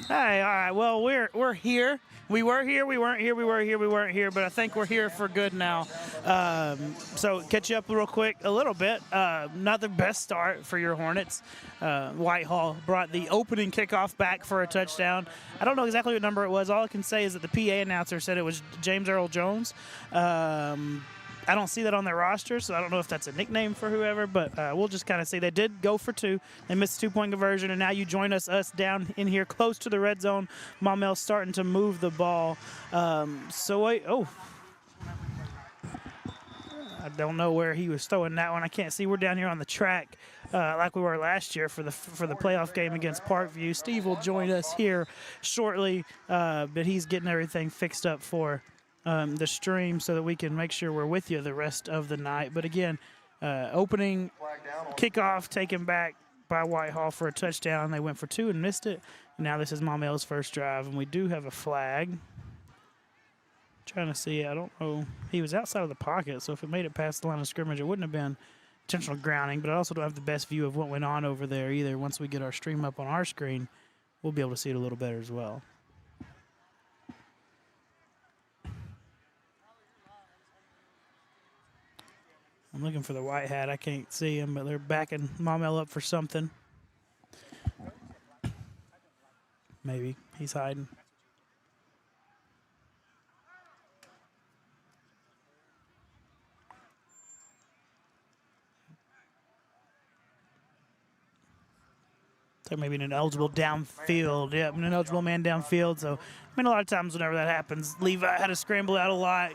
Hey, all right. Well, we're here. We were here. We weren't here. We were here. We weren't here. But I think we're here for good now. So catch you up real quick a little bit. Not the best start for your Hornets. Whitehall brought the opening kickoff back for a touchdown. I don't know exactly what number it was. All I can say is that the PA announcer said it was James Earl Jones. I don't see that on their roster, so I don't know if that's a nickname for whoever, but we'll just kind of see. They did go for two. They missed a two-point conversion, and now you join us down in here close to the red zone. Maumelle starting to move the ball. I don't know where he was throwing that one. I can't see. We're down here on the track like we were last year for the playoff game against Parkview. Steve will join us here shortly, but he's getting everything fixed up for the stream so that we can make sure we're with you the rest of the night. But again, opening kickoff taken back by Whitehall for a touchdown. They went for two and missed it. Now this is Maumelle's first drive, and we do have a flag. Trying to see, I don't know. He was outside of the pocket, so if it made it past the line of scrimmage, it wouldn't have been intentional grounding. But I also don't have the best view of what went on over there either. Once we get our stream up on our screen, we'll be able to see it a little better as well. I'm looking for the white hat. I can't see him, but they're backing Maumelle up for something. Maybe he's hiding. So maybe an ineligible downfield. Yep, an ineligible man downfield. So, I mean, a lot of times whenever that happens, Levi had to scramble out a lot,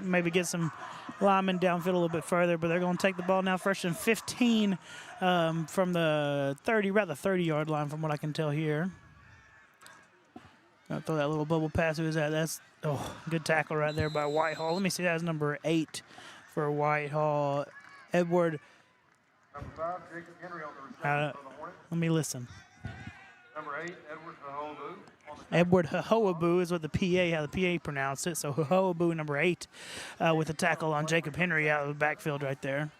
maybe get some linemen downfield a little bit further, but they're going to take the ball now first and 15 from the 30-yard line from what I can tell here. I'll throw that little bubble pass. Who is that? That's good tackle right there by Whitehall. Let me see. That was number 8 for Whitehall. Edward. Number 5, Jacob Henry on the reception for the Hornets. Let me listen. Number 8, Edward Hahoabu. Edward Hahoabu is what the PA, how the PA pronounced it. So Hahoabu, number 8, with a tackle on Jacob Henry out of the backfield right there.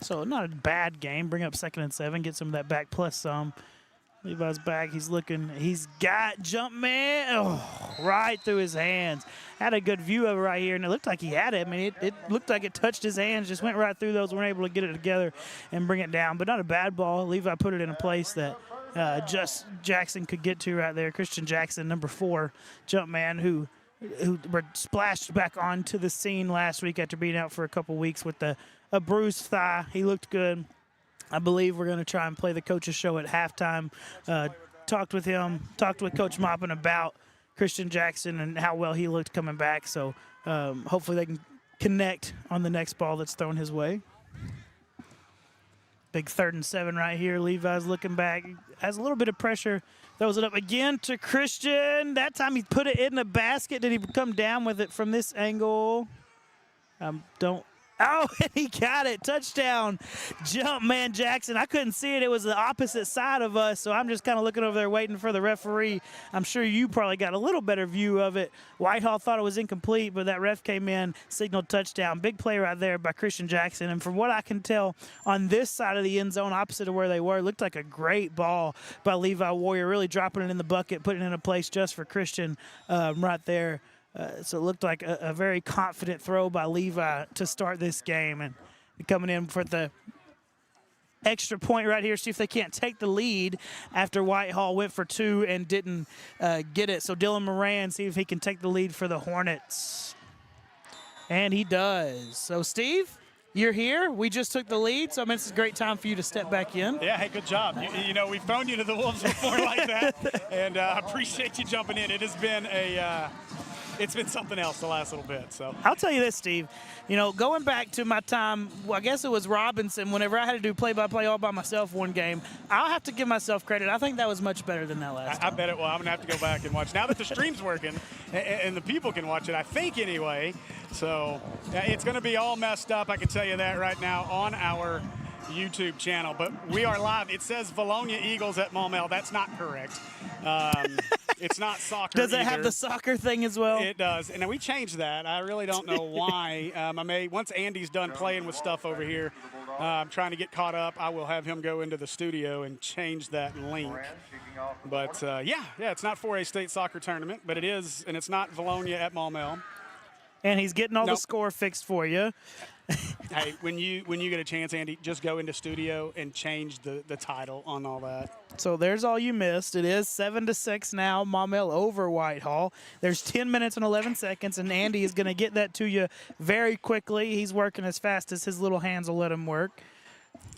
So not a bad game. Bring up 2nd and 7, get some of that back plus some. Levi's back. He's looking. He's got jump man right through his hands. Had a good view of it right here, and it looked like he had it. I mean, it looked like it touched his hands, just went right through those. Weren't able to get it together and bring it down, but not a bad ball. Levi put it in a place that just Jackson could get to right there. Christian Jackson, number 4, jump man, who were splashed back onto the scene last week after being out for a couple weeks with a bruised thigh. He looked good. I believe we're going to try and play the coach's show at halftime. Talked with Coach Moppin about Christian Jackson and how well he looked coming back. So hopefully they can connect on the next ball that's thrown his way. Big 3rd and 7 right here. Levi's looking back. Has a little bit of pressure. Throws it up again to Christian. That time he put it in the basket. Did he come down with it from this angle? Oh, and he got it. Touchdown. Jump man Jackson. I couldn't see it. It was the opposite side of us, so I'm just kind of looking over there waiting for the referee. I'm sure you probably got a little better view of it. Whitehall thought it was incomplete, but that ref came in, signaled touchdown. Big play right there by Christian Jackson. And from what I can tell, on this side of the end zone, opposite of where they were, looked like a great ball by Levi Warrior, really dropping it in the bucket, putting it in a place just for Christian right there. So it looked like a very confident throw by Levi to start this game. And coming in for the extra point right here, see if they can't take the lead after Whitehall went for 2 and didn't get it. So Dylan Moran, see if he can take the lead for the Hornets. And he does. So, Steve, you're here. We just took the lead, so I mean, it's a great time for you to step back in. Yeah, hey, good job. You know, we've thrown you to the wolves before like that, and I appreciate you jumping in. It has been it's been something else the last little bit. So I'll tell you this, Steve. You know, going back to my time, well, I guess it was Robinson, whenever I had to do play-by-play all by myself one game, I'll have to give myself credit. I think that was much better than that last time. I bet it will. I'm going to have to go back and watch. Now that the stream's working and the people can watch it, I think anyway. So it's going to be all messed up, I can tell you that right now, on our YouTube channel. But we are live. It says Valonia Eagles at Maumelle. That's not correct. It's not soccer. Does it either. have the soccer thing as well? It does. And we changed that. I really don't know why. Once Andy's done playing with stuff over here, I'm trying to get caught up. I will have him go into the studio and change that link. But, yeah, it's not for a state soccer tournament, but it is, and it's not Valonia at Maumelle. And he's getting all the score fixed for you. Hey, when you get a chance, Andy, just go into studio and change the title on all that. So there's all you missed. It is 7-6 now. Maumelle over Whitehall. There's 10 minutes and 11 seconds, and Andy is going to get that to you very quickly. He's working as fast as his little hands will let him work.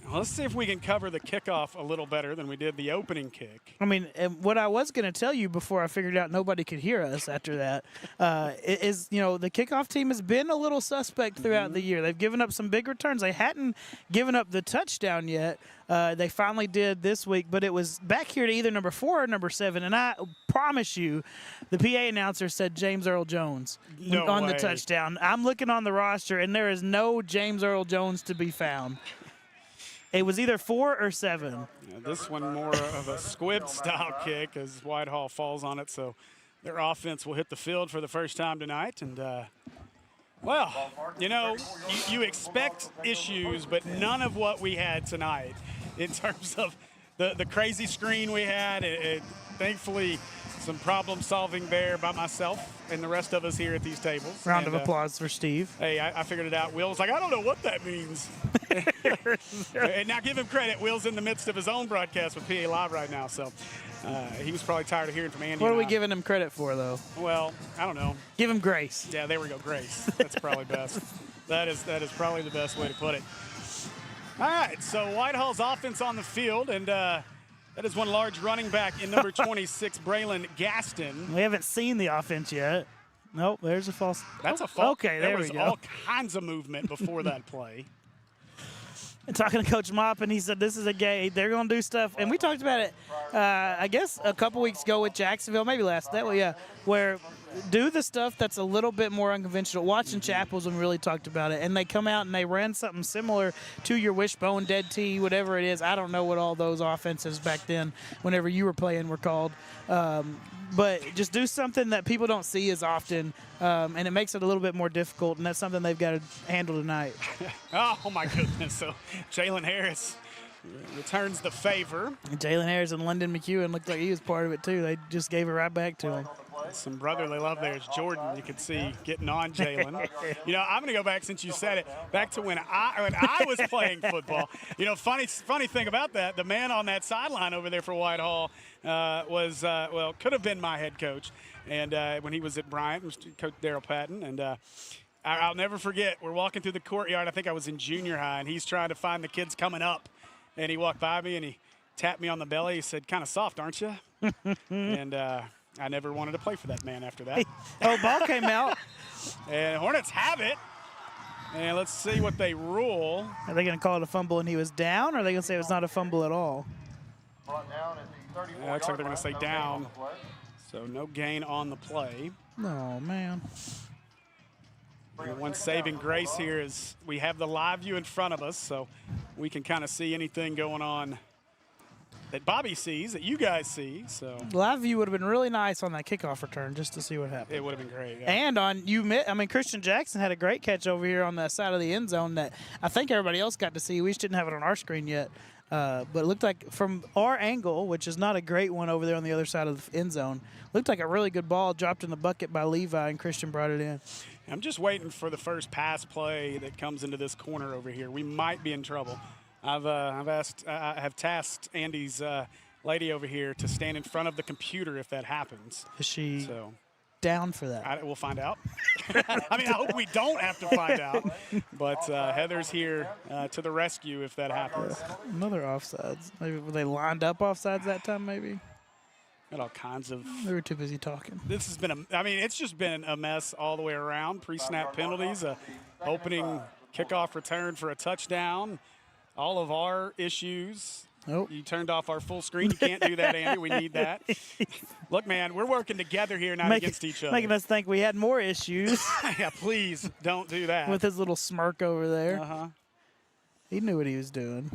Well, let's see if we can cover the kickoff a little better than we did the opening kick. I mean, what I was going to tell you before I figured out nobody could hear us after that is, you know, the kickoff team has been a little suspect throughout the year. They've given up some big returns. They hadn't given up the touchdown yet. They finally did this week, but it was back here to either number 4 or number 7. And I promise you, the PA announcer said James Earl Jones on the touchdown. I'm looking on the roster, and there is no James Earl Jones to be found. It was either 4 or 7. Yeah, this one more of a squib-style kick as Whitehall falls on it, so their offense will hit the field for the first time tonight. And, well, you know, you expect issues, but none of what we had tonight in terms of the crazy screen we had. Thankfully, some problem solving there by myself and the rest of us here at these tables. Round of applause for Steve. Hey, I figured it out. Will's like, I don't know what that means. And now give him credit. Will's in the midst of his own broadcast with PA Live right now, so he was probably tired of hearing from Andy. What are we giving him credit for, though? Well, I don't know. Give him grace. Yeah, there we go, grace. That's probably best. That is probably the best way to put it. All right, so Whitehall's offense on the field, and that is one large running back in number 26, Braylon Gaston. We haven't seen the offense yet. Nope, there's a false. That's a false. Okay, there we go. There was all kinds of movement before that play. And talking to Coach Mop, and he said this is a game. They're going to do stuff. And we talked about it, I guess, a couple weeks ago with Jacksonville, maybe last. That way, yeah, where do the stuff that's a little bit more unconventional. Watching Chapels, and we really talked about it. And they come out and they ran something similar to your wishbone, dead tee, whatever it is. I don't know what all those offenses back then, whenever you were playing, were called. But just do something that people don't see as often, and it makes it a little bit more difficult, and that's something they've got to handle tonight. Oh, my goodness. So Jalen Harris returns the favor. Jalen Harris and London McEwen looked like he was part of it, too. They just gave it right back to him. Some brotherly love there is Jordan. You can see getting on Jalen. You know, I'm going to go back, since you said it, back to when I was playing football. You know, funny thing about that, the man on that sideline over there for Whitehall was, well, could have been my head coach. And when he was at Bryant, was Coach Darryl Patton. And I'll never forget, we're walking through the courtyard. I think I was in junior high, and he's trying to find the kids coming up. And he walked by me, and he tapped me on the belly. He said, "Kind of soft, aren't you?" And I never wanted to play for that man after that. Ball came out. And Hornets have it. And let's see what they rule. Are they going to call it a fumble and he was down, or are they going to say it was not a fumble at all? Yeah, looks like they're going to say down. So no gain on the play. Oh, man. And one saving grace here is we have the live view in front of us, so we can kind of see anything going on that Bobby sees, that you guys see. So Live view would have been really nice on that kickoff return, just to see what happened. It would have been great. Yeah. And Christian Jackson had a great catch over here on the side of the end zone that I think everybody else got to see. We just didn't have it on our screen yet. But it looked like from our angle, which is not a great one over there on the other side of the end zone, looked like a really good ball dropped in the bucket by Levi, and Christian brought it in. I'm just waiting for the first pass play that comes into this corner over here. We might be in trouble. I have tasked Andy's lady over here to stand in front of the computer if that happens. Is she down for that? We'll find out. I mean, I hope we don't have to find out. But Heather's here to the rescue if that happens. Another offsides. Maybe were they lined up offsides that time? Maybe. Got all kinds of. They were too busy talking. This has been it's just been a mess all the way around. Pre-snap penalties, opening kickoff return for a touchdown. All of our issues. Nope. You turned off our full screen. You can't do that, Andy. We need that. Look, man, we're working together here, not against each other. Making us think we had more issues. Yeah, please don't do that. With his little smirk over there. Uh-huh. He knew what he was doing.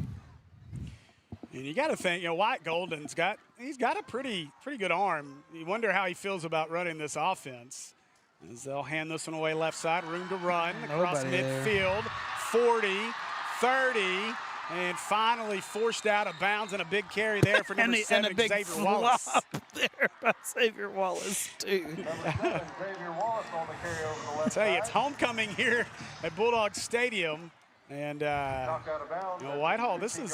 And you got to think, White Golden's got a pretty good arm. You wonder how he feels about running this offense. As they'll hand this one away left side, room to run across midfield. 40, 30, and finally forced out of bounds, and a big carry there for number 7, and a big Xavier Wallace. flop there by Xavier Wallace, too. Number 7, Xavier Wallace on the carry over the left I tell you, side. it's homecoming here at Bulldogs Stadium. And, Knocked out of bounds. Whitehall, this is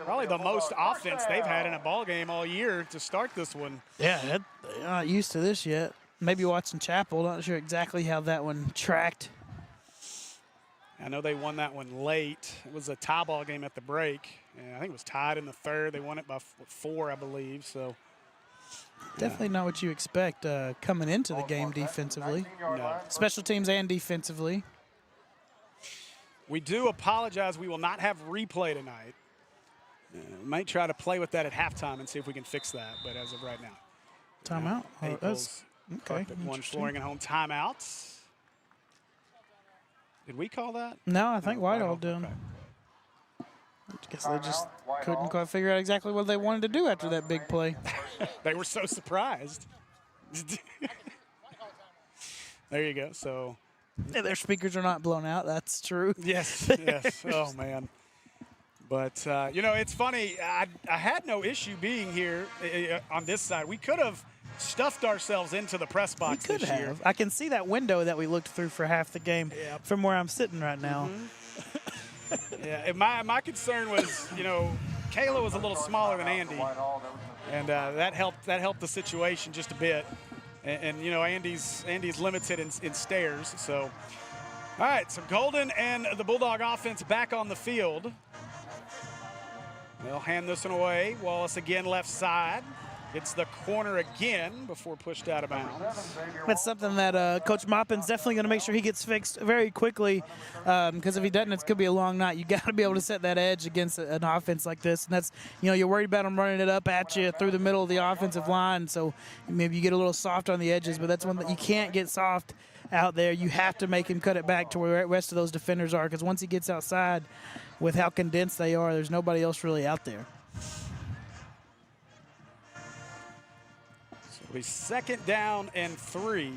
probably the most offense they've had in a ball game all year to start this one. Yeah, they're not used to this yet. Maybe watching Chapel, not sure exactly how that one tracked. I know they won that one late. It was a tie ball game at the break. And I think it was tied in the third. They won it by 4, I believe. So Definitely not what you expect coming into the game defensively. no. Special teams and defensively. We do apologize. We will not have replay tonight. We might try to play with that at halftime and see if we can fix that. But as of right now, Timeout. Oh, that's okay. one Interesting. flooring and home timeouts. Did we call that? No, I think Whitehall did. Okay. I guess they just couldn't quite figure out exactly what they wanted to do after that big play. They were so surprised. There you go. So, Yeah, their speakers are not blown out. That's true. yes, yes. Oh, man. But, it's funny. I had no issue being here on this side. We could have stuffed ourselves into the press We box could this year. have. I can see that window that we looked through for half the game Yep. from where I'm sitting right now. Yeah, and my concern was, Kayla was a little smaller than Andy, and that helped the situation just a bit. And Andy's limited in stairs. So, all right, so Golden and the Bulldog offense back on the field. They'll hand this one away. Wallace again left side. It's the corner again before pushed out of bounds. That's something that Coach Maupin's definitely going to make sure he gets fixed very quickly, because if he doesn't, it could be a long night. You got to be able to set that edge against an offense like this, and that's you're worried about them running it up at you through the middle of the offensive line. So maybe you get a little soft on the edges, but that's one that you can't get soft out there. You have to make him cut it back to where the rest of those defenders are, because once he gets outside, with how condensed they are, there's nobody else really out there. It'll be 2nd down and 3.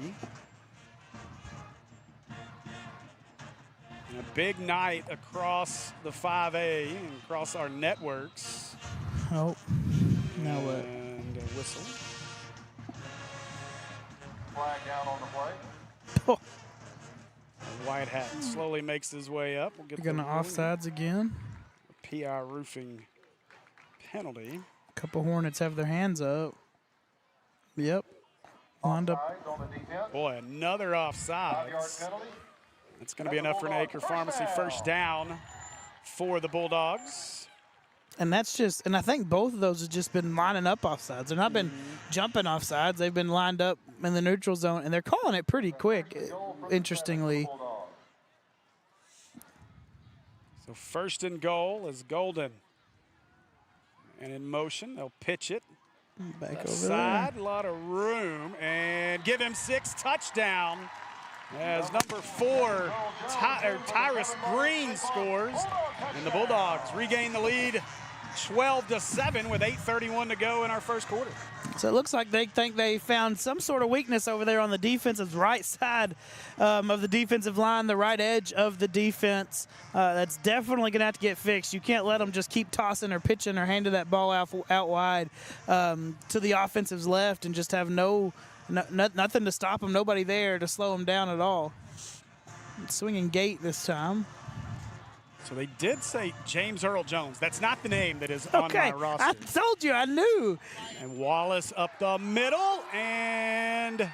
And a big night across the 5A and across our networks. Oh, now what? And a whistle. Flag down on the play. Oh, White Hat slowly makes his way up. We'll get we're going to offsides again. PI roofing penalty. A couple Hornets have their hands up. Yep. Lined up. Offsides on the defense. Boy, another 5-yard offsides. penalty. That's going to be enough for an Acre Pharmacy first down for the Bulldogs. And that's just, and I think both of those have just been lining up offsides. They've not been jumping offsides. They've been lined up in the neutral zone, and they're calling it pretty quick, interestingly. So 1st and goal is Golden. And in motion, they'll pitch it. Back over Side, a lot of room, and give him 6, touchdown. As number 4, Tyrus Green scores. And the Bulldogs regain the lead 12-7 with 8:31 to go in our first quarter. there. So it looks like they think they found some sort of weakness over there on the defensive right side of the defensive line, the right edge of the defense. That's definitely going to have to get fixed. You can't let them just keep tossing or pitching or handing that ball out wide to the offensive's left and just have nothing to stop them, nobody there to slow them down at all. Swinging gate this time. So they did say James Earl Jones. That's not the name that is on my roster. I told you, I knew. And Wallace up the middle, and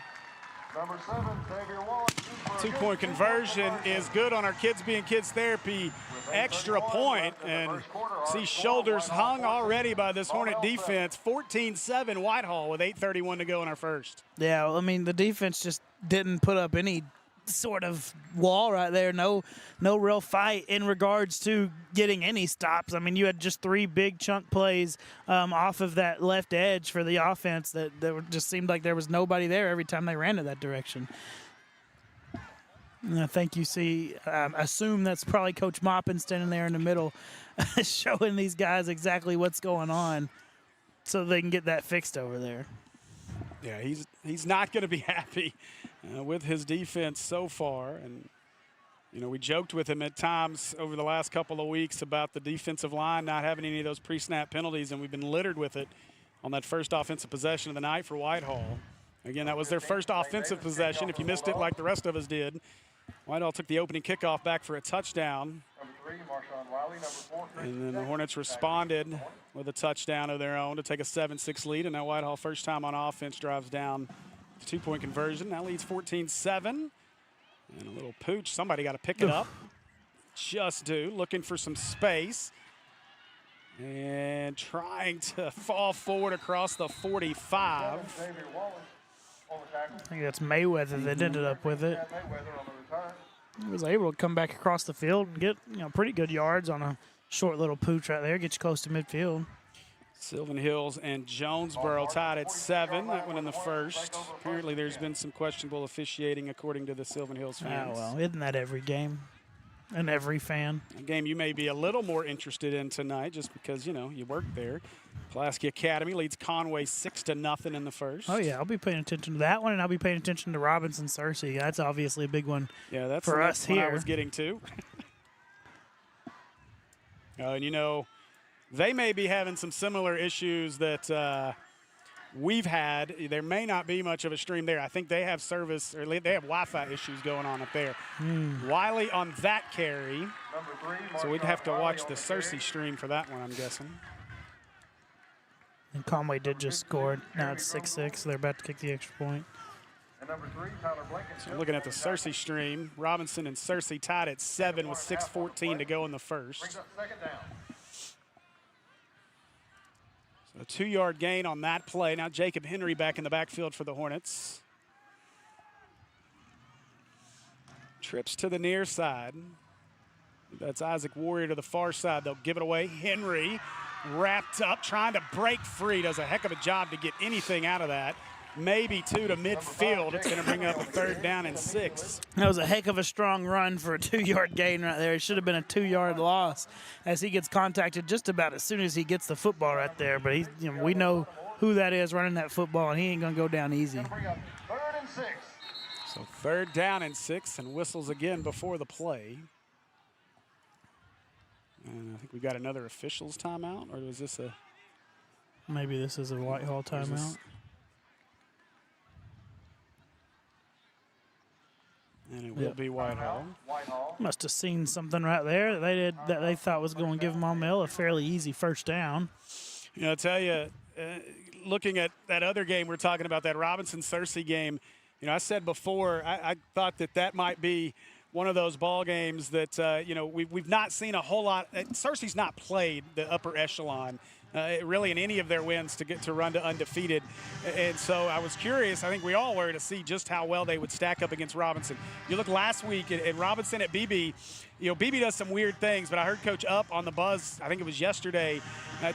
Number 7, Xavier Wallace. two-point conversion is good on our Kids Being Kids Therapy extra point. And see shoulders hung already by this Hornet defense. 14-7 Whitehall with 8:31 to go in our first. Yeah, well, I mean, the defense just didn't put up any sort of wall right there. No real fight in regards to getting any stops. I mean, you had just 3 big chunk plays off of that left edge for the offense that just seemed like there was nobody there every time they ran in that direction. And I think you see, assume that's probably Coach Maupin standing there in the middle showing these guys exactly what's going on so they can get that fixed over there. Yeah, he's not going to be happy with his defense so far. And You know, we joked with him at times over the last couple of weeks about the defensive line not having any of those pre-snap penalties, and we've been littered with it on that first offensive possession of the night for Whitehall. Again, that was their first offensive possession. If you missed it like the rest of us did, Whitehall took the opening kickoff back for a touchdown. And then the Hornets responded with a touchdown of their own to take a 7-6 lead, and now Whitehall, first time on offense, drives down the two-point conversion. That leads 14-7. And a little pooch. Somebody got to pick it up. Just do. Looking for some space. And trying to fall forward across the 45. I think that's Mayweather that ended up with it. He was able to come back across the field and get pretty good yards on a short little pooch right there. Get you close to midfield. Sylvan Hills and Jonesboro tied at 7. That one in the first. Apparently there's been some questionable officiating according to the Sylvan Hills fans. Oh, well, isn't that every game and every fan? A game you may be a little more interested in tonight just because, you work there. Pulaski Academy leads Conway 6-0 in the first. Oh, yeah, I'll be paying attention to that one, and I'll be paying attention to Robinson Searcy. That's obviously a big one that's for us here. I was getting to. And, they may be having some similar issues that we've had. There may not be much of a stream there. I think they have service, or they have Wi-Fi issues going on up there. Wiley on that carry. So we'd have to watch the Searcy stream for that one, I'm guessing. And Conway did just score. Now it's 6-6, so they're about to kick the extra point. So looking at the Searcy stream, Robinson and Searcy tied at 7 with 6:14 to go in the first. A 2-yard gain on that play. Now Jacob Henry back in the backfield for the Hornets. Trips to the near side. That's Isaac Warrior to the far side. They'll give it away. Henry wrapped up, trying to break free. Does a heck of a job to get anything out of that. Maybe 2 to midfield. It's going to bring up a 3rd down and 6. That was a heck of a strong run for a 2-yard gain right there. It should have been a 2-yard loss as he gets contacted just about as soon as he gets the football right there. But we know who that is running that football, and he ain't going to go down easy. So 3rd down and 6, and whistles again before the play. And I think we got another officials timeout, or was this a? Maybe this is a Whitehall timeout. And it will be Whitehall. Must have seen something right there that they thought was going to give Maumelle a fairly easy first down. I'll tell you, looking at that other game we're talking about, that Robinson-Searcy game, I said before I thought that might be one of those ball games that, we've not seen a whole lot. Searcy's not played the upper echelon. Really in any of their wins to get to run to undefeated. And so I was curious, I think we all were, to see just how well they would stack up against Robinson. You look last week at Robinson at BB, BB does some weird things, but I heard Coach Up on the buzz, I think it was yesterday,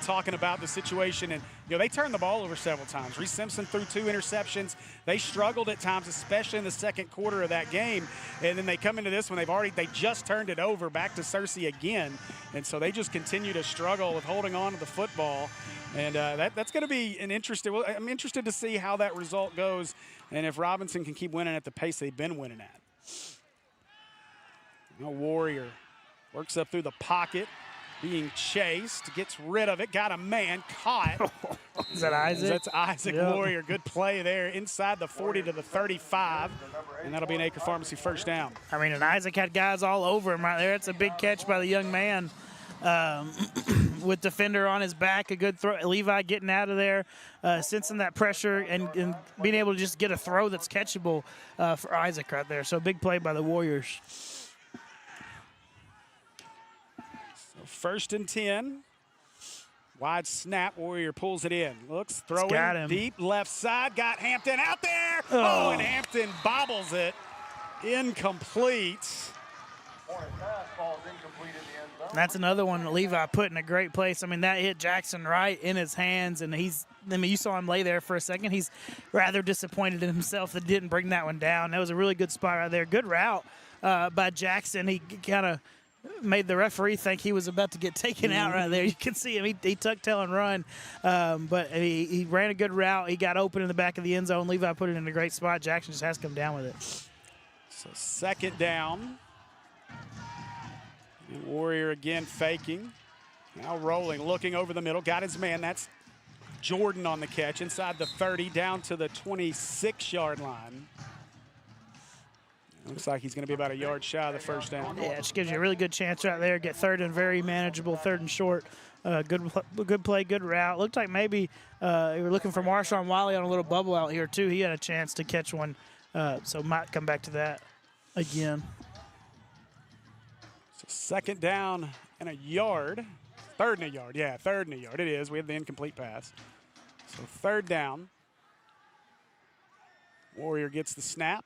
talking about the situation. And, they turned the ball over several times. Reese Simpson threw 2 interceptions. They struggled at times, especially in the second quarter of that game. And then they come into this one, they just turned it over back to Searcy again. And so they just continue to struggle with holding on to the football. And that's going to be an interesting. Well, I'm interested to see how that result goes, and if Robinson can keep winning at the pace they've been winning at. Warrior works up through the pocket, being chased, gets rid of it, got a man, caught. Is that Isaac? That's Isaac Warrior. Good play there inside the 40 to the 35, and that'll be an Acre Pharmacy first down. And Isaac had guys all over him right there. It's a big catch by the young man. With defender on his back, a good throw. Levi getting out of there, sensing that pressure and being able to just get a throw that's catchable for Isaac right there. So big play by the Warriors. So 1st and 10. Wide snap. Warrior pulls it in. Looks, throwing deep left side. Got Hampton out there. Oh, and Hampton bobbles it. Incomplete. That's another one that Levi put in a great place. That hit Jackson right in his hands, and you saw him lay there for a second. He's rather disappointed in himself that didn't bring that one down. That was a really good spot right there. Good route by Jackson. He kind of made the referee think he was about to get taken out right there. You can see him. He tucked tail and run, but he ran a good route. He got open in the back of the end zone. Levi put it in a great spot. Jackson just has to come down with it. So 2nd down. And Warrior again faking. Now rolling, looking over the middle. Got his man. That's Jordan on the catch. Inside the 30, down to the 26-yard line. Looks like he's going to be about a yard shy of the first down. Yeah, it just gives you a really good chance right there. Get third and very manageable, third and short. Good play, good route. Looked like maybe you were looking for Marshawn Wiley on a little bubble out here, too. He had a chance to catch one, so might come back to that again. So second down and a yard. Third and a yard. Yeah, third and a yard. It is. We have the incomplete pass. So third down. Warrior gets the snap.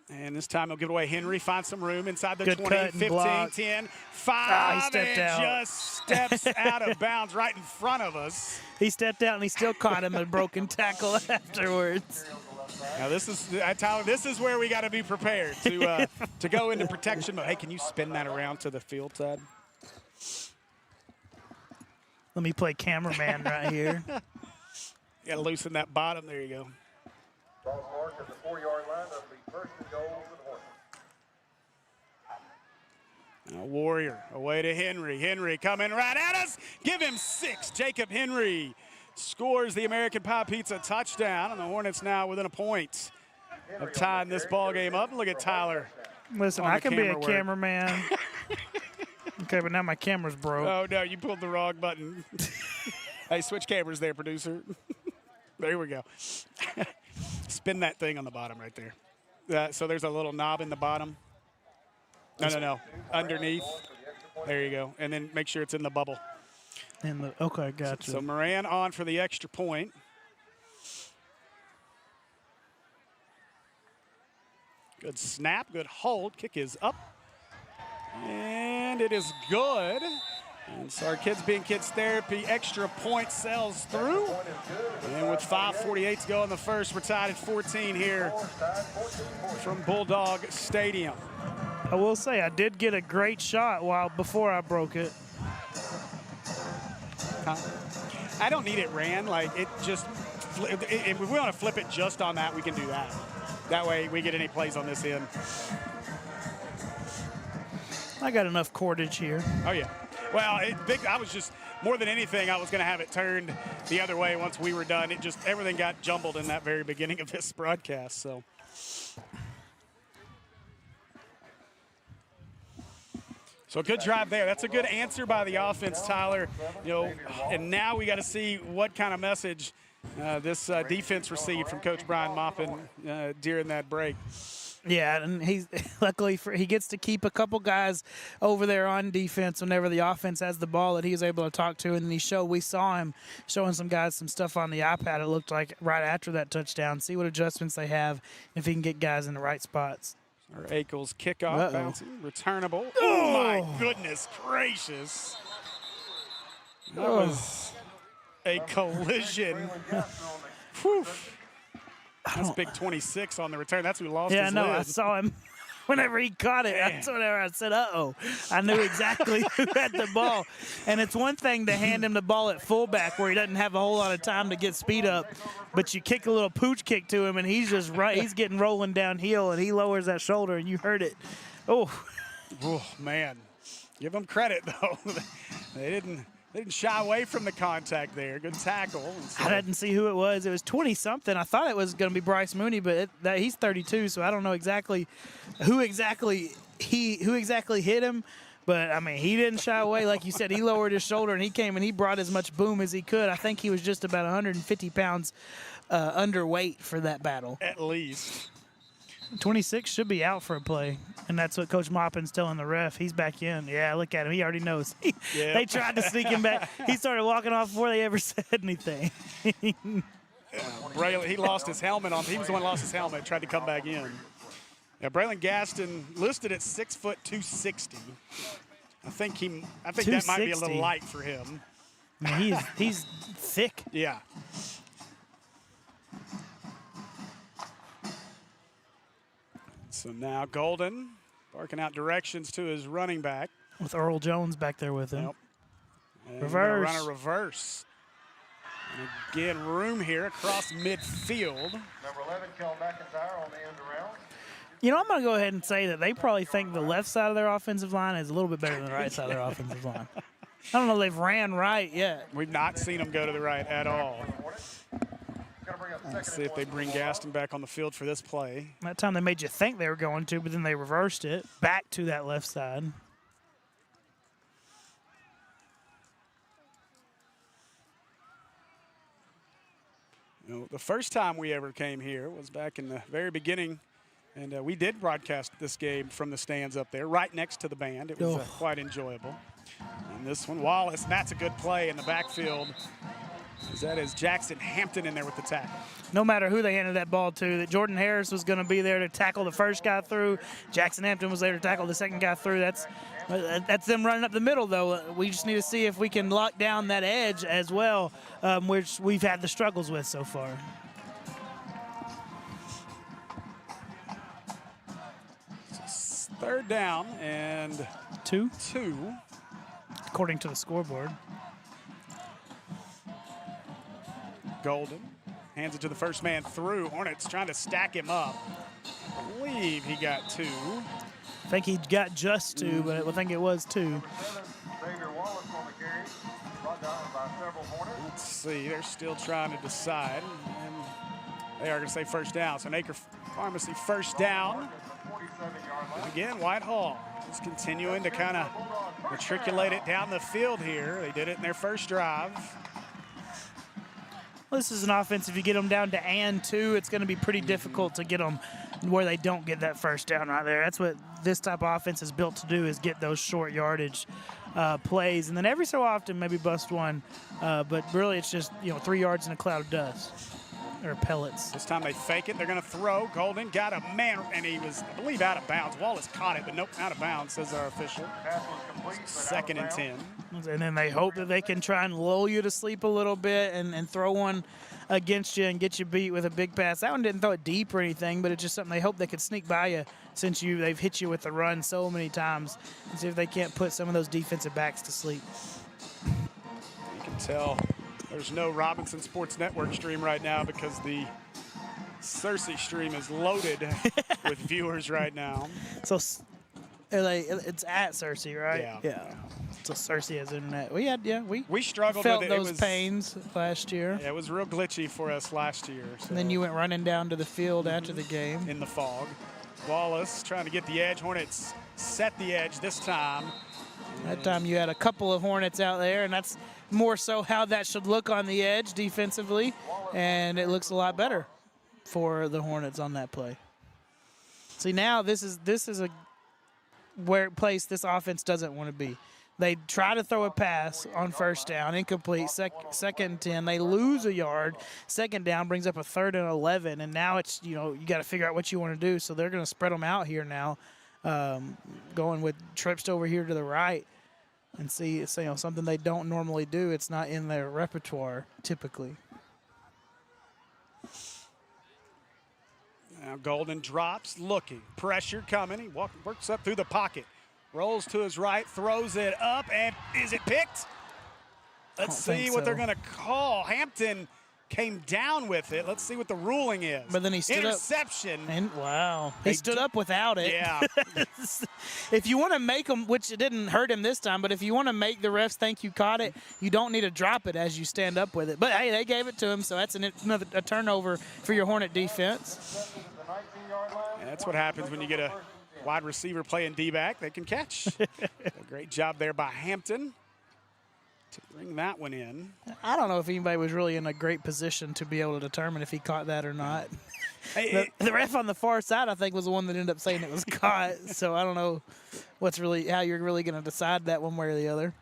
And this time he'll give it away. Henry finds some room inside the Good 20, 15, block. 10, 5, and out. just steps out of bounds right in front of us. He stepped out and he still caught him a broken tackle afterwards. Now this is, Tyler, this is where we got to be prepared to go into protection mode. Hey, can you spin that around to the field side? Let me play cameraman right here. You got to loosen that bottom. There you go. Ball marked at the 4-yard line. That'll be first and goal for the Hornets. Now Warrior away to Henry. Henry coming right at us. Give him 6. Jacob Henry scores the American Pie Pizza touchdown, and the Hornets now within a point of tying this ball game up. Look at Tyler. Listen, on I the can be a camera work. cameraman. Okay, but now my camera's broke. Oh, no, you pulled the wrong button. Hey, switch cameras there, producer. There we go. Spin that thing on the bottom right there. So there's a little knob in the bottom. No. Underneath. There you go. And then make sure it's in the bubble. Okay, gotcha. So Moran on for the extra point. Good snap, good hold. Kick is up. And it is good. And so our Kids Being Kids Therapy extra point sails through. And with 5:48 to go in the first, we're tied at 14 here from Bulldog Stadium. I will say I did get a great shot before I broke it. I don't need it ran. Like, it just, if we want to flip it just on that, we can do that. That way we get any plays on this end. I got enough cordage here. Oh, yeah. Well, I was just, more than anything, I was going to have it turned the other way once we were done. It just, everything got jumbled in that very beginning of this broadcast, so. So a good drive there. That's a good answer by the offense, Tyler. You know, and now we got to see what kind of message this defense received from Coach Brian Maupin during that break. Yeah, and he's luckily he gets to keep a couple guys over there on defense whenever the offense has the ball that he was able to talk to. And we saw him showing some guys some stuff on the iPad. It looked like right after that touchdown. See what adjustments they have if he can get guys in the right spots. Our Akel's kickoff bouncing, returnable. Oh my goodness gracious! That was a collision. Whew. That's big 26 on the return. That's who lost his lid. I saw him whenever he caught it. That's whenever I said, uh-oh. I knew exactly who had the ball. And it's one thing to hand him the ball at fullback where he doesn't have a whole lot of time to get speed up, but you kick a little pooch kick to him, and he's just right. He's getting rolling downhill, and he lowers that shoulder, and you heard it. Oh, man. Give them credit, though. They didn't shy away from the contact there. Good tackle. I didn't see who it was. It was 20-something. I thought it was going to be Bryce Mooney, but he's 32, so I don't know exactly who exactly hit him. But, I mean, he didn't shy away. Like you said, he lowered his shoulder, and he came and he brought as much boom as he could. I think he was just about 150 pounds underweight for that battle. At least. 26 should be out for a play, and that's what Coach Maupin's telling the ref. He's back in. Yeah, look at him. He already knows. They tried to sneak him back. He started walking off before they ever said anything. Braylon, he lost his helmet on. He was the one who lost his helmet, tried to come back in. Yeah, Braylon Gaston listed at 6 foot 260. I think that might be a little light for him. I mean, he's thick. Yeah. So now Golden barking out directions to his running back. With Earl Jones back there with him. Yep. And Reverse. Run a reverse. And again, room here across midfield. Number 11, Kel McIntyre on the end around. You know, I'm going to go ahead and say that they probably think the left side of their offensive line is a little bit better than the right side of their offensive line. I don't know if they've ran right yet. We've not seen them go to the right at all. Let's see if they bring Gaston back on the field for this play. That time they made you think they were going to, but then they reversed it back to that left side. You know, the first time we ever came here was back in the very beginning, and we did broadcast this game from the stands up there, right next to the band. It was quite enjoyable. And this one, Wallace, and that's a good play in the backfield. That is Jackson Hampton in there with the tackle. No matter who they handed that ball to, that Jordan Harris was going to be there to tackle the first guy through. Jackson Hampton was there to tackle the second guy through. That's them running up the middle, though. We just need to see if we can lock down that edge as well, which we've had the struggles with so far. Third down and two, according to the scoreboard. Golden hands it to the first man through. Hornets trying to stack him up. I believe he got 2. I think he got just 2, but I think it was 2. Let's see, they're still trying to decide. And they are going to say first down. So Acre Pharmacy first down. Again, Whitehall is continuing to kind of matriculate it down the field here. They did it in their first drive. Well, this is an offense, if you get them down to and 2, it's going to be pretty difficult to get them where they don't get that first down right there. That's what this type of offense is built to do, is get those short yardage plays. And then every so often maybe bust one, but really it's just, 3 yards in a cloud of dust. Or pellets. This time they fake it. They're going to throw. Golden got a man, and he was, I believe, out of bounds. Wallace caught it, but nope, out of bounds, says our official. 2nd and 10. And then they hope that they can try and lull you to sleep a little bit and throw one against you and get you beat with a big pass. That one didn't throw it deep or anything, but it's just something they hope they could sneak by you since they've hit you with the run so many times, and see if they can't put some of those defensive backs to sleep. You can tell there's no Robinson Sports Network stream right now because the Cersei stream is loaded with viewers right now. So it's at Cersei, right? Yeah. So Cersei has internet. We struggled felt with it. those pains last year. Yeah, it was real glitchy for us last year. So. And then you went running down to the field after the game. In the fog. Wallace trying to get the edge. Hornets set the edge this time. That time you had a couple of Hornets out there, and that's more so how that should look on the edge defensively, and it looks a lot better for the Hornets on that play. See, now this is a place this offense doesn't want to be. They try to throw a pass on first down, incomplete, second and 10. They lose a yard. Second down brings up a 3rd and 11, and now it's, you got to figure out what you want to do. So they're going to spread them out here now, going with trips over here to the right. And see, something they don't normally do. It's not in their repertoire typically. Now Golden drops, looking, pressure coming. He works up through the pocket, rolls to his right, throws it up, and is it picked? Let's see what they're going to call. Hampton came down with it. Let's see what the ruling is. But then he stood Interception. up. And wow. He stood up without it. Yeah. If you want to make him, which it didn't hurt him this time, but if you want to make the refs think you caught it, you don't need to drop it as you stand up with it. But, hey, they gave it to him, so that's a turnover for your Hornet defense. And that's what happens when you get a wide receiver playing D-back. They can catch. A great job there by Hampton to bring that one in. I don't know if anybody was really in a great position to be able to determine if he caught that or not. The ref on the far side, I think, was the one that ended up saying it was caught. So I don't know how you're really going to decide that one way or the other.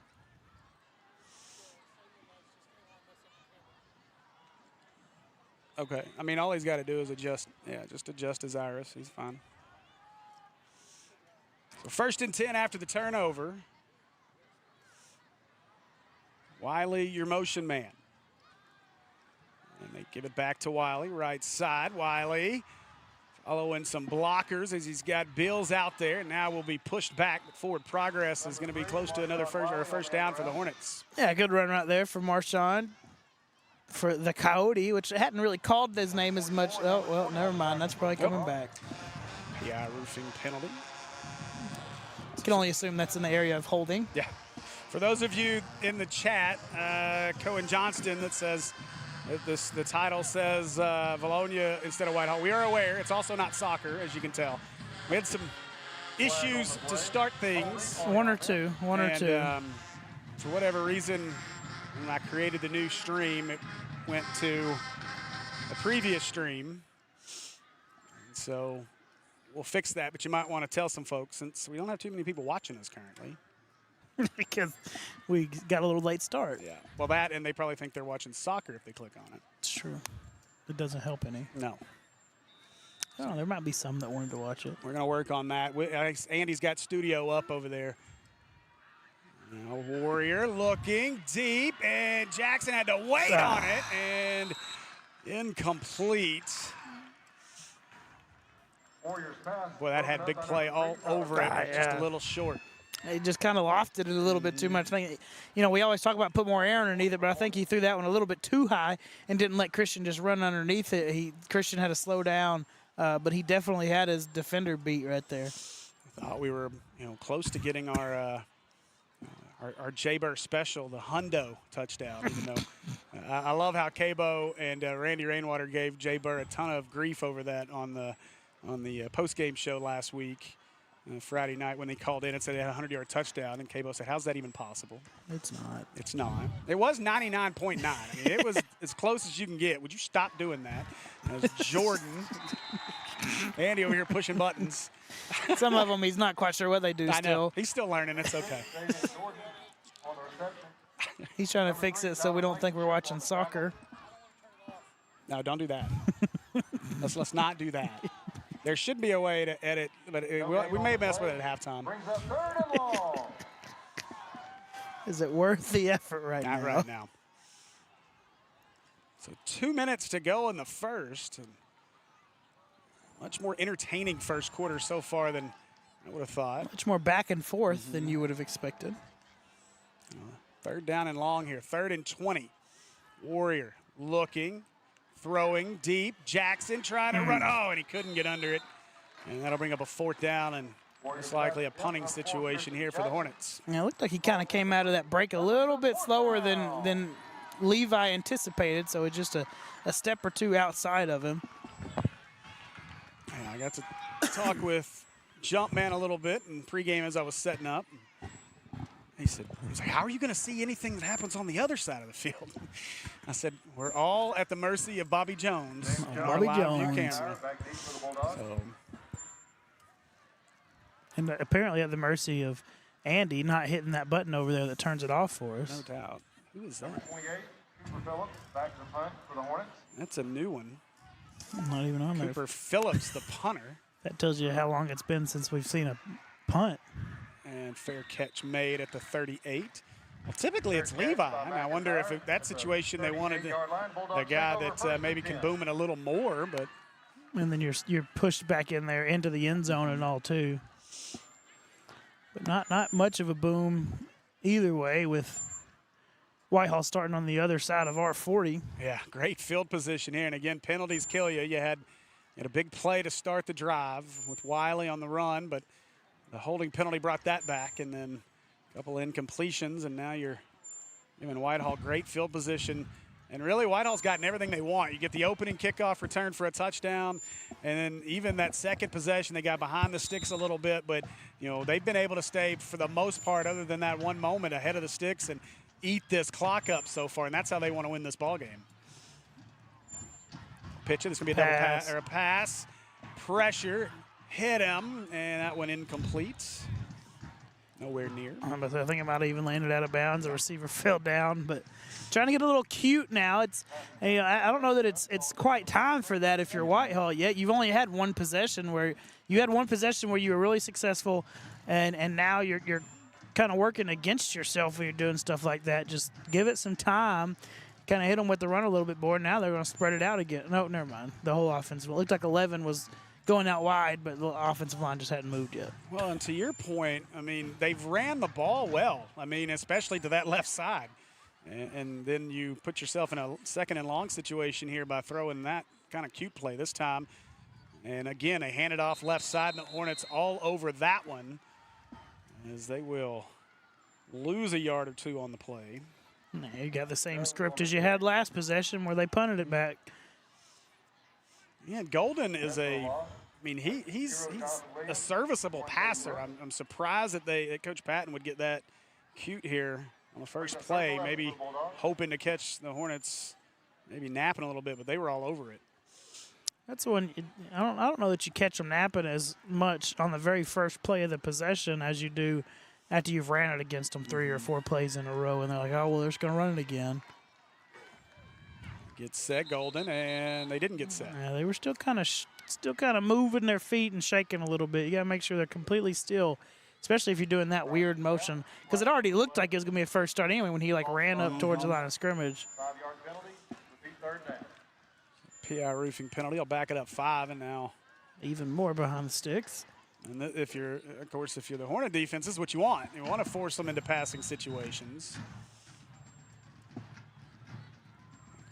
Okay. I mean, all he's got to do is adjust. Yeah, just adjust his iris. He's fine. So 1st and 10 after the turnover. Wiley, your motion man. And they give it back to Wiley, right side. Wiley following some blockers as he's got Bills out there. Now will be pushed back, but forward progress is going to be close to another first down for the Hornets. Yeah, good run right there for Marshawn. For the Coyote, which hadn't really called his name as much. Oh, well, never mind. That's probably coming back. Yeah, roofing penalty. You can only assume that's in the area of holding. Yeah. For those of you in the chat, Cohen Johnston, that says the title says Valonia instead of Whitehall. We are aware it's also not soccer, as you can tell. We had some issues to start things. One or two. For whatever reason, when I created the new stream, it went to the previous stream. And so we'll fix that, but you might want to tell some folks, since we don't have too many people watching us currently. Because we got a little late start. Yeah. Well, that, and they probably think they're watching soccer if they click on it. It's true. It doesn't help any. No. Oh, there might be some that wanted to watch it. We're going to work on that. Andy's got studio up over there. Now Warrior looking deep, and Jackson had to wait on it, and incomplete. Boy, that had big play all over it, just a little short. He just kind of lofted it a little bit too much. You know, we always talk about put more air underneath it, but I think he threw that one a little bit too high and didn't let Christian just run underneath it. Christian had to slow down, but he definitely had his defender beat right there. I thought we were, close to getting our J-Burr special, the Hundo touchdown. Even though I love how Cabo and Randy Rainwater gave J-Burr a ton of grief over that on the post-game show last week. Friday night when they called in and said they had a 100-yard touchdown, and Cabo said, how's that even possible? It's not. It's not. It was 99.9. I mean, it was as close as you can get. Would you stop doing that? It was Jordan. Andy over here pushing buttons. Some of them he's not quite sure what they do I still. know. He's still learning. It's okay. He's trying to fix it so we don't think we're watching soccer. No, don't do that. Let's not do that. There should be a way to edit, but we may mess with it at halftime. Is it worth the effort right now? Not right now. So 2 minutes to go in the first. And much more entertaining first quarter so far than I would have thought. Much more back and forth than you would have expected. Third down and long here. 3rd and 20. Warrior looking. Throwing deep. Jackson trying to run. Oh, and he couldn't get under it. And that'll bring up a 4th down and most likely a punting situation here for the Hornets. Yeah, it looked like he kind of came out of that break a little bit slower than Levi anticipated, so it's just a step or two outside of him. Yeah, I got to talk with Jumpman a little bit in pregame as I was setting up. He's like, how are you going to see anything that happens on the other side of the field? I said, we're all at the mercy of Bobby Jones. Bobby Jones. So. And apparently at the mercy of Andy not hitting that button over there that turns it off for us. No doubt. Who is that? 28, Cooper Phillips, back to the punt for the Hornets. That's a new one. Not even on there. Cooper Phillips, the punter. That tells you how long it's been since we've seen a punt. And fair catch made at the 38. Well, typically it's Levi. I wonder if that situation they wanted a guy that maybe can boom it a little more, but. And then you're pushed back in there into the end zone and all too. But not much of a boom either way, with Whitehall starting on the other side of our 40. Yeah, great field position here. And again, penalties kill you. You had a big play to start the drive with Wiley on the run, but the holding penalty brought that back, and then a couple incompletions, and now you're giving Whitehall great field position. And really, Whitehall's gotten everything they want. You get the opening kickoff return for a touchdown, and then even that second possession, they got behind the sticks a little bit, but they've been able to stay, for the most part, other than that one moment, ahead of the sticks and eat this clock up so far, and that's how they want to win this ball game. Pitch it. This is going to be a double pass or a pass. Pressure. Hit him, and that went incomplete. Nowhere near. I think it might have even landed out of bounds. The receiver fell down, but trying to get a little cute now. It's, I don't know that it's quite time for that if you're Whitehall yet. You've only had one possession where you were really successful, and now you're kind of working against yourself when you're doing stuff like that. Just give it some time. Kind of hit them with the run a little bit more. Now they're going to spread it out again. No, never mind. The whole offense. It looked like 11 was going out wide, but the offensive line just hadn't moved yet. Well, and to your point, they've ran the ball well. Especially to that left side. And then you put yourself in a 2nd and long situation here by throwing that kind of cute play this time. And again, they hand it off left side, and the Hornets all over that one as they will lose a yard or two on the play. Now you got the same script as you had last possession where they punted it back. Yeah, Golden is he's a serviceable passer. I'm surprised that Coach Patton would get that cute here on the first play, maybe hoping to catch the Hornets maybe napping a little bit, but they were all over it. That's when I don't know that you catch them napping as much on the very first play of the possession as you do after you've ran it against them 3 or 4 plays in a row, and they're like, oh, well, they're just going to run it again. Get set, Golden, and they didn't get set. Yeah, they were still kind of moving their feet and shaking a little bit. You got to make sure they're completely still, especially if you're doing that weird motion, because it already looked like it was going to be a first start anyway when he ran up towards the line of scrimmage. 5-yard penalty. Repeat third down. PI roofing penalty. I'll back it up 5, and now even more behind the sticks. And if you're the Hornet defense, this is what you want. You want to force them into passing situations.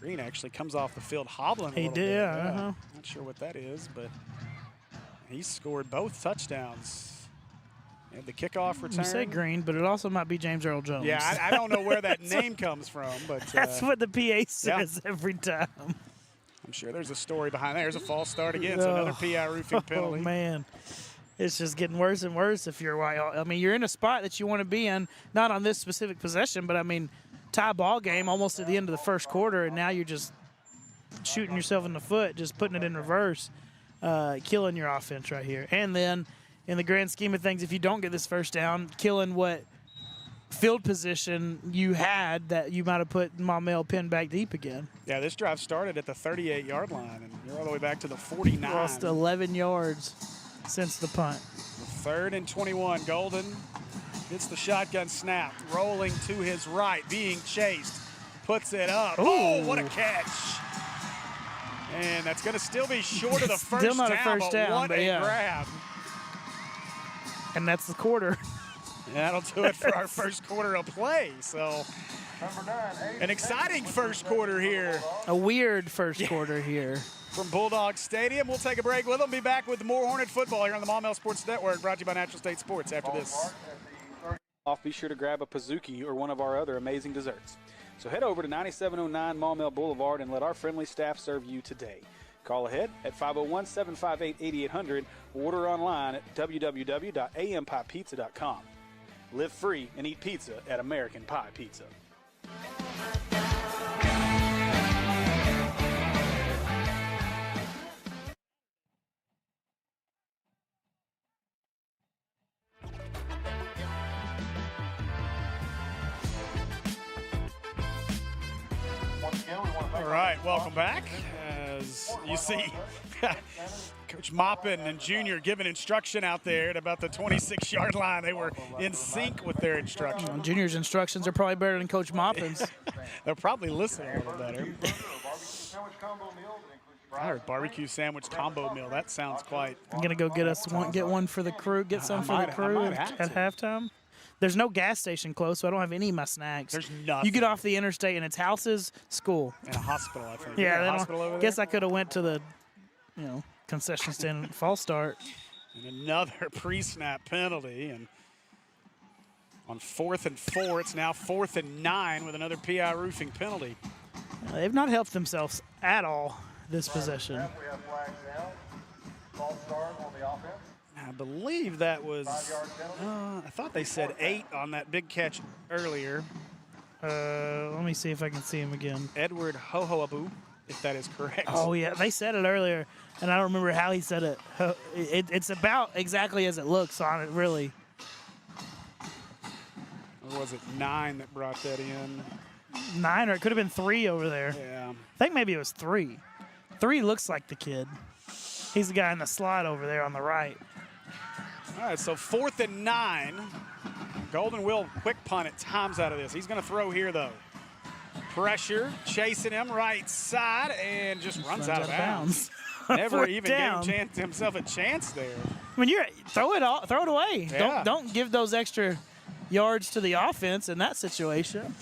Green actually comes off the field hobbling a little bit. Yeah. Not sure what that is, but he scored both touchdowns. And the kickoff return. You say Green, but it also might be James Earl Jones. Yeah, I don't know where that name comes from, but that's what the PA says every time. I'm sure there's a story behind there. There's a false start again, so another PI roofing penalty. Oh, man. It's just getting worse and worse if you're Wild. I mean, you're in a spot that you want to be in, not on this specific possession, but, I mean, tie ball game almost at the end of the first quarter, and now you're just shooting yourself in the foot, just putting it in reverse, killing your offense right here. And then, in the grand scheme of things, if you don't get this first down, killing what field position you had that you might have put Maumelle pinned back deep again. Yeah, this drive started at the 38-yard line, and you're all the way back to the 49. Lost 11 yards since the punt. 3rd and 21. Golden hits the shotgun snap, rolling to his right, being chased, puts it up. Ooh. Oh, what a catch. And that's going to still be short of the first still not down, a first down, what but a yeah. grab. And that's the quarter. That'll do it for our first quarter of play. So Number 9, an exciting first quarter here. A weird first quarter here. From Bulldogs Stadium. We'll take a break with them. Be back with more Hornet football here on the Maumelle Sports Network, brought to you by Natural State Sports after this. Be sure to grab a Pizookie or one of our other amazing desserts. So head over to 9709 Maumelle Boulevard and let our friendly staff serve you today. Call ahead at 501-758-8800 or order online at www.ampiepizza.com. Live free and eat pizza at American Pie Pizza. All right, welcome back. As you see, Coach Maupin and Junior giving instruction out there at about the 26-yard line. They were in sync with their instruction. Junior's instructions are probably better than Coach Maupin's. They're probably listening a little better. I heard barbecue sandwich combo meal. That sounds quite. I'm gonna go get one for the crew. Get some for the crew at halftime. There's no gas station close, so I don't have any of my snacks. There's nothing. You get off the interstate and it's houses, school, and a hospital. I think. Yeah, a hospital over there? Guess I could have went to the, concession stand false start. And another pre-snap penalty, and on 4th and 4, it's now 4th and 9 with another PI roofing penalty. They've not helped themselves at all this possession. We have flags down. False start on the offense. I believe that was, 5-yard penalty. I thought they said 8 on that big catch earlier. Let me see if I can see him again. Edward Hohoabu, if that is correct. Oh, yeah, they said it earlier, and I don't remember how he said it. It's about exactly as it looks on it, really. Or was it 9 that brought that in? 9, or it could have been 3 over there. Yeah. I think maybe it was 3. 3 looks like the kid. He's the guy in the slot over there on the right. All right, so 4th and 9. Golden will quick punt at times out of this. He's going to throw here, though. Pressure, chasing him right side, and just runs out of bounds. Never even gave himself a chance there. I mean, throw it away. Yeah. Don't give those extra yards to the offense in that situation.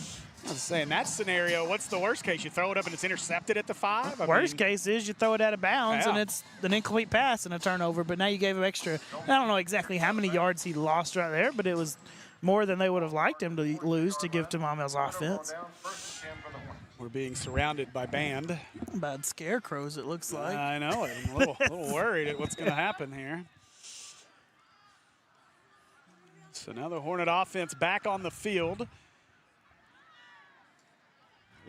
I was saying, that scenario, what's the worst case? You throw it up and it's intercepted at the 5? Worst case is you throw it out of bounds and it's an incomplete pass and a turnover, but now you gave him extra. I don't know exactly how many yards he lost right there, but it was more than they would have liked him to lose to give to Maumelle's offense. We're being surrounded by band. By scarecrows, it looks like. I know it. I'm a little worried at what's going to happen here. So now the Hornet offense back on the field.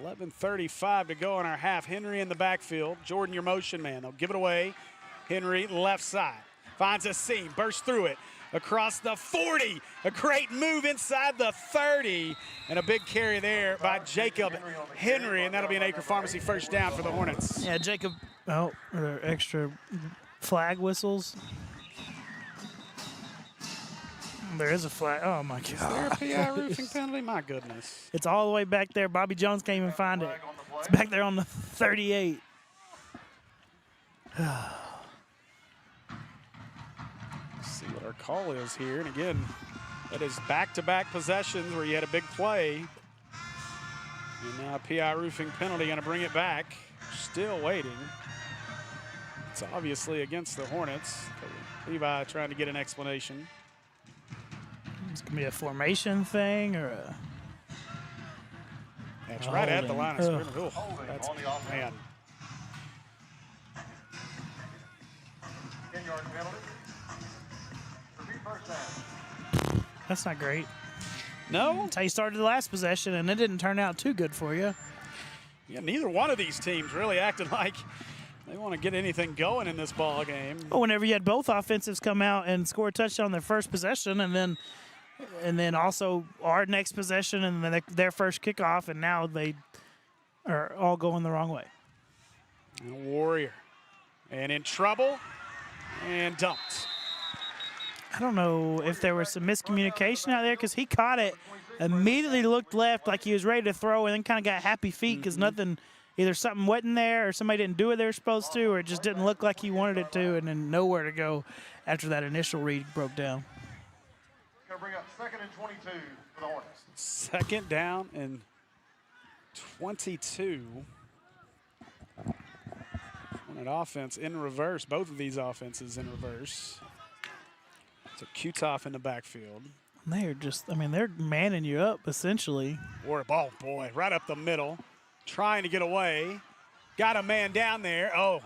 11:35 to go in our half. Henry in the backfield. Jordan, your motion man. They'll give it away. Henry, left side. Finds a seam, bursts through it. Across the 40. A great move inside the 30. And a big carry there by Jacob Henry. And that'll be an Acre Pharmacy first down for the Hornets. Yeah, Jacob, extra flag whistles. There is a flag. Oh, my God. Is there a PI roofing penalty? My goodness. It's all the way back there. Bobby Jones can't even find it. It's back there on the 38. See what our call is here. And again, that is back-to-back possessions where you had a big play. And now a PI roofing penalty going to bring it back. Still waiting. It's obviously against the Hornets. Levi trying to get an explanation. It's going to be a formation thing or a... That's right at the line of scrimmage. Oh, that's, man. 10-yard penalty. Repeat first down. That's not great. No? That's how you started the last possession, and it didn't turn out too good for you. Yeah, neither one of these teams really acted like they want to get anything going in this ball game. Well, whenever you had both offensives come out and score a touchdown on their first possession, and then also our next possession and then their first kickoff, and now they are all going the wrong way. And a Warrior. And in trouble. And dumped. I don't know if there was some miscommunication out there because he caught it, immediately looked left like he was ready to throw, and then kind of got happy feet because nothing, either something went in there or somebody didn't do what they were supposed to, or it just didn't look like he wanted it to, and then nowhere to go after that initial read broke down. Going to bring up 2nd and 22 for the Hornets. 2nd down and 22. Hornet offense in reverse. Both of these offenses in reverse. So Kutoff in the backfield. They're just, they're manning you up essentially. Or ball, boy, right up the middle. Trying to get away. Got a man down there. Oh,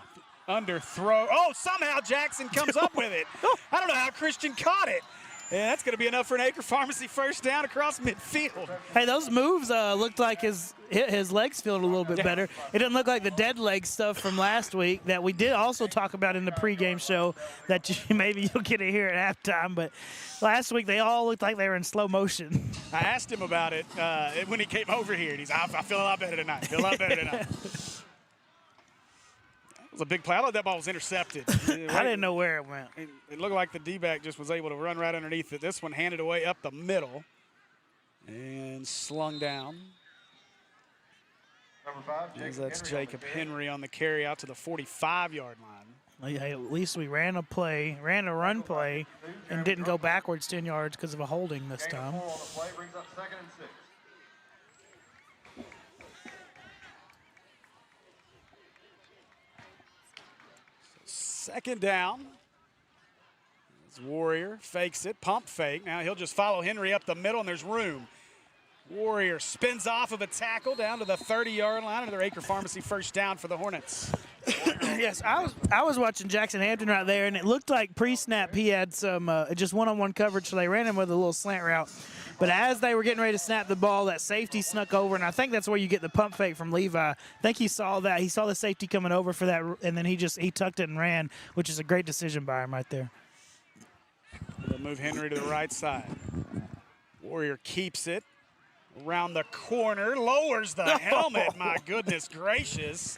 underthrow. Oh, somehow Jackson comes up with it. I don't know how Christian caught it. Yeah, that's going to be enough for an Acre Pharmacy first down across midfield. Hey, those moves looked like his legs feel a little bit better. It didn't look like the dead leg stuff from last week that we did also talk about in the pregame show that maybe you'll get to hear at halftime. But last week they all looked like they were in slow motion. I asked him about it when he came over here, and he's, I feel a lot better tonight. I feel a lot better tonight. It was a big play. I thought that ball was intercepted. I didn't know where it went. It looked like the D-back just was able to run right underneath it. This one handed away up the middle and slung down. Number 5, As that's Jacob Henry on the carry out to the 45-yard line. Hey, at least we ran a run play, and didn't go backwards 10 yards because of a holding this time. 4 on the play brings up 2nd and 6. Second down. As Warrior fakes it, pump fake. Now he'll just follow Henry up the middle, and there's room. Warrior spins off of a tackle down to the 30-yard line. Another Acre Pharmacy first down for the Hornets. Yes, I was watching Jackson Hampton right there, and it looked like pre-snap he had some just one-on-one coverage, so they ran him with a little slant route. But as they were getting ready to snap the ball, that safety snuck over, and I think that's where you get the pump fake from Levi. I think he saw that. He saw the safety coming over for that, and then he tucked it and ran, which is a great decision by him right there. They'll move Henry to the right side. Warrior keeps it around the corner, lowers the helmet. My goodness gracious.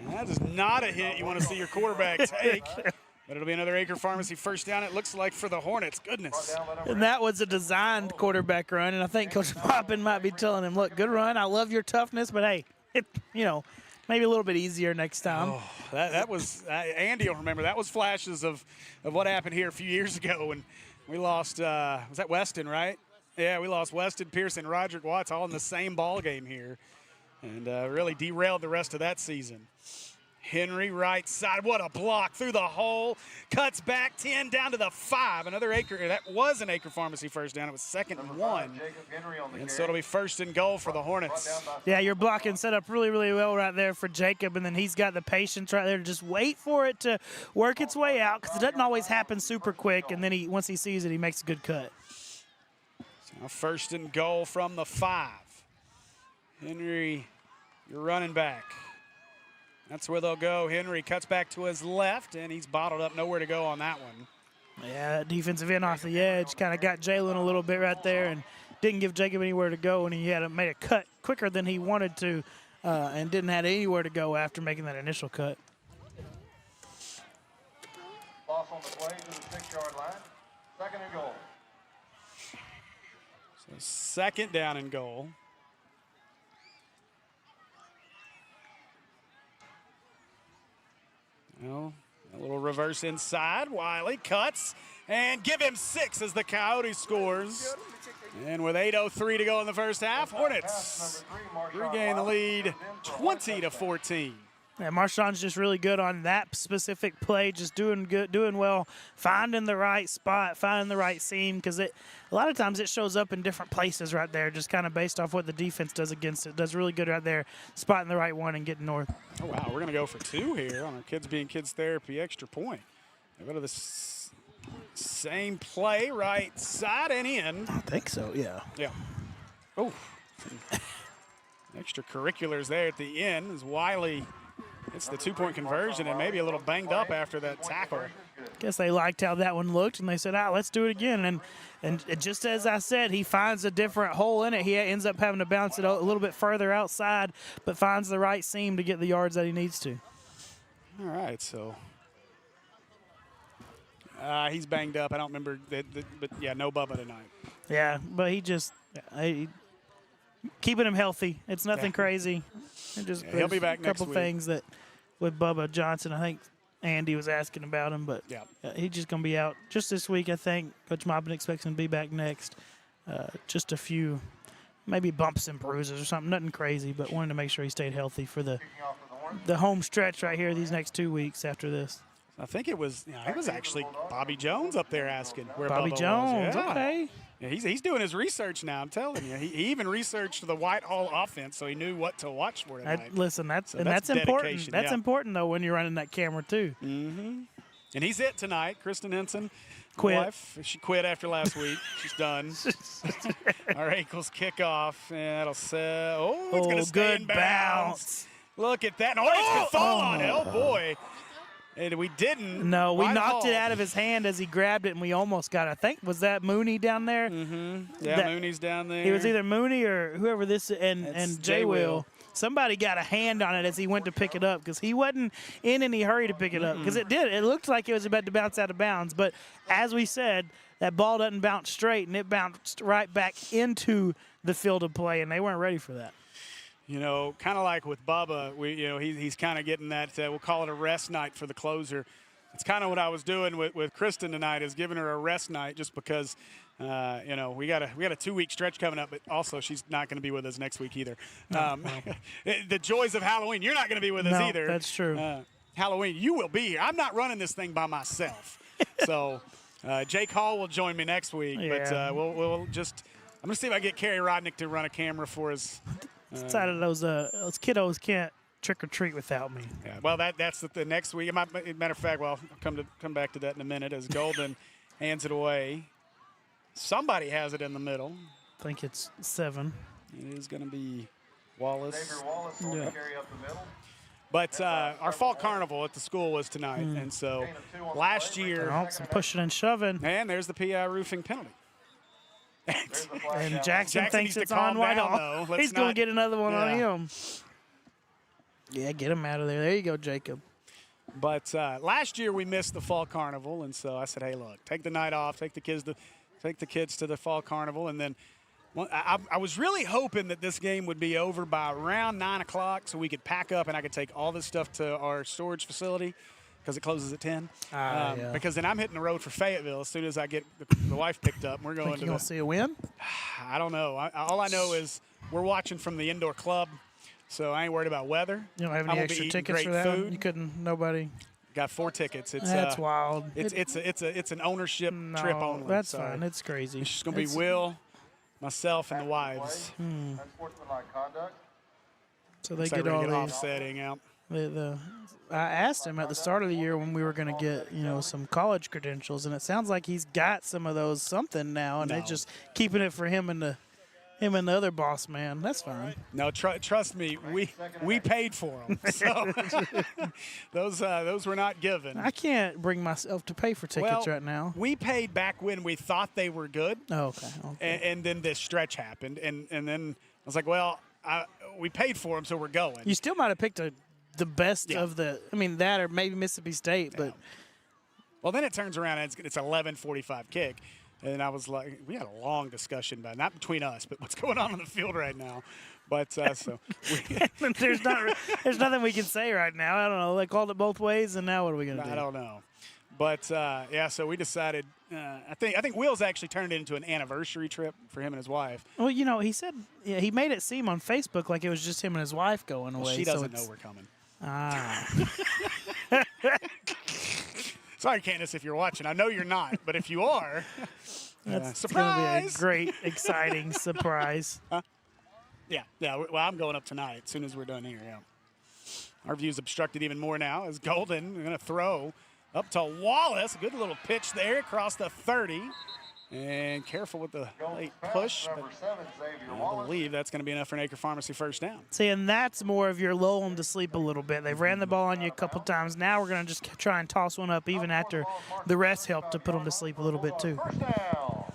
And that is not a hit you want to see your quarterback take. But it'll be another Acre Pharmacy first down, it looks like, for the Hornets. Goodness. And that was a designed quarterback run, and I think Coach Poppin might be telling him, look, good run. I love your toughness, but, hey, maybe a little bit easier next time. Oh, that was Andy will remember. That was flashes of what happened here a few years ago when we lost, was that Weston, right? Yeah, we lost Weston Pearson, Roderick Watts all in the same ball game here, and really derailed the rest of that season. Henry right side, what a block through the hole, cuts back 10 down to the 5. Another Acre, that was an Acre Pharmacy first down. It was 2nd and 1. And so it'll be 1st and goal for the Hornets. Yeah, your blocking set up really, really well right there for Jacob, and then he's got the patience right there to just wait for it to work its way out because it doesn't always happen super quick, and then once he sees it, he makes a good cut. So 1st and goal from the 5. Henry, your running back. That's where they'll go. Henry cuts back to his left, and he's bottled up. Nowhere to go on that one. Yeah, that defensive end off the edge kind of got Jalen a little bit right there and didn't give Jacob anywhere to go, and he had made a cut quicker than he wanted to and didn't have anywhere to go after making that initial cut. Loss on the play to the 6-yard line. 2nd and goal. So 2nd down and goal. Well, a little reverse inside. Wiley cuts and give him 6 as the Coyotes scores. And with 8:03 to go in the first half, Hornets regain the lead 20-14. Yeah, Marshawn's just really good on that specific play, just doing good, doing well, finding the right spot, finding the right seam, because a lot of times it shows up in different places right there, just kind of based off what the defense does against it. Does really good right there, spotting the right one and getting north. Oh, wow, we're going to go for 2 here on our Kids Being Kids Therapy extra point. They go to the same play, right side and in. I think so, yeah. Yeah. Oh, extracurriculars there at the end as Wiley hits the 2-point conversion and maybe a little banged up after that tackle. Guess they liked how that one looked, and they said, let's do it again. And just as I said, he finds a different hole in it. He ends up having to bounce it a little bit further outside, but finds the right seam to get the yards that he needs to. All right, so he's banged up. I don't remember, but, yeah, no Bubba tonight. Yeah, but he just keeping him healthy. It's nothing crazy. And just he'll be back a couple next week. things that with Bubba Johnson, I think Andy was asking about him, but he's just going to be out just this week, I think. Coach Mobbin expects him to be back next. Just a few, maybe bumps and bruises or something, nothing crazy, but wanted to make sure he stayed healthy for the home stretch right here these next 2 weeks after this. I think it was actually Bobby Jones up there asking where Bobby Bubba Jones, was. Yeah. okay. Yeah, he's doing his research now, I'm telling you. He even researched the Whitehall offense, so he knew what to watch for tonight. That's important. That's important, though, when you're running that camera, too. Mm-hmm. And he's it tonight. Kristen Henson, Quit. wife, she quit after last week. She's done. Our Eagles kickoff, and that'll say, it's going to stay in bounds. Look at that. Hornets could fall on it. Oh, boy. And we didn't. No, we knocked it out of his hand as he grabbed it, and we almost got it. I think, was that Mooney down there? Mm-hmm. Yeah, Mooney's down there. It was either Mooney or whoever this and Jay Will. Somebody got a hand on it as he went to pick it up because he wasn't in any hurry to pick it up because it did. It looked like it was about to bounce out of bounds. But as we said, that ball doesn't bounce straight, and it bounced right back into the field of play, and they weren't ready for that. You know, kind of like with Bubba, he's kind of getting that, we'll call it a rest night for the closer. It's kind of what I was doing with Kristen tonight, is giving her a rest night just because, we got a 2-week stretch coming up, but also she's not going to be with us next week either. No. The joys of Halloween, you're not going to be with us either. That's true. Halloween, you will be here. I'm not running this thing by myself. So Jake Hall will join me next week, but we'll just – I'm going to see if I get Kerry Rodnick to run a camera for us. Outside of those kiddos can't trick or treat without me. Yeah, well, that's the next week. Matter of fact, I'll come back to that in a minute as Golden hands it away. Somebody has it in the middle. I think it's 7. It is going to be Wallace. Xavier Wallace will carry up the middle. But our fall carnival at the school was tonight, and so last year. Some pushing and shoving. And there's the PI roofing penalty. And Jackson thinks it's on Whitehall. He's going to get another one on him. Yeah, get him out of there. There you go, Jacob. But last year we missed the fall carnival, and so I said, hey, look, take the night off, take the kids to the fall carnival, and then I was really hoping that this game would be over by around 9 o'clock so we could pack up and I could take all this stuff to our storage facility. because it closes at 10. Yeah. Because then I'm hitting the road for Fayetteville as soon as I get the wife picked up. We're going Think to you gonna see a win? I don't know. All I know is we're watching from the indoor club, so I ain't worried about weather. You don't have I'm any gonna be extra eating tickets great for that one? food. You couldn't. Nobody. Got 4 tickets. It's That's wild. It's an ownership No, trip only. that's so fine. It's crazy. It's just gonna be Will, myself, and the wives. Unsportsmanlike conduct. So they So get we're all gonna get these. offsetting out. I asked him at the start of the year when we were going to get, some college credentials, and it sounds like he's got some of those something now, and they're No. just keeping it for him and the other boss man. That's fine. No, trust me, we paid for them. So those were not given. I can't bring myself to pay for tickets right now. We paid back when we thought they were good. Oh, okay. And then this stretch happened, and then I was like, well, we paid for them, so we're going. You still might have picked the best Yeah. of the. I mean, that or maybe Mississippi State, but Well, then it turns around and it's 11:45 kick, and I was like, we had a long discussion about not between us, but what's going on the field right now. But so there's nothing we can say right now. I don't know. They called it both ways, and now what are we gonna do? I don't know. But yeah, so we decided. I think Will's actually turned it into an anniversary trip for him and his wife. Well, he said he made it seem on Facebook like it was just him and his wife going away. Well, she so doesn't it's- know we're coming. Ah. Sorry, Candace, if you're watching. I know you're not, but if you are, That's going to be a surprise! great, exciting surprise. Yeah. Well, I'm going up tonight as soon as we're done here. Yeah. Our view's obstructed even more now as Golden going to throw up to Wallace. Good little pitch there across the 30. And careful with the late push. But Number 7, Xavier I Wallace. believe that's going to be enough for an Acre Pharmacy first down. See, and that's more of your lull them to sleep a little bit. They've ran the ball on you a couple times. Now we're going to just try and toss one up even after the rest helped to put them to sleep a little bit too. First down.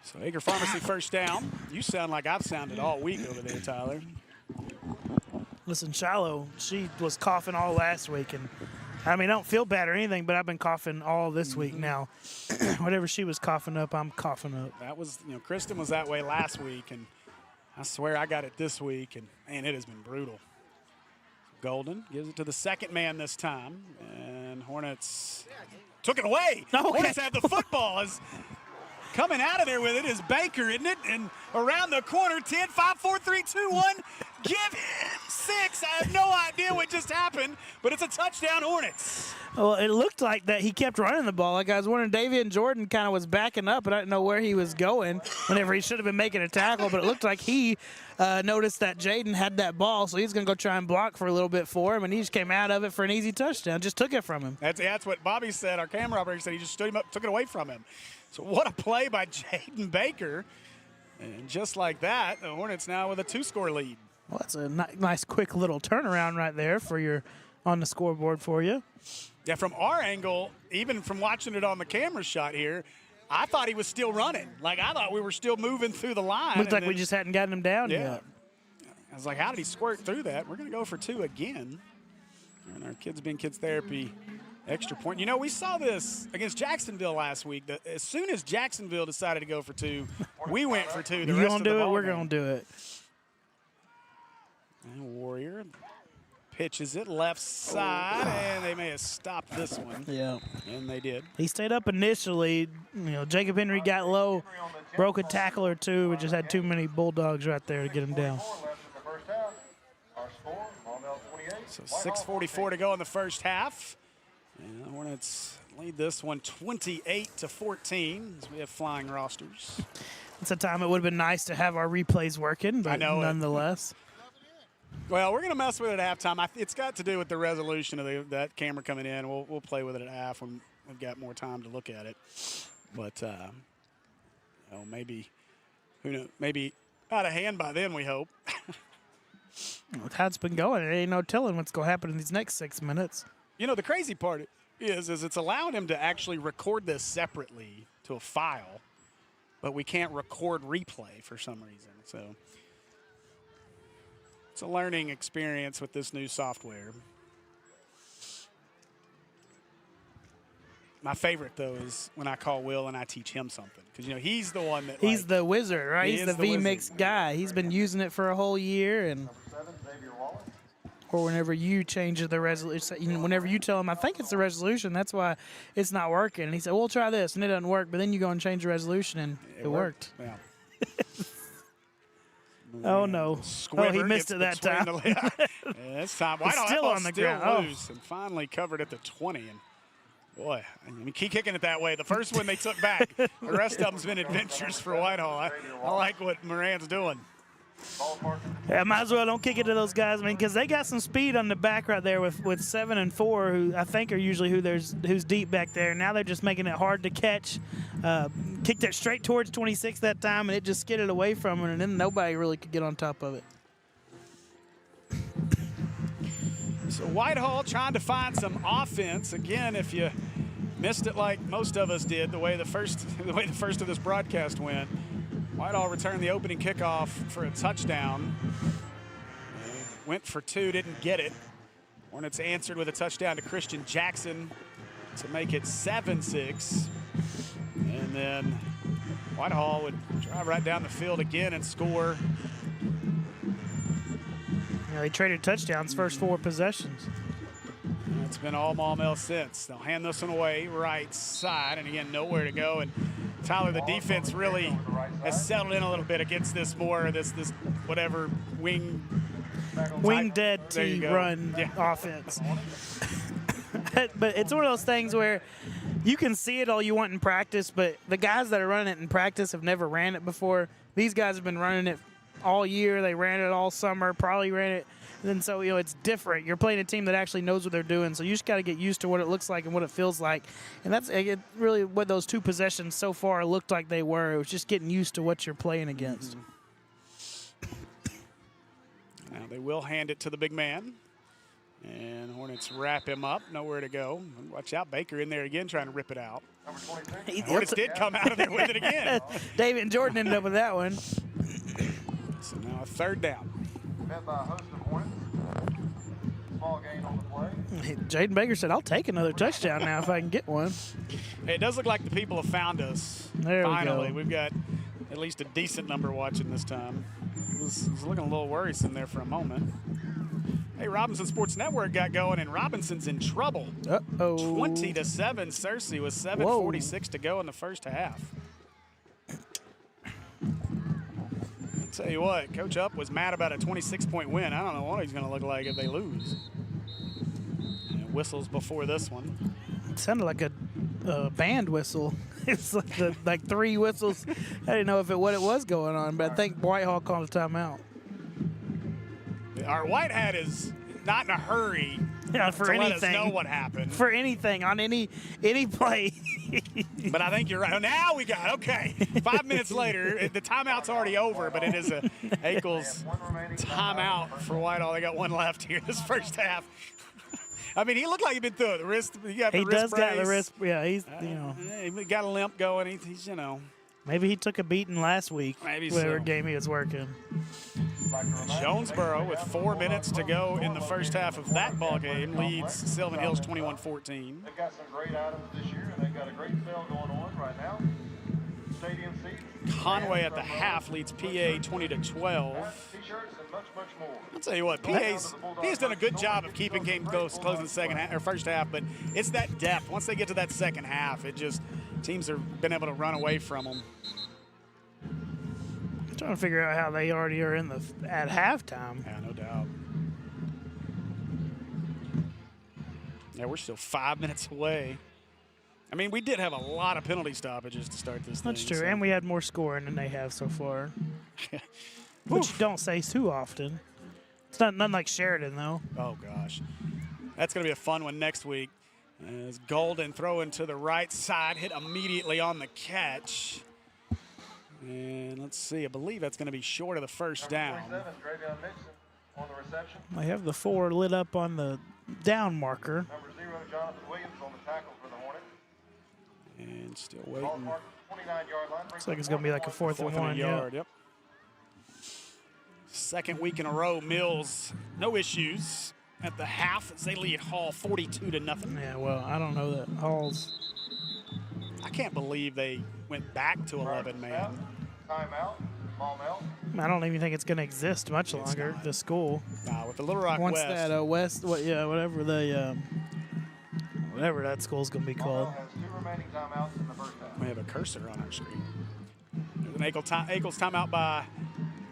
So Acre Pharmacy first down. You sound like I've sounded all week over there, Tyler. Listen, Shiloh, she was coughing all last week, and I mean, I don't feel bad or anything, but I've been coughing all this week now. Whatever she was coughing up, I'm coughing up. That was, Kristen was that way last week, and I swear I got it this week, and man, it has been brutal. Golden gives it to the second man this time, and Hornets took it away. Okay. Hornets have the football. Is coming out of there with it is Baker, isn't it? And around the corner, 10, 5, 4, 3, 2, 1. Give him 6. I have no idea what just happened, but it's a touchdown, Hornets. Well, it looked like that he kept running the ball. Like I was wondering, Davian Jordan kind of was backing up, and I didn't know where he was going whenever he should have been making a tackle, but it looked like he noticed that Jaden had that ball, so he's going to go try and block for a little bit for him, and he just came out of it for an easy touchdown, just took it from him. That's what Bobby said. Our camera operator said he just stood him up, took it away from him. So what a play by Jaden Baker. And just like that, the Hornets now with a 2-score lead. Well, that's a nice, quick little turnaround right there for your on the scoreboard for you. Yeah, from our angle, even from watching it on the camera shot here, I thought he was still running. Like, I thought we were still moving through the line. Looked like and we then- just hadn't gotten him down Yeah. yet. I was like, how did he squirt through that? We're going to go for 2 again. And our Kids Being Kids Therapy extra point. We saw this against Jacksonville last week. As soon as Jacksonville decided to go for 2, we went for 2. The You rest gonna of the do it? ball We're game. gonna do it. And Warrior pitches it left side, and they may have stopped this one. Yeah. And they did. He stayed up initially. Jacob Henry got low, broke a tackle or two. We just had too many Bulldogs right there to get him down. 4 left in the first half. Our score, Maumelle 28. So 6:44 to go in the first half. And the Hornets lead this one 28-14 as we have flying rosters. It's a time it would have been nice to have our replays working, but I know it. nonetheless. Well, we're going to mess with it at halftime. It's got to do with the resolution of that camera coming in. We'll play with it at half when we've got more time to look at it. But maybe, who knows? Maybe out of hand by then, we hope. With how it's been going, there ain't no telling what's going to happen in these next 6 minutes. The crazy part is it's allowing him to actually record this separately to a file, but we can't record replay for some reason. So it's a learning experience with this new software. My favorite, though, is when I call Will and I teach him something. Because, he's the one that, He's the wizard, right? he He's is the the VMix wizard. guy. He's been using it for a whole year, and Number 7, Xavier Wallace. or whenever you change the resolution. Whenever you tell him, I think it's the resolution, that's why it's not working. And he said, well, try this, and it doesn't work. But then you go and change the resolution, and it worked. Yeah. Oh, no. Squibber He missed it that time. This time, It's still on the ground. Loose and finally covered at the 20. And boy, I mean, keep kicking it that way. The first one they took back. The rest of them's been adventures for Whitehall. I like what Moran's doing. Yeah, might as well don't kick it to those guys, I mean, because they got some speed on the back right there with 7 and 4, who I think are usually who's deep back there. Now they're just making it hard to catch. Kicked it straight towards 26 that time, and it just skidded away from it, and then nobody really could get on top of it. So Whitehall trying to find some offense. Again, if you missed it like most of us did, the way the first of this broadcast went, Whitehall returned the opening kickoff for a touchdown. Went for 2, didn't get it. Hornets answered with a touchdown to Christian Jackson to make it 7-6. And then Whitehall would drive right down the field again and score. Yeah, they traded touchdowns first 4 possessions. It's been all Maumelle since. They'll hand this one away right side, and again, nowhere to go. And Tyler, the defense really has settled in a little bit against this whatever wing dead T run offense. But it's one of those things where you can see it all you want in practice, but the guys that are running it in practice have never ran it before. These guys have been running it all year. They ran it all summer, probably ran it. And so, it's different. You're playing a team that actually knows what they're doing, so you just got to get used to what it looks like and what it feels like. And that's really what those 2 possessions so far looked like they were. It was just getting used to what you're playing against. Now they will hand it to the big man. And Hornets wrap him up. Nowhere to go. Watch out, Baker in there again trying to rip it out. Hornets did come out of there with it again. David and Jordan ended up with that one. So now a 3rd down. Met by a host of Hornets. Small gain on the play. Jaden Baker said, I'll take another touchdown now if I can get one. Hey, it does look like the people have found us. There Finally, we go. We've got at least a decent number watching this time. It was looking a little worrisome there for a moment. Hey, Robinson Sports Network got going, and Robinson's in trouble. 20-7, Searcy with 7:46 to go in the first half. I'll tell you what, Coach Up was mad about a 26-point win. I don't know what he's going to look like if they lose. And whistles before this one. It sounded like a band whistle. It's like 3 whistles. I didn't know what it was going on, but I think Whitehall called a timeout. Our white hat is not in a hurry for to anything. let us know what happened. For anything on any play. But I think you're right. Now we got okay. 5 minutes later, the timeout's already over, but it is a Akel's timeout for Whitehall. They got 1 left here this first half. I mean, he looked like he'd been through it. The wrist, he got the he wrist does brace. got the wrist. Yeah, he's he got a limp going. He's maybe he took a beating last week. Maybe whatever so. game he was working. Jonesboro, with 4 minutes to go in the first half of that ball game, leads Sylvan Hills 21-14. They've got some great items this year, and they've got a great sale going on right now. Stadium seats. Conway at the half leads PA 20-12. T-shirts and much, much more. I'll tell you what, PA's done a good job of keeping games close in the second half, or first half, but it's that depth. Once they get to that second half, it just teams have been able to run away from them. I'm trying to figure out how they already are at halftime. Yeah, no doubt. Yeah, we're still 5 minutes away. I mean, we did have a lot of penalty stoppages to start this thing. That's true, so. and we had more scoring than they have so far. Which you don't say too often. It's nothing like Sheridan, though. Oh, gosh. That's going to be a fun one next week. As Golden throwing to the right side, hit immediately on the catch. And let's see, I believe that's going to be short of the first down. On the reception. They have the 4 lit up on the down marker. Number 0, Jonathan Williams on the tackle for the Hornets. And still Ball waiting. mark 29-yard line. Looks like it's going to be like a 4th and 1. Yard, yep. Second week in a row, Mills, no issues at the half as they lead Hall 42-0. Yeah, well, I don't know that Hall's. I can't believe they went back to 11 man. Timeout. Maumelle. I don't even think it's going to exist much longer, the school. Nah, with the Little Rock Once West. that whatever that school's going to be called. Maumelle has 2 remaining timeouts in the first half. We have a cursor on our screen. There's an Eagles timeout by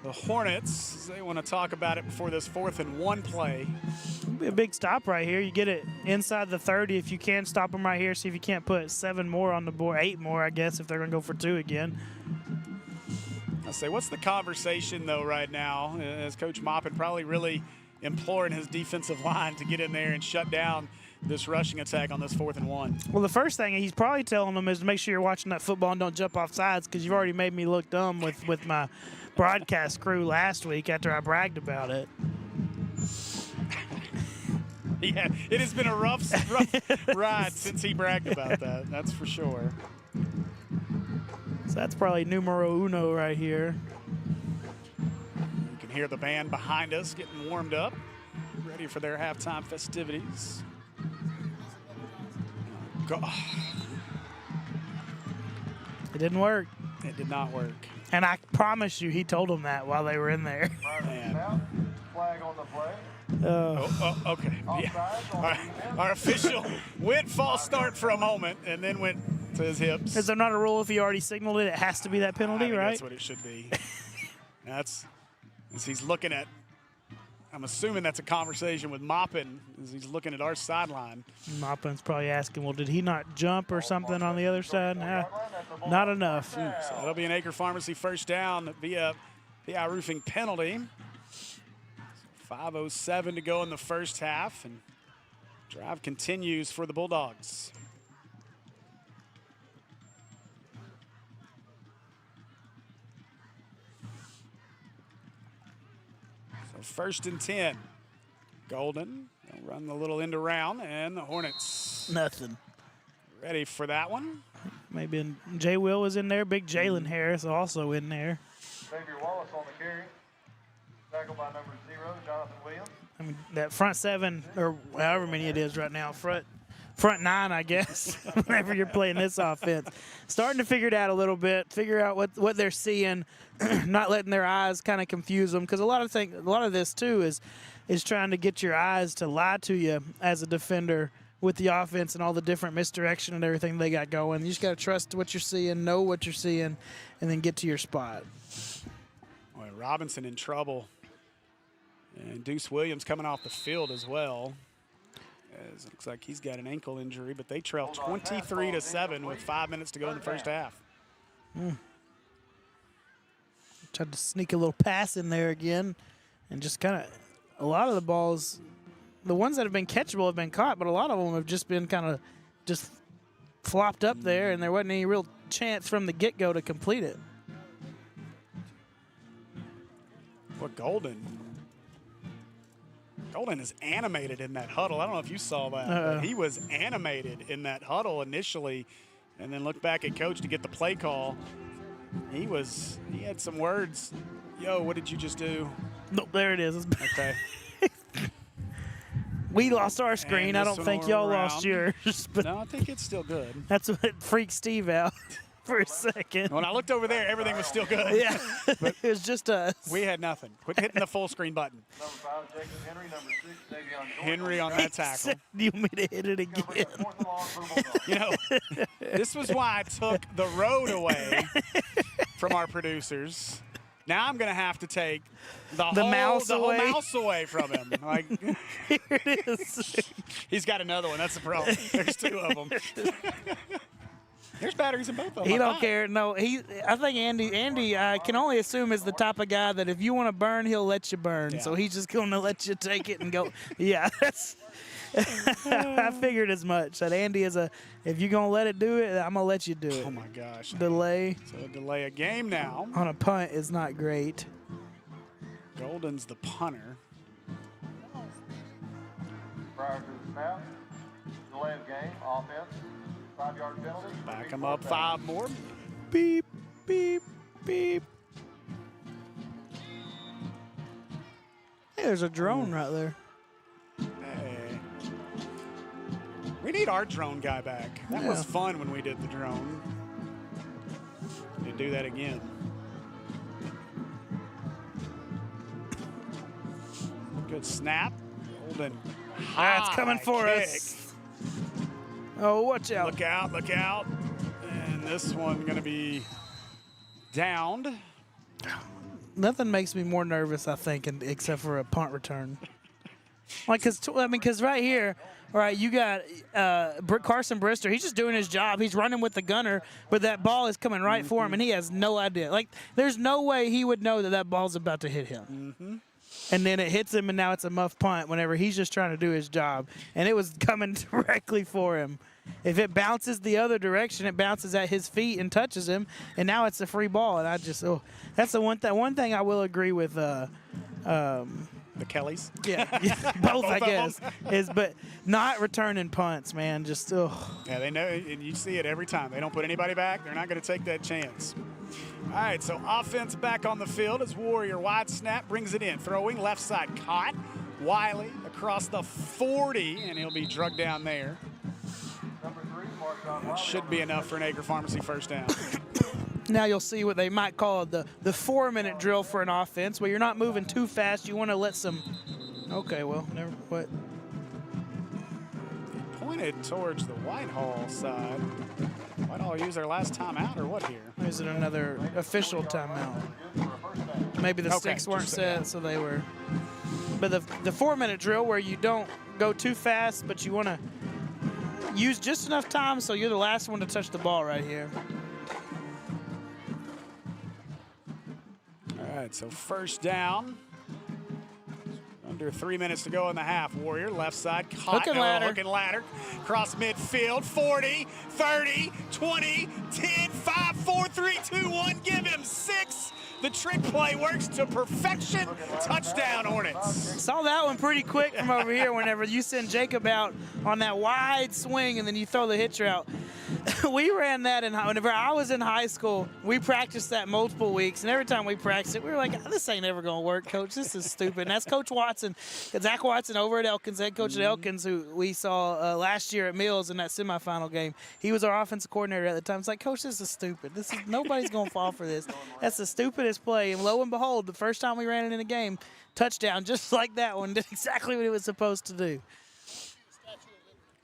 the Hornets. They want to talk about it before this 4th and 1 play. It'll be a big stop right here. You get it inside the 30 if you can stop them right here. See if you can't put 7 more on the board, 8 more, I guess, if they're going to go for 2 again. I say, what's the conversation, though, right now? As Coach Maupin probably really imploring his defensive line to get in there and shut down this rushing attack on this 4th and 1. Well, the first thing he's probably telling them is to make sure you're watching that football and don't jump off sides, because you've already made me look dumb with my broadcast crew last week after I bragged about it. Yeah, it has been a rough ride since he bragged about that. That's for sure. So that's probably numero uno right here. You can hear the band behind us getting warmed up, ready for their halftime festivities. It didn't work. It did not work. And I promise you, he told them that while they were in there. Flag on the play. Okay. Yeah. Our official went false start for a moment and then went to his hips. Is there not a rule if he already signaled it, it has to be that penalty, right? That's what it should be. That's as he's looking at. I'm assuming that's a conversation with Maupin as he's looking at our sideline. Maupin's probably asking, well, did he not jump or something on the other side? Nah, not enough. So that'll be an Acre Pharmacy first down via PI Roofing penalty. 5:07 to go in the first half, and drive continues for the Bulldogs. So 1st and 10. Golden, they'll run the little end around, and the Hornets Nothing. ready for that one. Maybe Jay Will was in there. Big Jalen Harris also in there. Xavier Wallace on the carry. Tackled by number 0, Jonathan Williams. I mean, that front 7, or however many it is right now, front 9, I guess, whenever you're playing this offense. Starting to figure it out a little bit, figure out what they're seeing, not letting their eyes kind of confuse them. Because a lot of this, too, is trying to get your eyes to lie to you as a defender with the offense and all the different misdirection and everything they got going. You just got to trust what you're seeing, know what you're seeing, and then get to your spot. Boy, Robinson in trouble. And Deuce Williams coming off the field as well. As it looks like he's got an ankle injury, but they trail 23-7 with 5 minutes to go in the first half. Tried to sneak a little pass in there again, and just kind of a lot of the balls, the ones that have been catchable have been caught, but a lot of them have just been kind of just flopped up there, and there wasn't any real chance from the get-go to complete it. What Golden is animated in that huddle. I don't know if you saw that. But he was animated in that huddle initially, and then looked back at Coach to get the play call. He had some words. Yo, what did you just do? Nope, there it is. Okay. We lost our screen. I don't think y'all lost yours. But no, I think it's still good. that's what freaked Steve out for a second. When I looked over there, everything was still good. Yeah, it was just us. We had nothing. Quit hitting the full screen button. Number 5, Jacob Henry. Number 6, Davion Jordan. Henry on that tackle. You want me to hit it again? 4th and long for the Bulldogs. You know, this was why I took the road away from our producers. Now I'm going to have to take the whole mouse away from him. Like, Here it is. he's got another one. That's the problem. There's 2 of them. There's batteries in both of them. He don't care. No, I think Andy, I can only assume is the type of guy that if you want to burn, he'll let you burn. Yeah. So he's just going to let you take it and go. Yeah, that's. I figured as much. That Andy is if you're going to let it do it, I'm going to let you do it. Oh, my gosh. Delay So delay a game now. on a punt is not great. Golden's the punter. Prior to the snap, delay of game, offense, 5-yard penalty. Back him up 5 more. Beep, beep, beep. Hey, there's a drone right there. Hey. We need our drone guy back. That was fun when we did the drone. We need to do that again. Good snap. Golden. That's coming for kick. us. Oh, watch out. Look out, look out. And this one going to be downed. Nothing makes me more nervous, I think, except for a punt return. Like, because right here, right, you got Carson Brister. He's just doing his job. He's running with the gunner, but that ball is coming right for him, and he has no idea. Like, there's no way he would know that that ball's about to hit him. And then it hits him, and now it's a muff punt whenever he's just trying to do his job. And it was coming directly for him. If it bounces the other direction, it bounces at his feet and touches him, and now it's a free ball. And I just, that's the one thing I will agree with. The Kellys? Yeah, both I guess. But not returning punts, man. Just, Yeah, they know, and you see it every time. They don't put anybody back. They're not going to take that chance. All right, so offense back on the field as Warrior wide snap brings it in. Throwing left side caught. Wiley across the 40, and he'll be drugged down there. That should be enough for an Acre Pharmacy first down. now you'll see what they might call the 4-minute drill for an offense, where you're not moving too fast. You want to let some. Okay, well, never. What? Pointed towards the Whitehall side. Whitehall used their last timeout, or what here? Is it another official timeout? Maybe the sticks weren't set, so they were. But the 4-minute drill, where you don't go too fast, but you want to use just enough time so you're the last one to touch the ball right here. All right, so first down. Under 3 minutes to go in the half. Warrior left side caught. Hook and ladder. Hook and ladder. Cross midfield. 40, 30, 20, 10, 5, 4, 3, 2, 1. Give him 6. The trick play works to perfection. Touchdown, Hornets. Saw that one pretty quick from over here whenever you send Jacob out on that wide swing and then you throw the hitch route. We ran that whenever I was in high school. We practiced that multiple weeks, and every time we practiced it, we were like, this ain't ever going to work, Coach. This is stupid. And that's Coach Watson, Zach Watson over at Elkins, head coach at Elkins, who we saw last year at Mills in that semifinal game. He was our offensive coordinator at the time. It's like, Coach, this is stupid. Nobody's going to fall for this. That's the stupidest play. And lo and behold, the first time we ran it in a game, touchdown, just like that one, did exactly what it was supposed to do.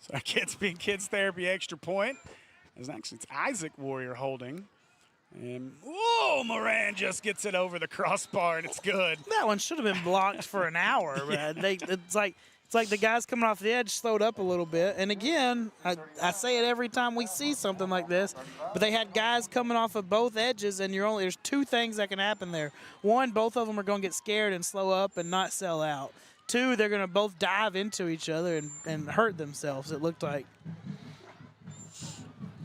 So kids being kids therapy extra point. It's Isaac Warrior holding. And, whoa, Moran just gets it over the crossbar, and it's good. That one should have been blocked for an hour. Yeah. It's like the guys coming off the edge slowed up a little bit. And, again, I say it every time we see something like this, but they had guys coming off of both edges, and there's two things that can happen there. One, both of them are going to get scared and slow up and not sell out. Two, they're going to both dive into each other and hurt themselves, it looked like.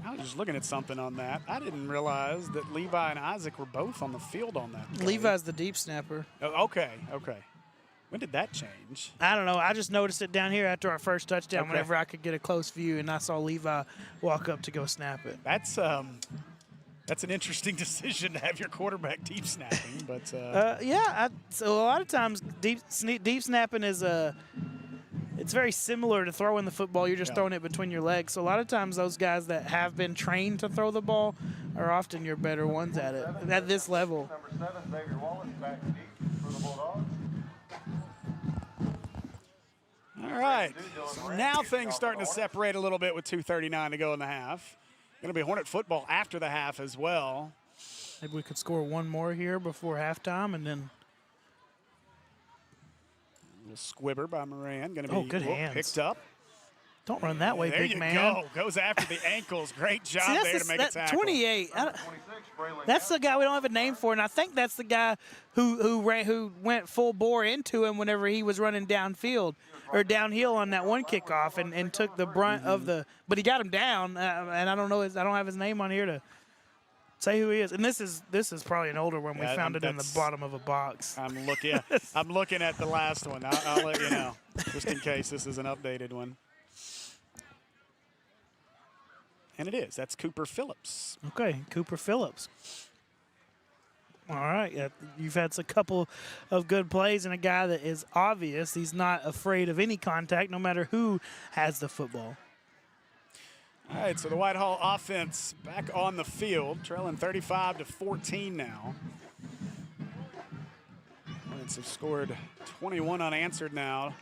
I was just looking at something on that. I didn't realize that Levi and Isaac were both on the field on that play. Levi's the deep snapper. Oh, okay. When did that change? I don't know. I just noticed it down here after our first touchdown whenever I could get a close view, and I saw Levi walk up to go snap it. That's an interesting decision to have your quarterback deep snapping. But so a lot of times deep snapping is it's very similar to throwing the football. You're just throwing it between your legs. So a lot of times those guys that have been trained to throw the ball are often your better ones at it at this level. Number 7, Xavier Wallace, back deep for the Bulldogs. All right. So now things starting to separate a little bit with 2:39 to go in the half. Going to be Hornet football after the half as well. Maybe we could score one more here before halftime, and then a little squibber by Moran. Going to be good hands. Picked up. Don't run that way, big man. There you go. Goes after the ankles. Great job there to make a tackle. 28. That's the guy we don't have a name for, and I think that's the guy who went full bore into him whenever he was running downfield or downhill on that one kickoff and took the brunt of the. But he got him down, and I don't know. I don't have his name on here to say who he is. And this is probably an older one. We found it in the bottom of a box. I'm looking at the last one. I'll let you know, just in case this is an updated one. And it is. That's Cooper Phillips. Okay, Cooper Phillips. All right. You've had a couple of good plays and a guy that is obvious. He's not afraid of any contact, no matter who has the football. All right, so the Whitehall offense back on the field, trailing 35-14 now. Hornets have scored 21 unanswered now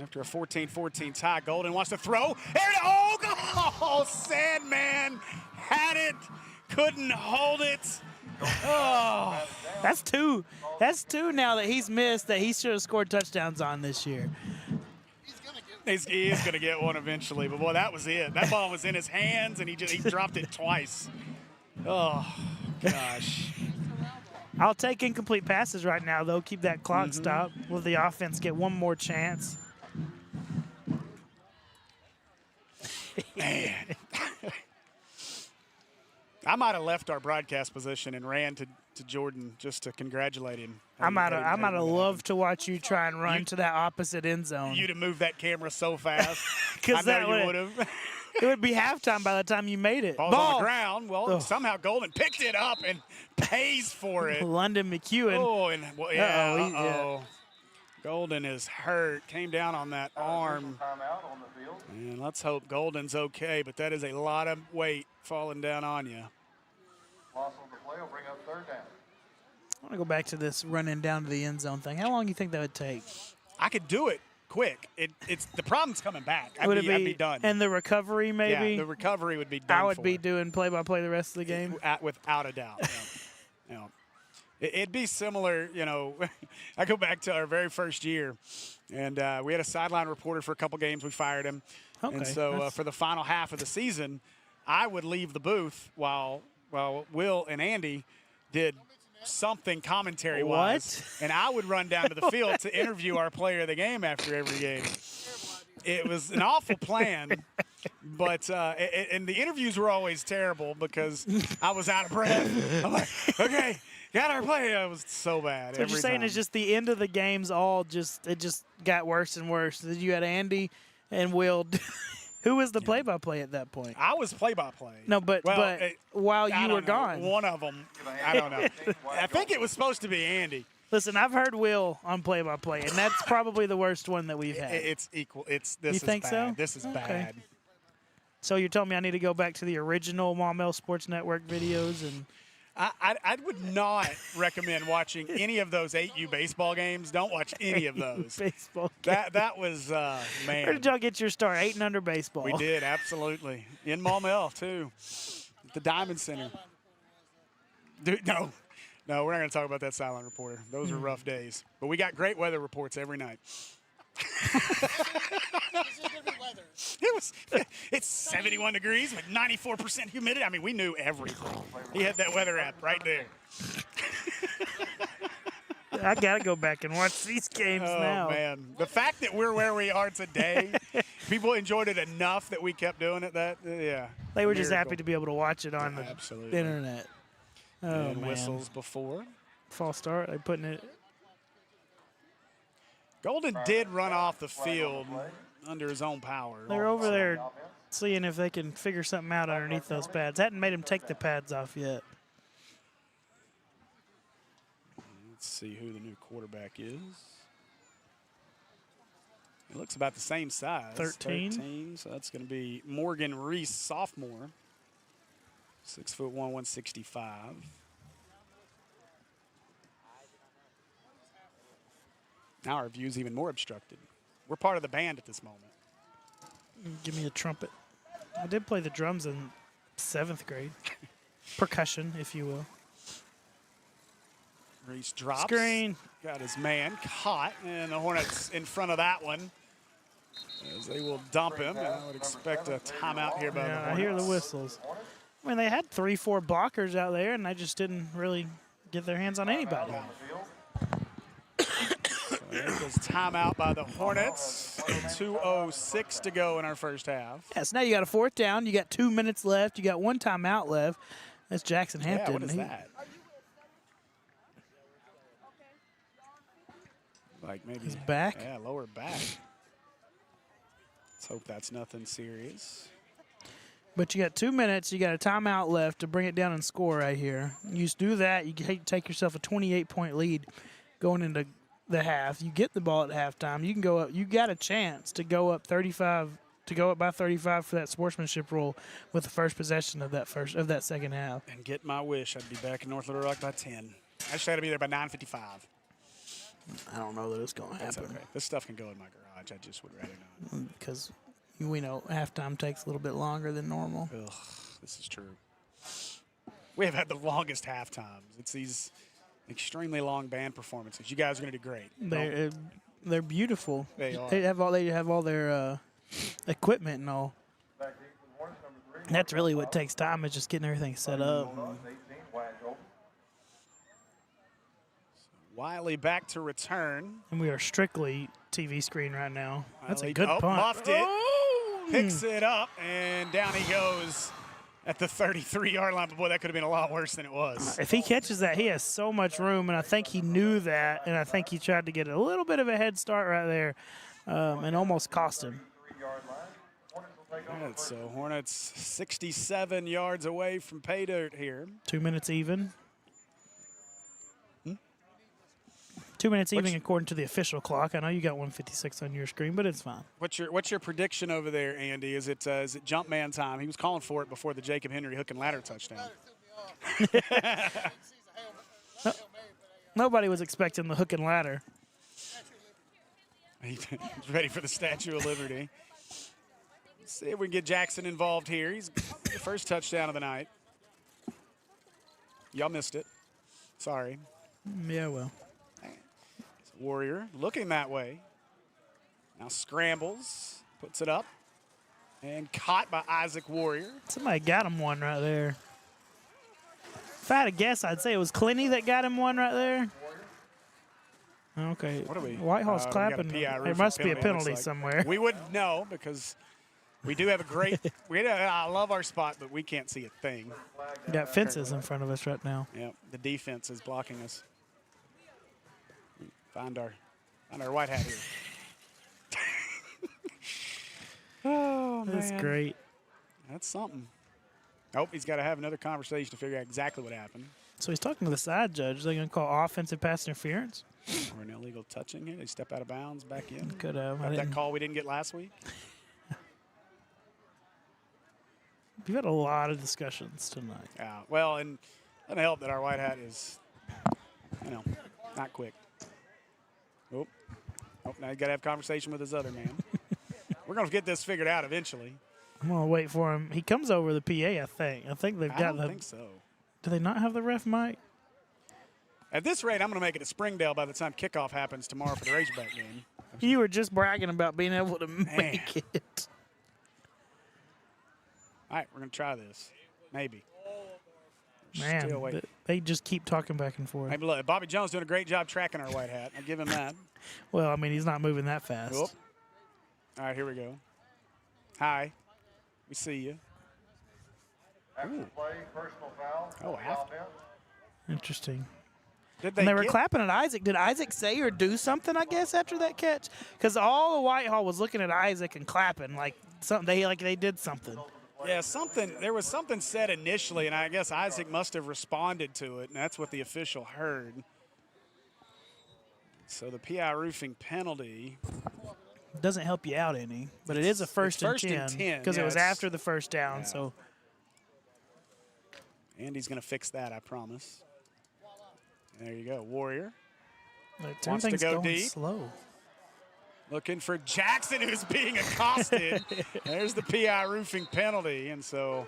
after a 14-14 tie. Golden wants to throw. Oh, Sandman had it, couldn't hold it. Oh. That's two. That's two now that he's missed that he should have scored touchdowns on this year. He is going to get one eventually, but boy, that was it. That ball was in his hands, and he dropped it twice. Oh, gosh. I'll take incomplete passes right now, though. Keep that clock stopped. Will the offense get one more chance? Man. I might have left our broadcast position and ran to Jordan just to congratulate him. I might have loved to watch you try and run to that opposite end zone. You'd have moved that camera so fast. Because I know you would have. It would be halftime by the time you made it. Ball's on the ground. Well, somehow Golden picked it up and pays for it. London McEwen. Oh, and well, yeah. Golden is hurt. Came down on that arm. And let's hope Golden's okay, but that is a lot of weight falling down on you. Loss on the play will bring up third down. I want to go back to this running down to the end zone thing. How long do you think that would take? I could do it quick. It's the problem's coming back. I'd be done. And the recovery, maybe? Yeah, the recovery would be done. I would be doing play-by-play the rest of the game. Without a doubt. Yeah. It'd be similar, I go back to our very first year, and we had a sideline reporter for a couple games. We fired him. Okay, and so for the final half of the season, I would leave the booth while Will and Andy did something commentary-wise. And I would run down to the field to interview our player of the game after every game. It was an awful plan, but and the interviews were always terrible because I was out of breath. I'm like, okay, got our play. It was so bad. So what you're saying is just the end of the games it just got worse and worse. Then you had Andy and Will. Who was the play-by-play at that point? I was play-by-play. No, but while you were gone. One of them, I don't know. I think it was supposed to be Andy. Listen, I've heard Will on play-by-play, and that's probably the worst one that we've had. It's equal. This you is think bad. so? This is bad. So you're telling me I need to go back to the original Maumelle Sports Network videos and I would not recommend watching any of those 8U baseball games. Don't watch any of those. Baseball. That was man. Where did y'all get your start? 8 and under baseball. We did, absolutely. In Maumelle too, at the Diamond Center. Dude, no, we're not going to talk about that silent reporter. Those were rough days. But we got great weather reports every night. It's 71 degrees with 94% humidity. I mean, we knew everything. He had that weather app right there. I got to go back and watch these games now. Oh, man. The fact that we're where we are today, people enjoyed it enough that we kept doing it. They were just happy to be able to watch it on the internet. Oh, and man. Whistles before. False start. They're putting it. Golden did run off the field under his own power. They're over there seeing if they can figure something out underneath those pads. Hadn't made him take the pads off yet. Let's see who the new quarterback is. It looks about the same size. 13. So that's going to be Morgan Reese, sophomore. 6'1", 165. Now our view's even more obstructed. We're part of the band at this moment. Give me a trumpet. I did play the drums in 7th grade. Percussion, if you will. Reese drops. Screen. Got his man caught, and the Hornets in front of that one. As they will dump him, and I would expect a timeout here by the Hornets. I hear the whistles. I mean, they had 3-4 blockers out there, and they just didn't really get their hands on anybody. There's timeout by the Hornets. 2:06 to go in our first half. Yes, now you got a 4th down. You got 2 minutes left. You got 1 timeout left. That's Jackson Hampton. Yeah, what is that? Like maybe his back? Yeah, lower back. Let's hope that's nothing serious. But you got 2 minutes. You got a timeout left to bring it down and score right here. You do that, you take yourself a 28-point lead going into the half. You get the ball at halftime. You can go up. You got a chance to go up 35, to go up by 35 for that sportsmanship rule with the first possession of that second half. And get my wish, I'd be back in North Little Rock by 10. I just had to be there by 9:55. I don't know that it's going to That's happen. okay. This stuff can go in my garage. I just would rather not. Because we know halftime takes a little bit longer than normal. Ugh, this is true. We have had the longest halftimes. It's these extremely long band performances. You guys are going to do great. They're beautiful. They are. They have all their equipment and all. Back deep for the Hornets, number 3. And that's really what takes time is just getting everything set up. Bulldogs, 18, wide open. Wiley back to return. And we are strictly TV screen right now. That's a Wiley- good punt. Muffed it. Oh! Picks it up, and down he goes at the 33-yard line. But, boy, that could have been a lot worse than it was. If he catches that, he has so much room, and I think he knew that, and I think he tried to get a little bit of a head start right there and almost cost him. 3-yard line. Hornets will take over All right, first. so Hornets 67 yards away from pay dirt here. 2 minutes even. 2 minutes even according to the official clock. I know you got 156 on your screen, but it's fine. What's your prediction over there, Andy? Is it jump man time? He was calling for it before the Jacob Henry hook and ladder touchdown. Nobody was expecting the hook and ladder. He's ready for the Statue of Liberty. Let's see if we can get Jackson involved here. He's the first touchdown of the night. Y'all missed it. Sorry. Yeah, well. Warrior looking that way. Now scrambles, puts it up, and caught by Isaac Warrior. Somebody got him one right there. If I had to guess, I'd say it was Clinty that got him one right there. Okay. What are we? Whitehall's we got a clapping. PI There roofing must be a it looks penalty like. somewhere. We would know because we do have a great. I love our spot, but we can't see a thing. We got fences in front of us right now. Yep, the defense is blocking us. Find our white hat here. Oh, man. That's great. That's something. Nope, he's got to have another conversation to figure out exactly what happened. So he's talking to the side judge. They're going to call offensive pass interference? Or an illegal touching here. They step out of bounds back in. Could have. Got that call we didn't get last week. We've had a lot of discussions tonight. Yeah, well, and it doesn't help that our white hat is, not quick. Oh, now you got to have a conversation with his other man. We're going to get this figured out eventually. I'm going to wait for him. He comes over the PA, I think. I think they've I got don't think so. Do they not have the ref mic? At this rate, I'm going to make it a Springdale by the time kickoff happens tomorrow for the Razorback game. You were just bragging about being able to make it. All right, we're going to try this. Maybe. Man, Still waiting. they just keep talking back and forth. Maybe look, Bobby Jones doing a great job tracking our white hat. I'll give him that. Well, I mean, he's not moving that fast. Whoop. All right, here we go. Hi. We see you. After the play, personal foul. Oh, on the after. offense. Interesting. Did And they were get- clapping at Isaac. Did Isaac say or do something, I guess, after that catch? Because all of Whitehall was looking at Isaac and clapping like something. They did something. Yeah, something. There was something said initially, and I guess Isaac must have responded to it, and that's what the official heard. So the PI roofing penalty. Doesn't help you out any, but it is a first and 10 because it was yeah, after the first down. yeah. So Andy's going to fix that, I promise. There you go, Warrior. but Wants to everything's go going deep. slow. Looking for Jackson, who's being accosted. There's the PI roofing penalty, and so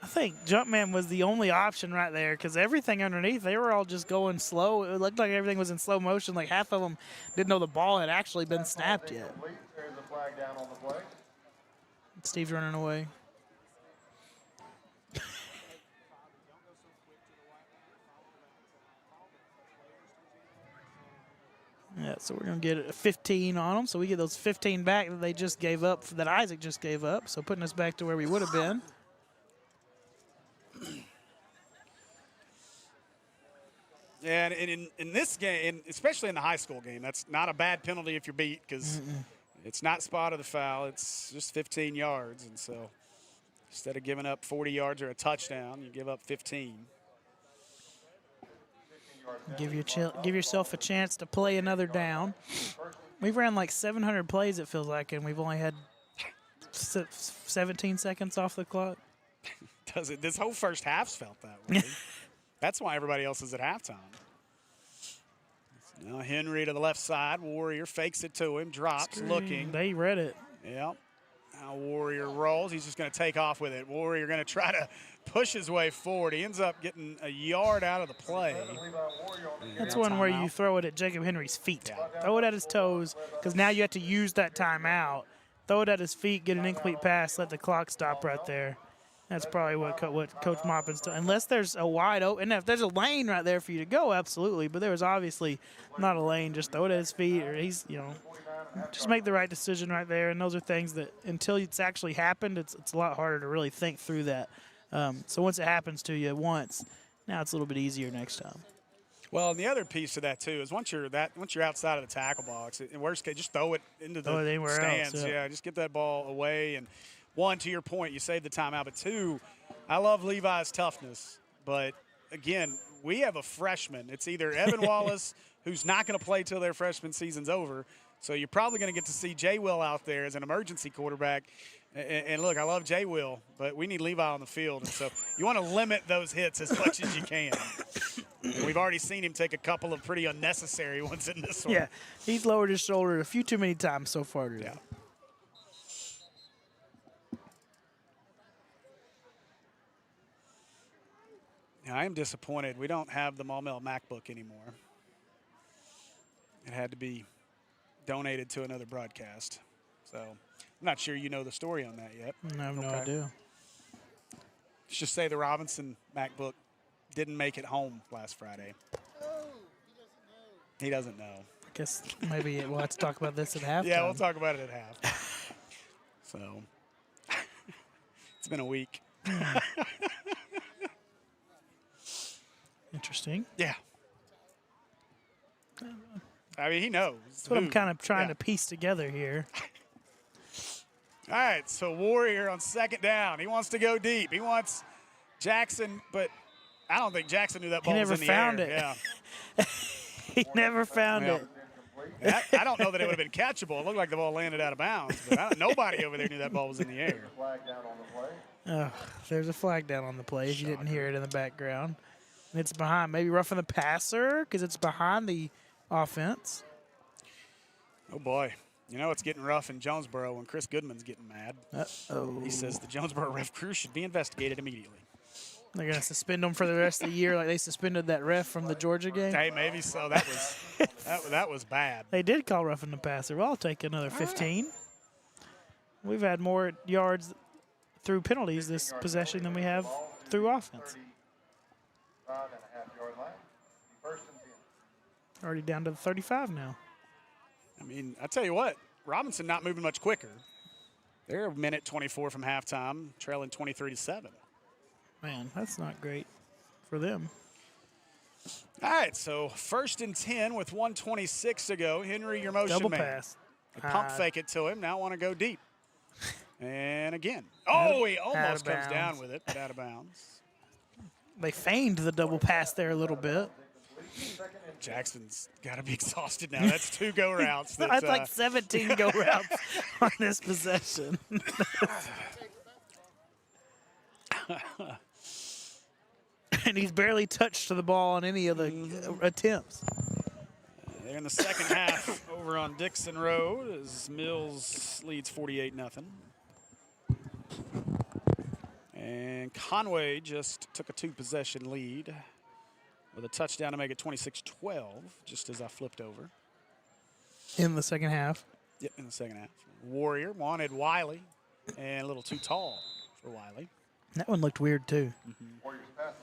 I think Jumpman was the only option right there because everything underneath, they were all just going slow. It looked like everything was in slow motion. Like half of them didn't know the ball had actually been snapped yet. Complete. There's a flag down on the play. Steve's running away. Yeah, so we're going to get a 15 on them. So we get those 15 back that they just gave up, that Isaac just gave up. So putting us back to where we would have been. yeah, and in this game, and especially in the high school game, that's not a bad penalty if you're beat because it's not spot of the foul. It's just 15 yards, and so instead of giving up 40 yards or a touchdown, you give up 15. Give yourself a chance to play another down. We've ran like 700 plays, it feels like, and we've only had 17 seconds off the clock. Does it? This whole first half's felt that way. That's why everybody else is at halftime. Now Henry to the left side. Warrior fakes it to him, drops, Screen. looking. They read it. Yep. Now Warrior rolls. He's just going to take off with it. Warrior going to try to push his way forward. He ends up getting a yard out of the play. That's one where you throw it at Jacob Henry's feet. Yeah. Throw it at his toes, because now you have to use that timeout. Throw it at his feet, get an incomplete pass, let the clock stop right there. That's probably what Coach Maupin's doing. Unless there's a wide open, and if there's a lane right there for you to go, absolutely. But there was obviously not a lane. Just throw it at his feet, or he's, just make the right decision right there. And those are things that until it's actually happened, it's a lot harder to really think through that. So once it happens to you once, now it's a little bit easier next time. Well, and the other piece of that too is once you're outside of the tackle box, in worst case, just throw it into the stands. Else, yeah. Just get that ball away. And one, to your point, you save the timeout. But two, I love Levi's toughness. But again, we have a freshman. It's either Evan Wallace, who's not going to play till their freshman season's over. So you're probably going to get to see Jay Will out there as an emergency quarterback. And look, I love Jay Will, but we need Levi on the field. And so you want to limit those hits as much as you can. And we've already seen him take a couple of pretty unnecessary ones in this one. Yeah, he's lowered his shoulder a few too many times so far today. Yeah. I am disappointed. We don't have the Maumelle MacBook anymore. It had to be donated to another broadcast. So I'm not sure you know the story on that yet. I have no idea. Let's just say the Robinson MacBook didn't make it home last Friday. He doesn't know. I guess maybe we'll have to talk about this at halftime. Yeah, we'll talk about it at half. So it's been a week. Interesting. Yeah. I mean, he knows. That's what I'm kind of trying to piece together here. All right, so Warrior on second down. He wants to go deep. He wants Jackson, but I don't think Jackson knew that ball was in the air. He never found it. Yeah. He never found it. I don't know that it would have been catchable. It looked like the ball landed out of bounds, but nobody over there knew that ball was in the air. Oh, there's a flag down on the play if you didn't hear it in the background. And it's behind, maybe roughing the passer because it's behind the offense. Oh, boy. You know it's getting rough in Jonesboro when Chris Goodman's getting mad. Uh-oh. He says the Jonesboro ref crew should be investigated immediately. They're going to suspend them for the rest of the year like they suspended that ref from the Georgia game? Hey, maybe so. That was that was bad. They did call roughing the passer. Well, I'll take another 15. We've had more yards through penalties this possession than we have through offense. 5.5-yard line. First and 10. Already down to 35 now. I mean, I tell you what, Robinson not moving much quicker. They're a minute 24 from halftime, trailing 23-7. Man, that's not great for them. All right, so first and 10 with 1:26 to go. Henry, your motion Double man. pass. They pump fake it to him. Now want to go deep. And again. Oh, he almost comes down with it, but out of bounds. They feigned the double pass there a little bit. Jackson's got to be exhausted now. That's two go routes. That's like 17 go routes on this possession. And he's barely touched the ball on any of the attempts. They're in the second half over on Dixon Road as Mills leads 48-0. And Conway just took a two-possession lead with a touchdown to make it 26-12, just as I flipped over. In the second half? Yep, in the second half. Warrior wanted Wiley, and a little too tall for Wiley. That one looked weird, too.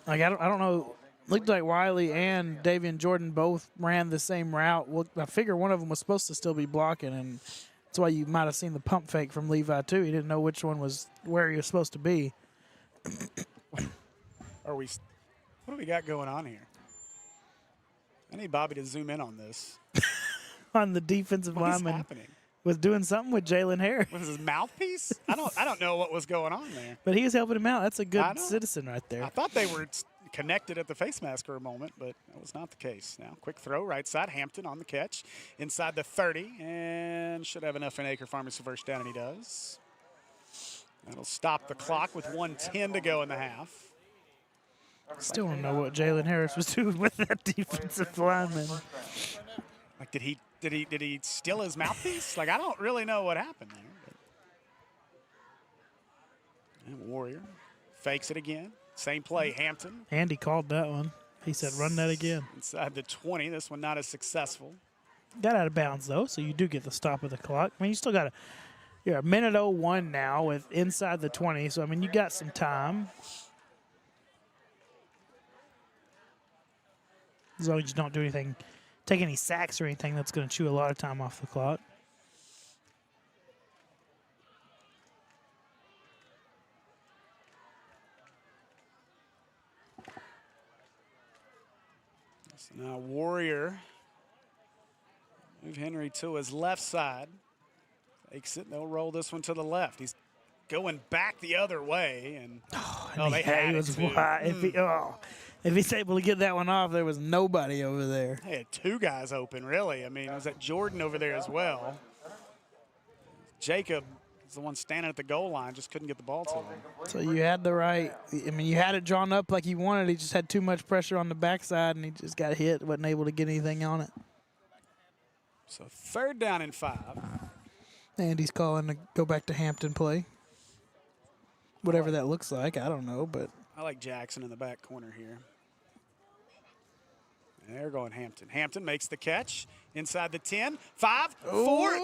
Like, I don't know. Looked like Wiley and Davian Jordan both ran the same route. Well, I figure one of them was supposed to still be blocking, and that's why you might have seen the pump fake from Levi, too. He didn't know which one was where he was supposed to be. What do we got going on here? I need Bobby to zoom in on this. On the defensive What is lineman happening? was doing something with Jalen Harris. Was his mouthpiece? I don't know what was going on there. But he was helping him out. That's a good citizen right there. I thought they were connected at the face mask for a moment, but that was not the case. Now, quick throw, right side, Hampton on the catch, inside the 30, and should have enough in Acre Farmers for first down, and he does. That'll stop the clock with 1:10 to go in the half. Still don't know what Jalen Harris was doing with that defensive lineman. Like, did he steal his mouthpiece? Like, I don't really know what happened there. And Warrior fakes it again. Same play, Hampton. Andy called that one. He said, run that again. Inside the 20. This one not as successful. Got out of bounds, though, so you do get the stop of the clock. I mean, you still got you're a minute 01 now with inside the 20, so, I mean, you got some time. As long as you don't do anything, take any sacks or anything that's going to chew a lot of time off the clock. So now Warrior move Henry to his left side. Takes it, they'll roll this one to the left. He's going back the other way, and they had he it was too. wide. If he's able to get that one off, there was nobody over there. They had two guys open, really. I mean, it was that Jordan over there as well. Jacob is the one standing at the goal line, just couldn't get the ball to him. So you had the right, I mean, you had it drawn up like you wanted. He just had too much pressure on the backside, and he just got hit, wasn't able to get anything on it. So 3rd down and 5. Andy's calling to go back to Hampton play. Whatever that looks like, I don't know, but. I like Jackson in the back corner here. And they're going Hampton. Hampton makes the catch inside the 10. 5, 4, 3,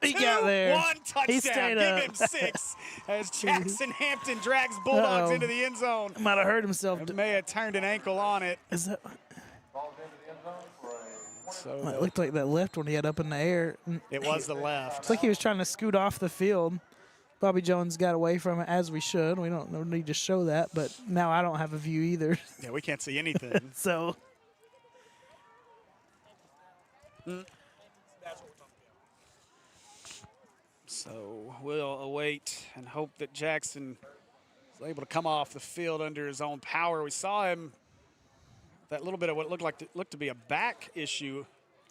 2, he got there. 1 touchdown. He stayed Give up. him 6 as Jackson Hampton drags Bulldogs into the end zone. Might have hurt himself. And may have turned an ankle on it. Is that? So It looked like that left one he had up in the air. it was the left. It's like he was trying to scoot off the field. Bobby Jones got away from it, as we should. We don't need to show that, but now I don't have a view either. Yeah, we can't see anything. So. So we'll await and hope that Jackson is able to come off the field under his own power. We saw him that little bit of what looked to be a back issue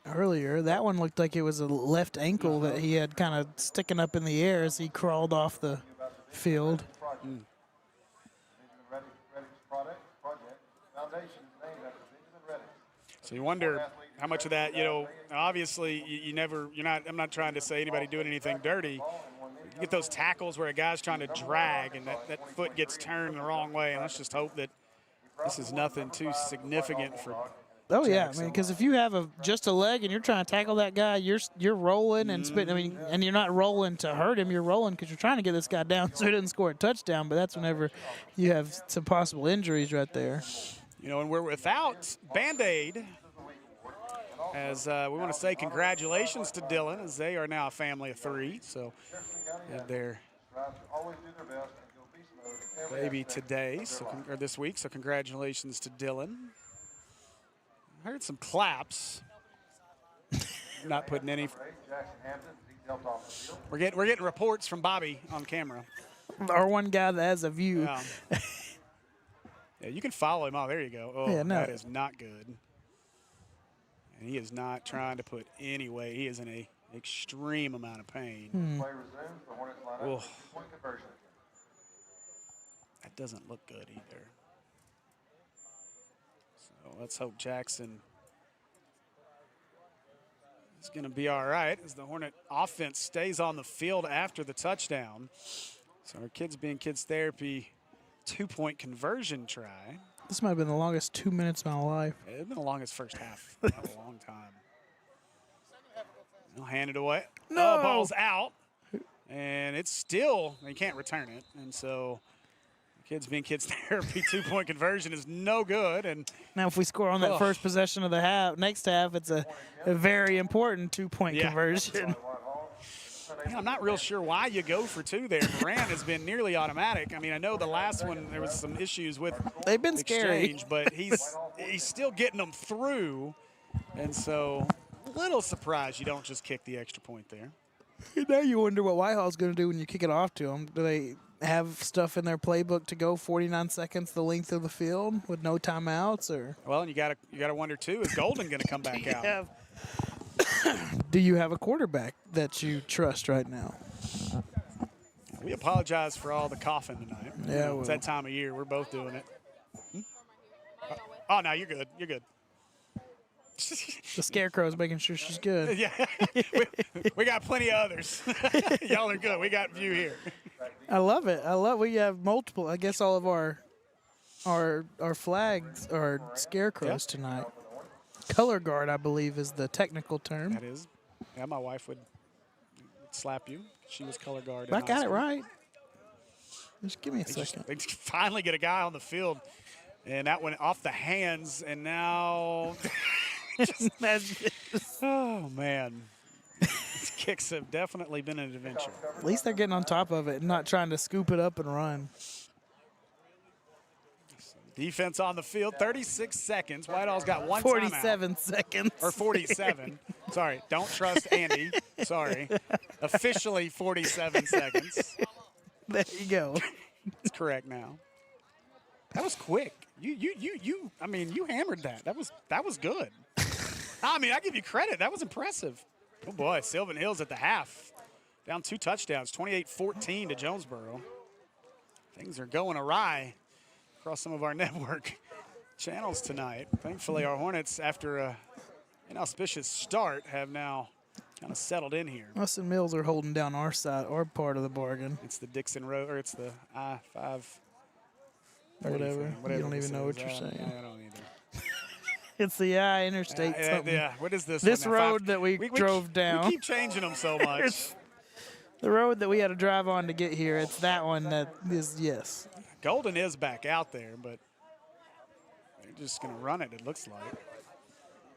Earlier, that one looked like it was a left ankle that he had kind of sticking up in the air as he crawled off the field. So you wonder how much of that, obviously I'm not trying to say anybody doing anything dirty. You get those tackles where a guy's trying to drag and that foot gets turned the wrong way, and let's just hope that this is nothing too significant for Oh Jackson. yeah, I mean, because if you have just a leg and you're trying to tackle that guy, you're rolling and spitting. I mean, and you're not rolling to hurt him. You're rolling because you're trying to get this guy down so he doesn't score a touchdown. But that's whenever you have some possible injuries right there. And we're without Band-Aid. As we want to say congratulations to Dylan, as they are now a family of 3. So their baby today, or this week. So congratulations to Dylan. I heard some claps. Not putting any. We're getting reports from Bobby on camera. Our one guy that has a view. Yeah, yeah, you can follow him. Oh, there you go. Oh, Yeah, no. That is not good. And he is not trying to put any weight. He is in a extreme amount of pain. Play resumes. The Hornets line up. Oh. Point conversion. That doesn't look good either. So let's hope Jackson is going to be all right as the Hornet offense stays on the field after the touchdown. So our Kids Being Kids Therapy 2-point conversion try. This might have been the longest 2 minutes of my life. It's been the longest first half in a long time. They'll hand it away. No. Oh, ball's out. And it's still, you can't return it. And so Kids Being Kids Therapy 2-point conversion is no good. And Now, if we score on that first possession of the next half, it's a very important 2-point conversion. I'm not real sure why you go for 2 there. Moran has been nearly automatic. I mean, I know the last one there was some issues with They've been scary. exchange, but he's still getting them through. And so a little surprised you don't just kick the extra point there. Now you wonder what Whitehall's going to do when you kick it off to them. Do they have stuff in their playbook to go 49 seconds the length of the field with no timeouts? Or Well, and you got to wonder, too, is Golden going to come back out? Do you have a quarterback that you trust right now? We apologize for all the coughing tonight. Yeah, It's that time of year. We're both doing it. Oh, no, you're good. You're good. The Scarecrow's making sure she's good. Yeah, we got plenty of others. Y'all are good. We got view here. I love it. We have multiple. I guess all of our flags are scarecrows tonight. Color guard, I believe, is the technical term. That is. Yeah, my wife would slap you. She was color guard. I got it right. Just give me a second. They finally get a guy on the field, and that went off the hands, and now. Oh, man. These kicks have definitely been an adventure. At least they're getting on top of it and not trying to scoop it up and run. Defense on the field, 36 seconds. Whitehall's got one 47 timeout. seconds. Or 47. Sorry, don't trust Andy. Sorry. Officially 47 seconds. There you go. It's correct now. That was quick. I mean, you hammered that. That was good. I mean, I give you credit. That was impressive. Oh, boy, Sylvan Hills at the half. Down 2 touchdowns, 28-14 to Jonesboro. Things are going awry across some of our network channels tonight. Thankfully, our Hornets, after an inauspicious start, have now kind of settled in here. Us and Mills are holding down our side, our part of the bargain. It's the Dixon Road, or it's the I-5. Whatever. You don't even know what you're saying. I don't either. It's the interstate something. Yeah, what is this? This road that we drove down. We keep changing them so much. The road that we had to drive on to get here, it's that one that is, yes. Golden is back out there, but they're just going to run it, it looks like.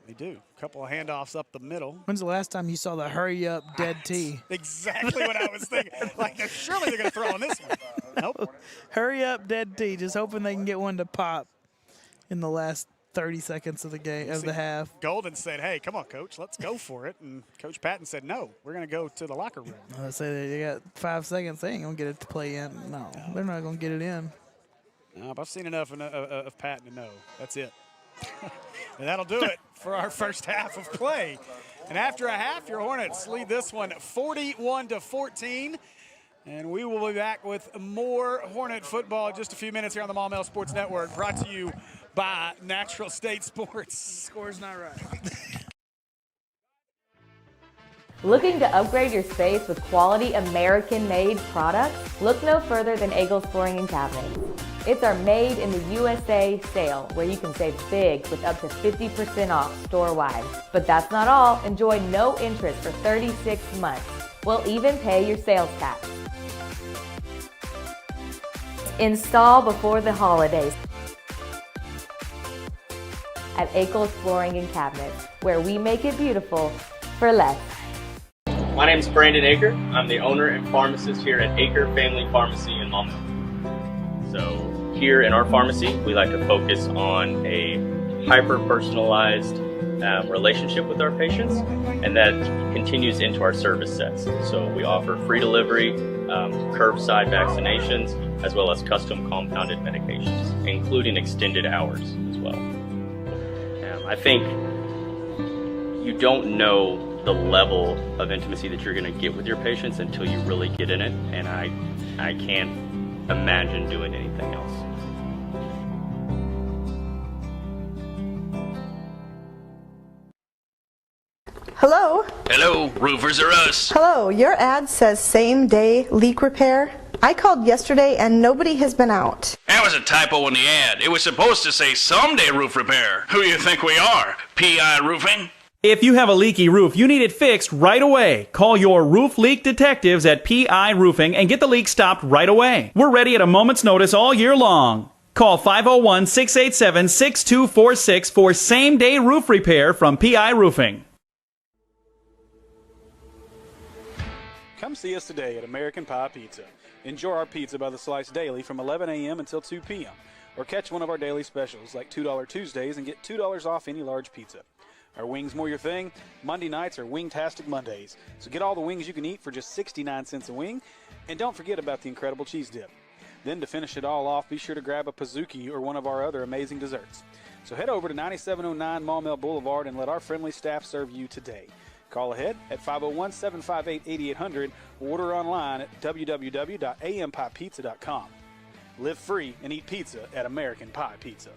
They do. A couple of handoffs up the middle. When's the last time you saw the hurry-up dead tee? Exactly what I was thinking. Like, surely they're going to throw on this one. Nope. Hurry-up dead tee, just hoping they can get one to pop in the last 30 seconds of the game, of the half. Golden said, hey, come on, Coach, let's go for it. And Coach Patton said, no, we're going to go to the locker room. I say they got 5 seconds. They ain't going to get it to play in. No, they're not going to get it in. No, but I've seen enough of Patton to know that's it. And that'll do it for our first half of play. And after a half, your Hornets lead this one 41-14. And we will be back with more Hornet football in just a few minutes here on the Maumelle Sports Network, brought to you by Natural State Sports. Score's not right. Looking to upgrade your space with quality American-made products? Look no further than Eagles Flooring and Cabinets. It's our Made in the USA sale, where you can save big with up to 50% off store-wide. But that's not all. Enjoy no interest for 36 months. We'll even pay your sales tax. Install before the holidays at Eagles Flooring and Cabinets, where we make it beautiful for less. My name is Brandon Aker. I'm the owner and pharmacist here at Aker Family Pharmacy in Maumelle. So here in our pharmacy, we like to focus on a hyper-personalized relationship with our patients, and that continues into our service sets. So we offer free delivery, curbside vaccinations, as well as custom compounded medications, including extended hours as well. I think you don't know the level of intimacy that you're going to get with your patients until you really get in it, and I can't imagine doing anything else. Hello? Hello, roofers are us. Hello, your ad says same-day leak repair. I called yesterday and nobody has been out. That was a typo in the ad. It was supposed to say someday roof repair. Who you think we are? PI Roofing? If you have a leaky roof, you need it fixed right away. Call your roof leak detectives at PI Roofing and get the leak stopped right away. We're ready at a moment's notice all year long. Call 501-687-6246 for same-day roof repair from PI Roofing. Come see us today at American Pie Pizza. Enjoy our pizza by the slice daily from 11 a.m. until 2 p.m. Or catch one of our daily specials like $2 Tuesdays and get $2 off any large pizza. Are wings more your thing? Monday nights are Wingtastic Mondays. So get all the wings you can eat for just 69 cents a wing. And don't forget about the incredible cheese dip. Then to finish it all off, be sure to grab a Pizookie or one of our other amazing desserts. So head over to 9709 Maumelle Boulevard and let our friendly staff serve you today. Call ahead at 501-758-8800 or order online at www.ampiepizza.com. Live free and eat pizza at American Pie Pizza.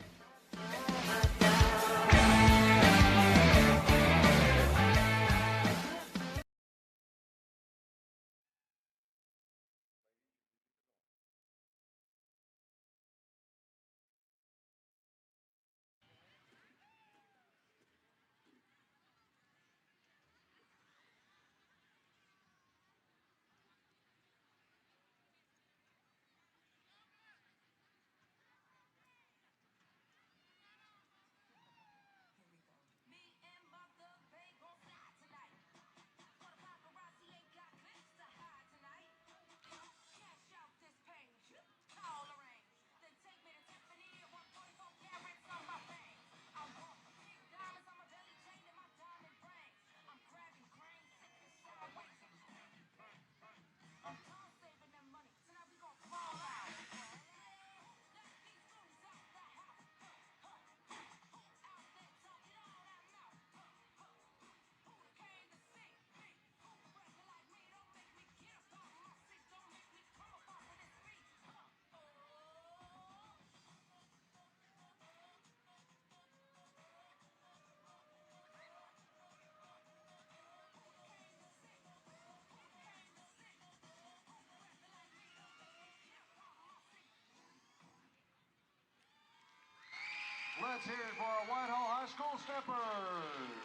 Let's hear it for our Whitehall High School Steppers.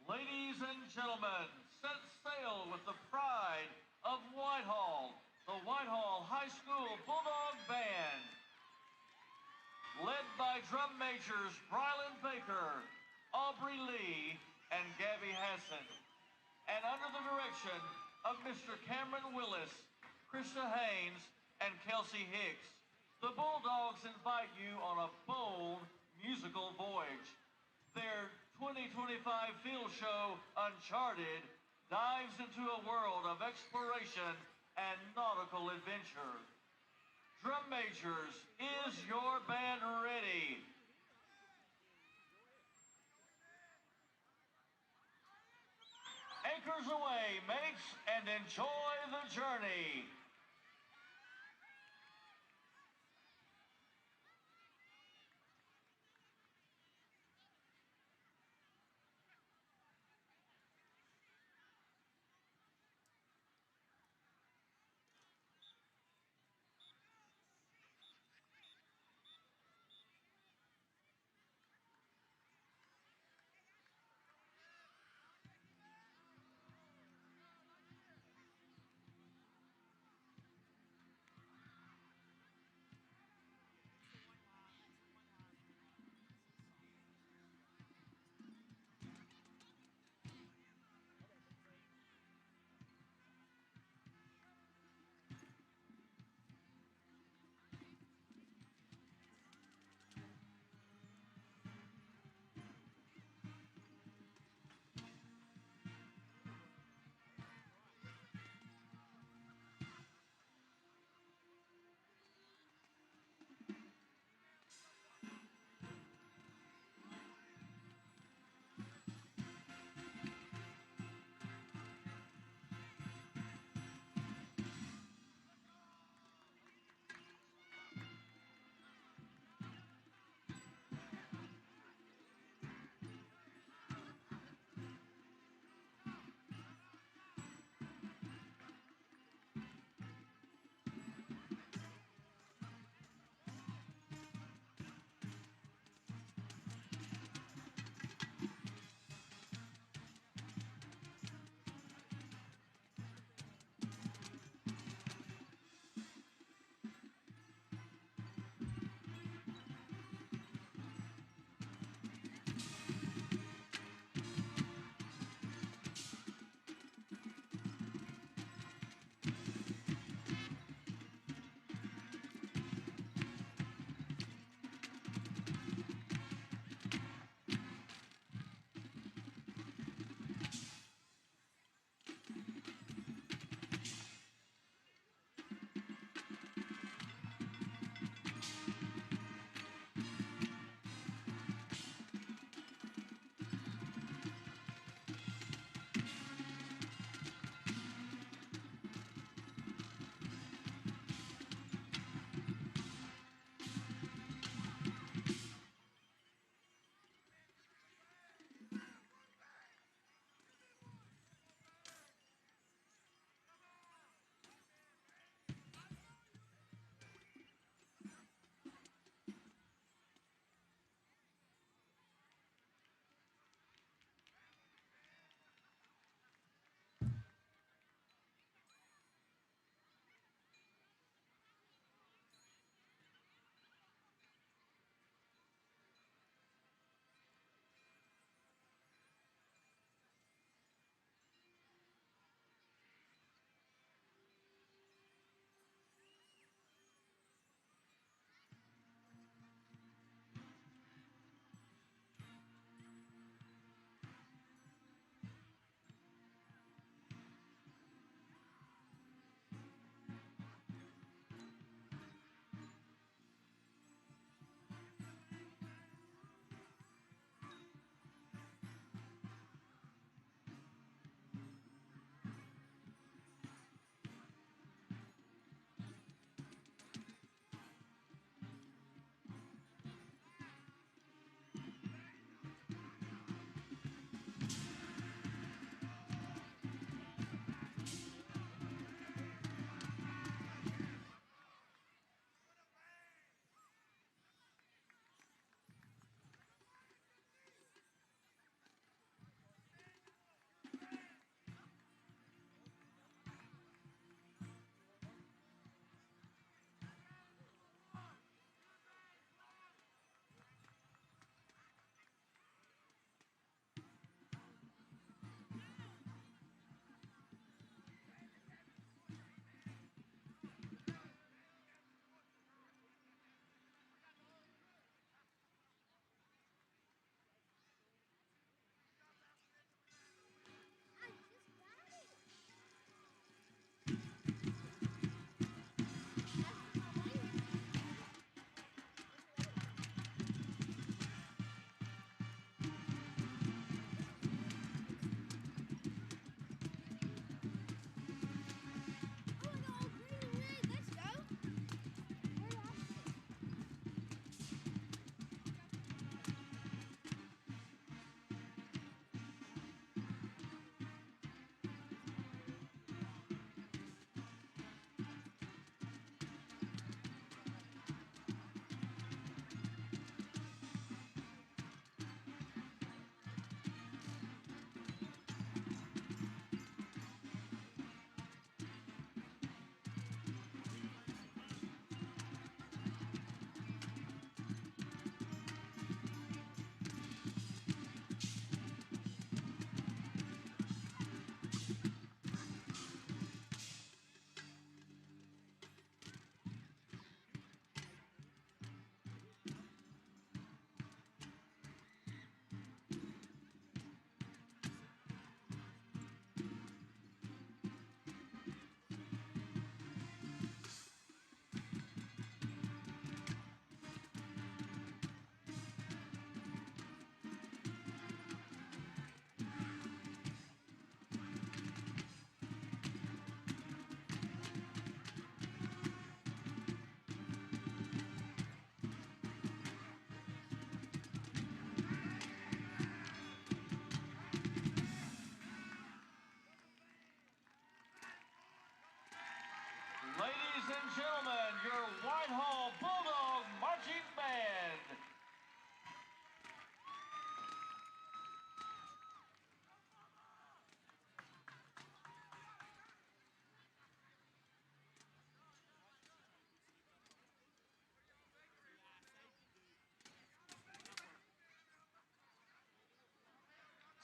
Ladies and gentlemen, set sail with the pride of Whitehall, the Whitehall High School Bulldog Band. Led by drum majors Brylan Baker, Aubrey Lee, and Gabby Hassan. And under the direction of Mr. Cameron Willis, Krista Haynes, and Kelsey Hicks, the Bulldogs invite you on a bold musical voyage. Their 2025 field show, Uncharted, dives into a world of exploration and nautical adventure. Drum majors, is your band ready? Anchors away, mates, and enjoy the journey.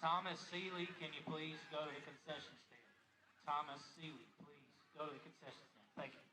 Thomas Seeley, can you please go to the concession stand? Thomas Seeley, please go to the concession stand. Thank you.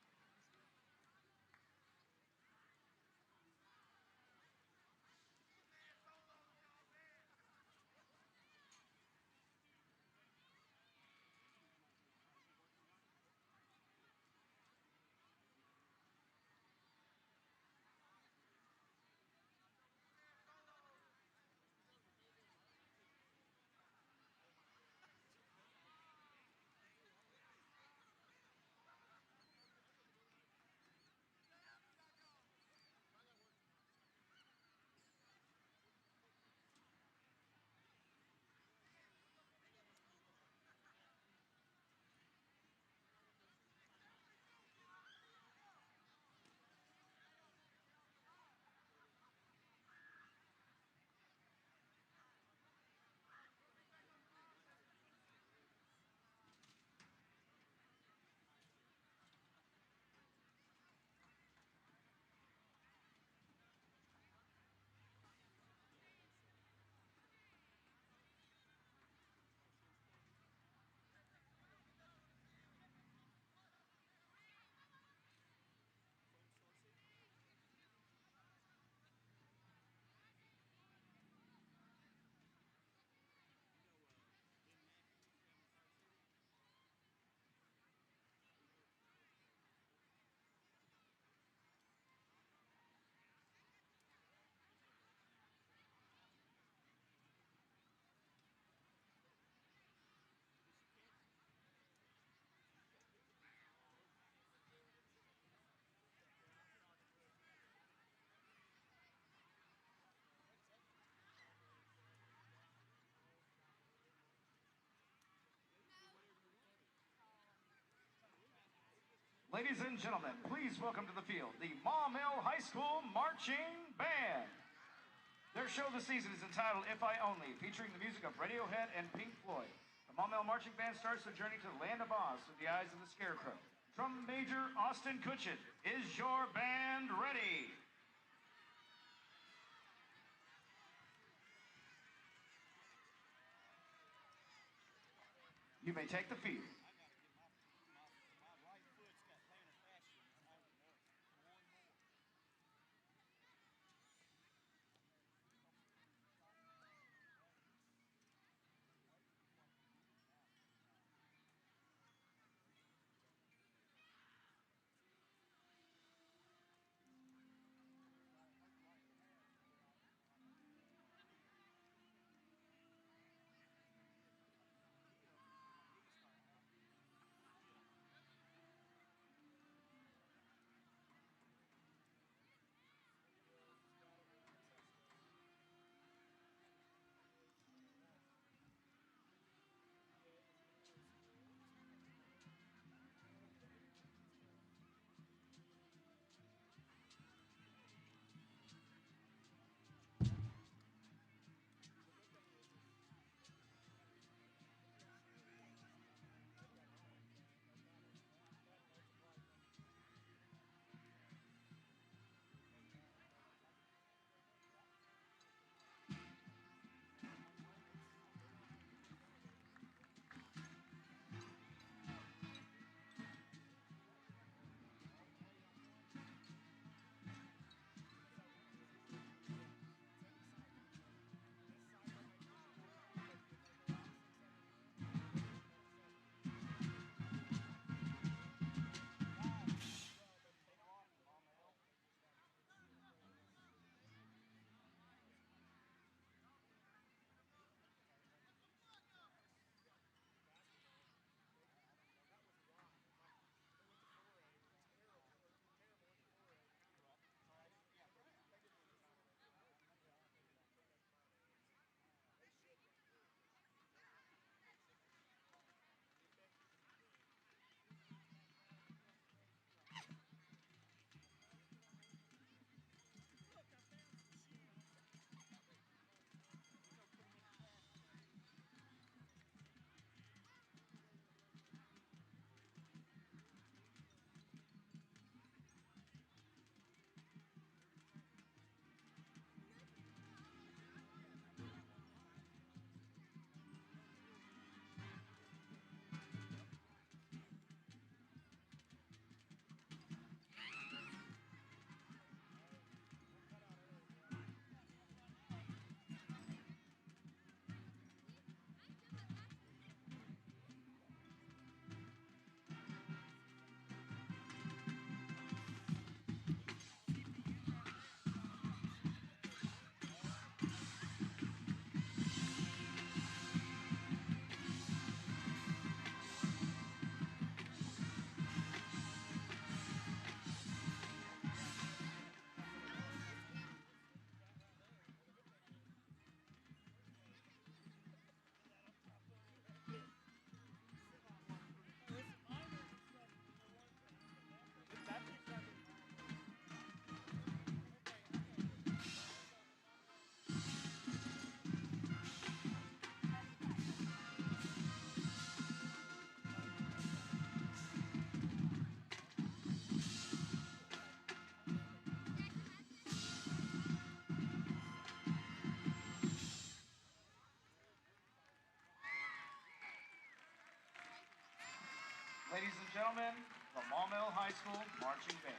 Ladies and gentlemen, please welcome to the field the Maumelle High School Marching Band. Their show this season is entitled If I Only, featuring the music of Radiohead and Pink Floyd. The Maumelle Marching Band starts their journey to the land of Oz through the eyes of the Scarecrow. Drum Major Austin Kutchin, is your band ready? You may take the field. Ladies and gentlemen, the Maumelle High School Marching Band.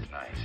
Nice.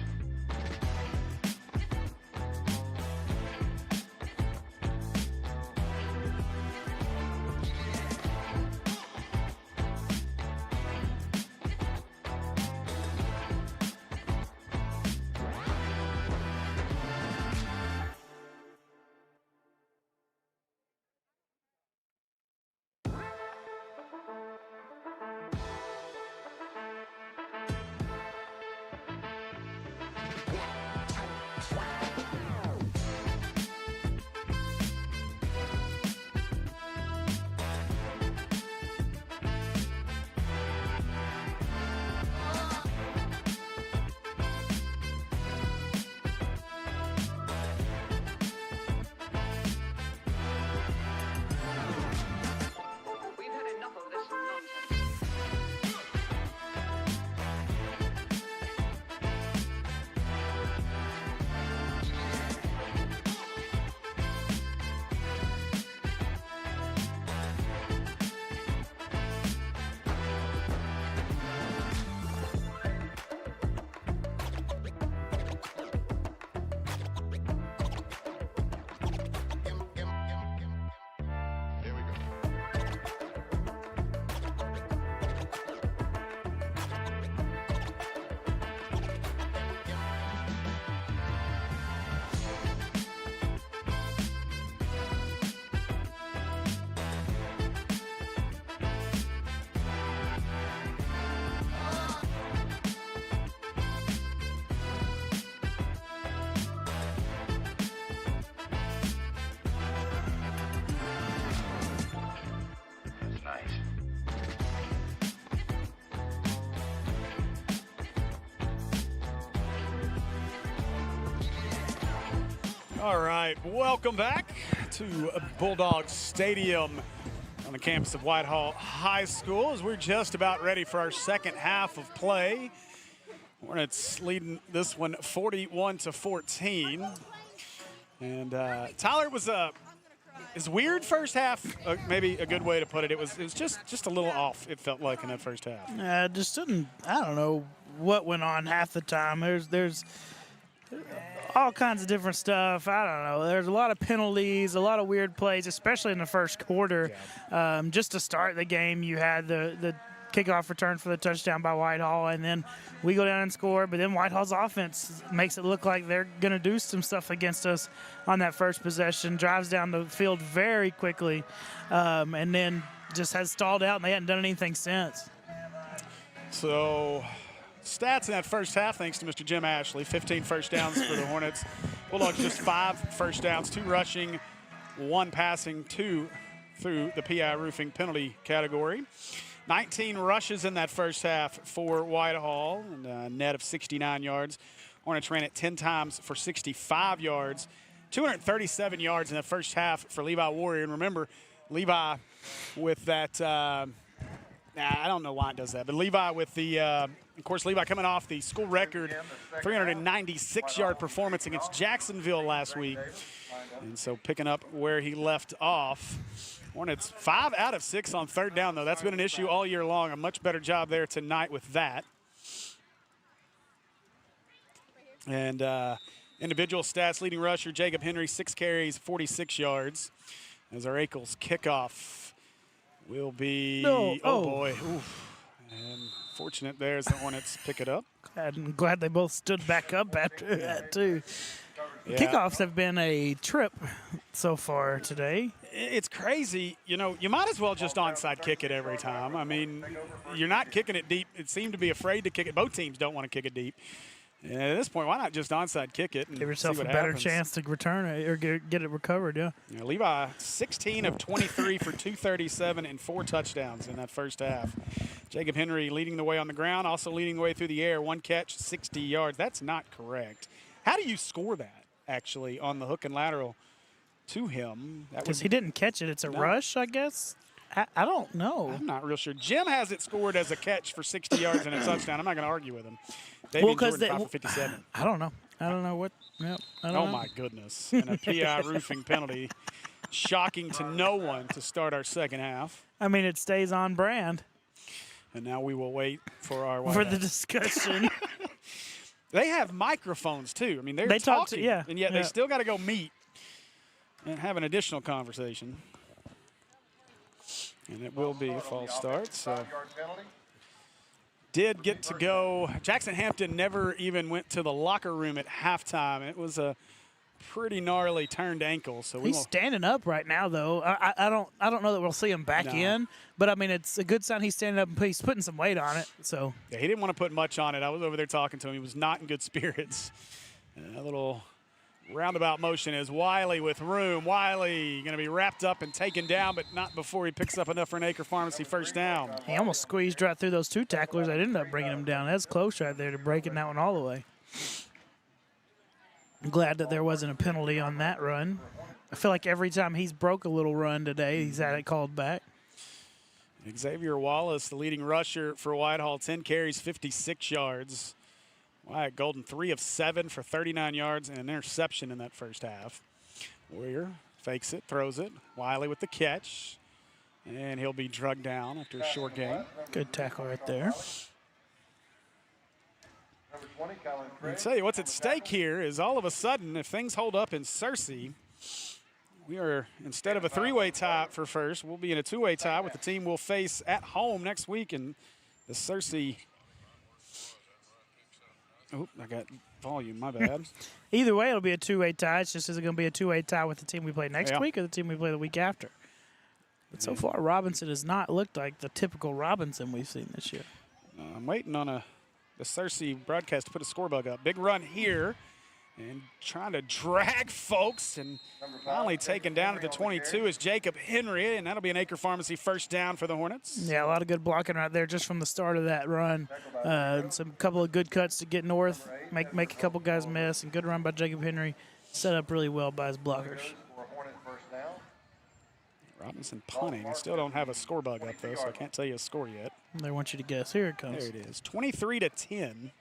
All right, welcome back to Bulldogs Stadium on the campus of Whitehall High School as we're just about ready for our second half of play. Hornets leading this one 41-14. And Tyler, was is weird first half, maybe a good way to put it. It was just a little off, it felt like, in that first half. Just didn't, I don't know what went on half the time. There's all kinds of different stuff. I don't know. There's a lot of penalties, a lot of weird plays, especially in the first quarter. Just to start the game, you had the kickoff return for the touchdown by Whitehall, and then we go down and score. But then Whitehall's offense makes it look like they're going to do some stuff against us on that first possession, drives down the field very quickly, and then just has stalled out, and they hadn't done anything since. So stats in that first half, thanks to Mr. Jim Ashley. 15 first downs for the Hornets. Bulldogs just 5 first downs, 2 rushing, 1 passing, 2 through the PI roofing penalty category. 19 rushes in that first half for Whitehall, and a net of 69 yards. Hornets ran it 10 times for 65 yards. 237 yards in the first half for Levi Warrior. And remember, Levi with that, I don't know why it does that, but Levi with the, of course, Levi coming off the school record 396-yard performance against Jacksonville last week. And so picking up where he left off. Hornets 5 out of 6 on third down, though. That's been an issue all year long. A much better job there tonight with that. And individual stats, leading rusher Jacob Henry, 6 carries, 46 yards. As our Ackles kickoff will be, oh boy. Oof. And fortunate there as the Hornets pick it up. I'm glad they both stood back up after that, too. Yeah. Kickoffs have been a trip so far today. It's crazy. You know, you might as well just onside kick it every time. I mean, you're not kicking it deep. It seemed to be afraid to kick it. Both teams don't want to kick it deep. And at this point, why not just onside kick it and give yourself see what a better happens. Chance to return it or get it recovered, yeah. Levi, 16 of 23 for 237 and 4 touchdowns in that first half. Jacob Henry leading the way on the ground, also leading the way through the air. 1 catch, 60 yards. That's not correct. How do you score that, actually, on the hook and lateral to him? Because he didn't catch it. It's a rush, I guess. I don't know. I'm not real sure. Jim has it scored as a catch for 60 yards and a touchdown. I'm not going to argue with him. Well, Jordan, 5 for 57. I don't know. I don't know what. Yep, I don't know. My goodness. And a PI roofing penalty. Shocking to no one to start our second half. I mean, it stays on brand. And now we will wait for our the discussion. They have microphones, too. I mean, they're talking. Yeah. And yet they still got to go meet and have an additional conversation. And it will be a false start. So did get to go. Jackson Hampton never even went to the locker room at halftime. It was a pretty gnarly turned ankle. So he's standing up right now, though. I don't know that we'll see him back in, but I mean it's a good sign he's standing up and he's putting some weight on it. So yeah, he didn't want to put much on it. I was over there talking to him. He was not in good spirits. A little roundabout motion is Wiley with room. Wiley going to be wrapped up and taken down, but not before he picks up enough for an Acre Pharmacy first down. He almost squeezed right through those 2 tacklers. I ended up bringing him down. That's close right there to breaking that one all the way. I'm glad that there wasn't a penalty on that run. I feel like every time he's broke a little run today, he's had it called back. Xavier Wallace, the leading rusher for Whitehall, 10 carries, 56 yards. Wyatt Golden, 3 of 7 for 39 yards and an interception in that first half. Warrior fakes it, throws it. Wiley with the catch. And he'll be drugged down after a short gain. Good tackle right there. I'll tell you what's at stake here is all of a sudden, if things hold up in Searcy, we are, instead of a 3-way tie for first, we'll be in a 2-way tie with the team we'll face at home next week in the Searcy. Oh, I got volume, my bad. Either way, it'll be a 2-way tie. It's just, is it going to be a 2-way tie with the team we play next week or the team we play the week after? But so far, Robinson has not looked like the typical Robinson we've seen this year. I'm waiting on the Searcy broadcast to put a score bug up. Big run here. And trying to drag folks, and finally taken down at the 22 is Jacob Henry, and that'll be an Acre Pharmacy first down for the Hornets. Yeah, a lot of good blocking right there just from the start of that run. Some couple of good cuts to get north, make a couple guys miss, and good run by Jacob Henry. Set up really well by his blockers. Robinson punting. I still don't have a score bug up, though, so I can't tell you a score yet. They want you to guess. Here it comes. There it is, 23-10.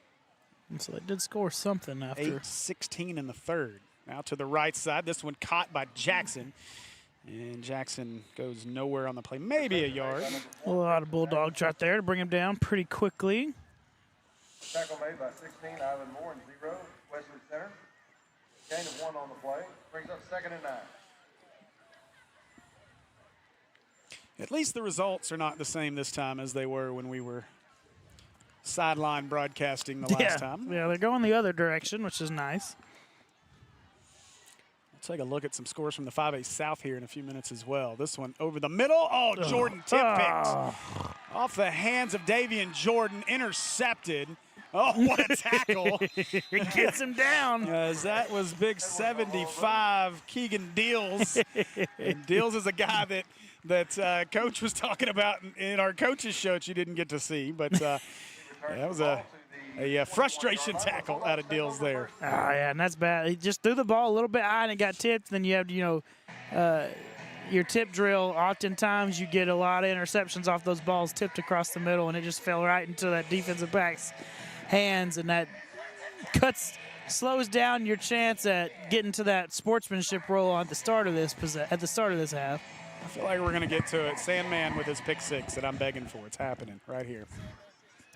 And so they did score something after. 8-16 in the third. Now to the right side. This one caught by Jackson. And Jackson goes nowhere on the play. Maybe a yard. A lot of Bulldogs right there to bring him down pretty quickly. Tackle made by 16, Ivan Moore, and 0, Wesley Center. Gain of 1 on the play. Brings up 2nd and 9. At least the results are not the same this time as they were when we were sideline broadcasting the last time. Yeah, they're going the other direction, which is nice. We'll take a look at some scores from the 5A South here in a few minutes as well. This one over the middle. Oh, Jordan tip-picked. Off the hands of Davian Jordan, intercepted. Oh, what a tackle. It gets him down. As that was big 75 Keegan Deals. And Deals is a guy that Coach was talking about in our coaches show that you didn't get to see. But that was a frustration tackle out of Deals there. Oh, yeah, and that's bad. He just threw the ball a little bit high and it got tipped. Then you have, your tip drill. Oftentimes you get a lot of interceptions off those balls tipped across the middle, and it just fell right into that defensive back's hands, and that slows down your chance at getting to that sportsmanship roll at the start of this half. I feel like we're going to get to it. Sandman with his pick 6 that I'm begging for. It's happening right here.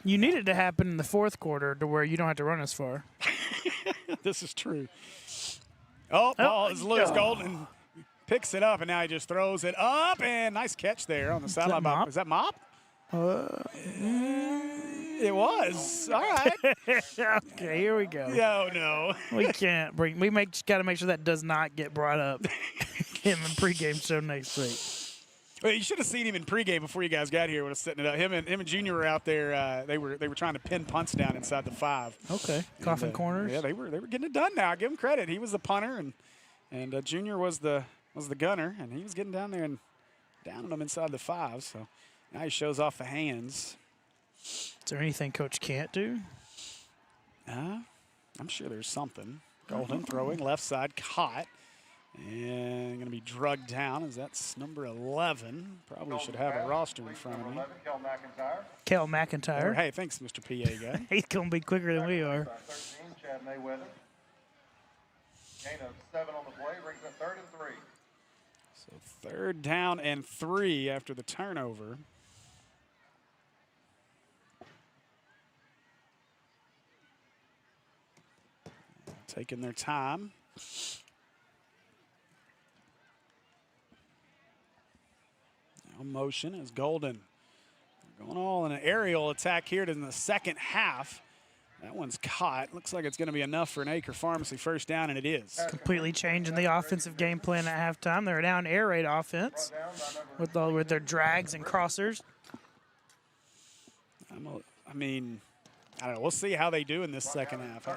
You need it to happen in the fourth quarter to where you don't have to run as far. This is true. Ball is loose. Golden picks it up, and now he just throws it up, and nice catch there on the sideline. Is that Mop? It was. All right. Okay, here we go. No. We can't bring. Got to make sure that does not get brought up in the pregame show next week. Well, you should have seen him in pregame before you guys got here when I was setting it up. Him and Junior were out there. They were trying to pin punts down inside the 5. Okay. Coffin corners. Yeah, they were getting it done now. I give him credit. He was the punter, and Junior was the gunner, and he was getting down there and downing them inside the 5. So now he shows off the hands. Is there anything Coach can't do? I'm sure there's something. Golden throwing left side, caught, and going to be drugged down as that's number 11. Probably should have a roster in front of me. Kel McIntyre. Hey, thanks, Mr. PA guy. He's going to be quicker than we are. 13, Chad Mayweather. Gain of 7 on the play, brings up 3rd and 3. So 3rd down and 3 after the turnover. Taking their time. Now motion is Golden. Going all in an aerial attack here in the second half. That one's caught. Looks like it's going to be enough for an Acre Pharmacy first down, and it is. Completely changing the offensive game plan at halftime. They're down air raid offense with their drags and crossers. I don't know. We'll see how they do in this second half.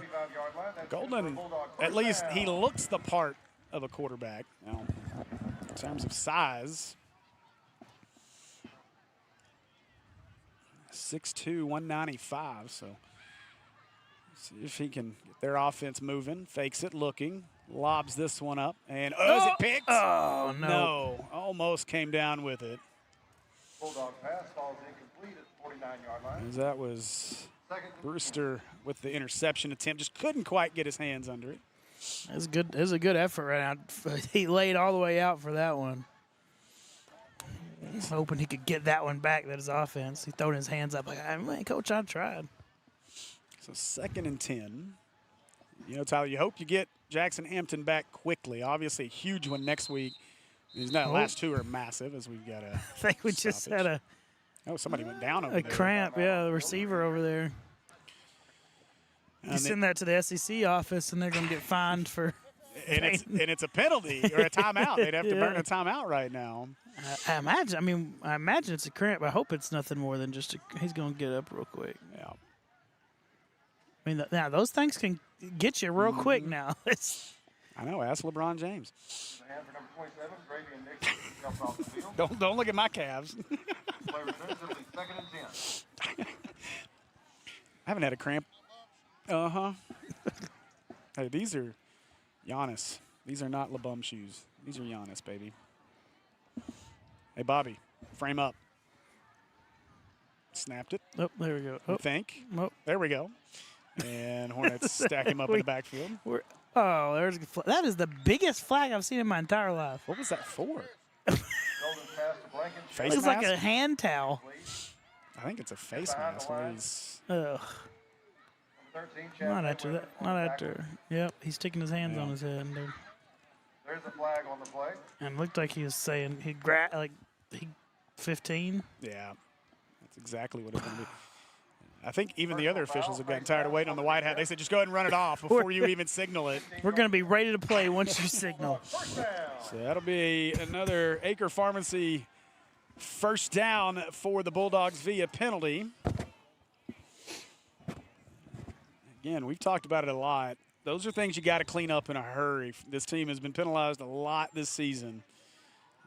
Golden, at least he looks the part of a quarterback. Now, in terms of size, 6'2", 195. So see if he can get their offense moving. Fakes it, looking, lobs this one up, and is it picked? Oh, no. No, almost came down with it. Bulldog pass falls incomplete at the 49-yard line. As that was Brewster with the interception attempt, just couldn't quite get his hands under it. It was a good effort right now. He laid all the way out for that one. He's hoping he could get that one back. That is offense. He throwing his hands up like, man, Coach, I tried. So 2nd and 10. Tyler, you hope you get Jackson Hampton back quickly. Obviously, a huge one next week. These last 2 are massive as we've got a I think we just had somebody went down over there. A cramp, yeah, the receiver over there. You send that to the SEC office, and they're going to get fined for. And it's a penalty or a timeout. They'd have to burn a timeout right now. I imagine it's a cramp. I hope it's nothing more than just he's going to get up real quick. Yeah. I mean, now those things can get you real quick now. I know. Ask LeBron James. Don't look at my calves. I haven't had a cramp. Hey, these are Giannis. These are not LeBum shoes. These are Giannis, baby. Hey, Bobby, frame up. Snapped it. Oh, there we go. I think. Oh. There we go. And Hornets stack him up in the backfield. That is the biggest flag I've seen in my entire life. What was that for? Face mask? Like a hand towel. I think it's a face mask. Ugh. 13, Not after that. Not after. Yep, he's sticking his hands on his head. There's a flag on the play. And it looked like he was saying he 15. Yeah, that's exactly what it's going to be. I think even the other officials have gotten tired of waiting on the white hat. They said, just go ahead and run it off before you even signal it. We're going to be ready to play once you signal. So that'll be another Acre Pharmacy first down for the Bulldogs via penalty. Again, we've talked about it a lot. Those are things you got to clean up in a hurry. This team has been penalized a lot this season.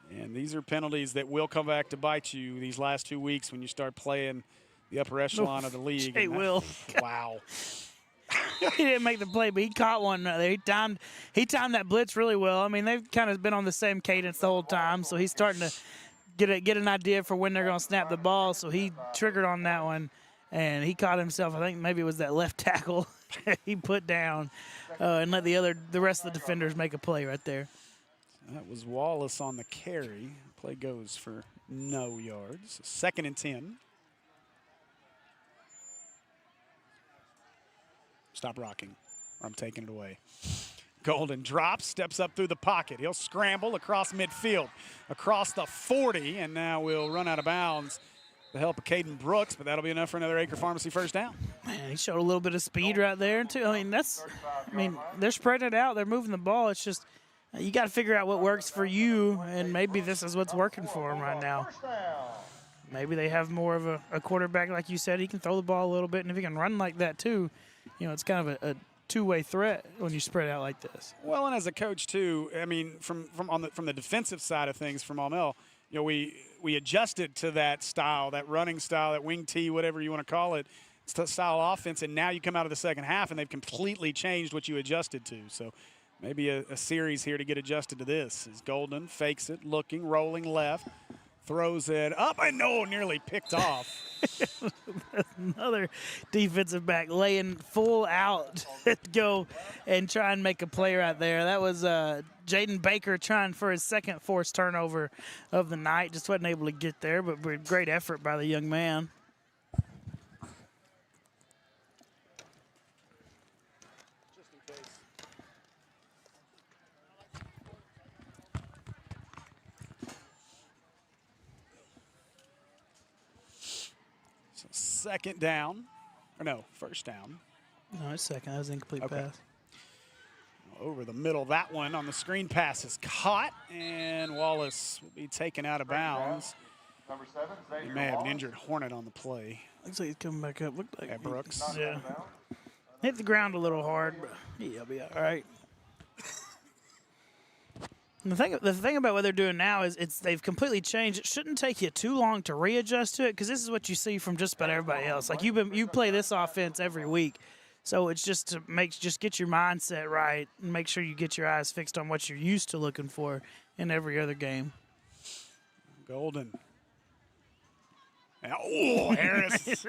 And these are penalties that will come back to bite you these last 2 weeks when you start playing the upper echelon of the league. Jay Will. Wow. He didn't make the play, but he caught one right there. He timed that blitz really well. I mean, they've kind of been on the same cadence the whole time, so he's starting to get an idea for when they're going to snap the ball. So he triggered on that one, and he caught himself. I think maybe it was that left tackle he put down and let the rest of the defenders make a play right there. That was Wallace on the carry. Play goes for no yards. 2nd and 10. Stop rocking, or I'm taking it away. Golden drops, steps up through the pocket. He'll scramble across midfield, across the 40, and now we'll run out of bounds with the help of Caden Brooks, but that'll be enough for another Acre Pharmacy first down. Man, he showed a little bit of speed right there, too. I mean, they're spreading it out. They're moving the ball. It's just you got to figure out what works for you, and maybe this is what's working for them right now. Maybe they have more of a quarterback, like you said. He can throw the ball a little bit, and if he can run like that, too, you know, it's kind of a two-way threat when you spread out like this. Well, and as a coach too, I mean, from the defensive side of things from Maumelle, you know, we adjusted to that style, that running style, that wing T, whatever you want to call it, style offense, and now you come out of the second half and they've completely changed what you adjusted to. So maybe a series here to get adjusted to this. As Golden fakes it, looking, rolling left, throws it up, and nearly picked off. Another defensive back laying full out to go and try and make a play right there. That was Jaden Baker trying for his second forced turnover of the night. Just wasn't able to get there, but great effort by the young man. Second down, or no, first down. No, it's second. That was an incomplete pass. Over the middle, that one on the screen pass is caught, and Wallace will be taken out of bounds. Number 7, He may have an injured Hornet on the play. Looks like he's coming back up. Looked like Brooks. Yeah. Hit the ground a little hard, but he'll be all right. The thing about what they're doing now is they've completely changed. It shouldn't take you too long to readjust to it because this is what you see from just about everybody else. Like you play this offense every week, so it's just to get your mindset right and make sure you get your eyes fixed on what you're used to looking for in every other game. Golden. Oh, Harris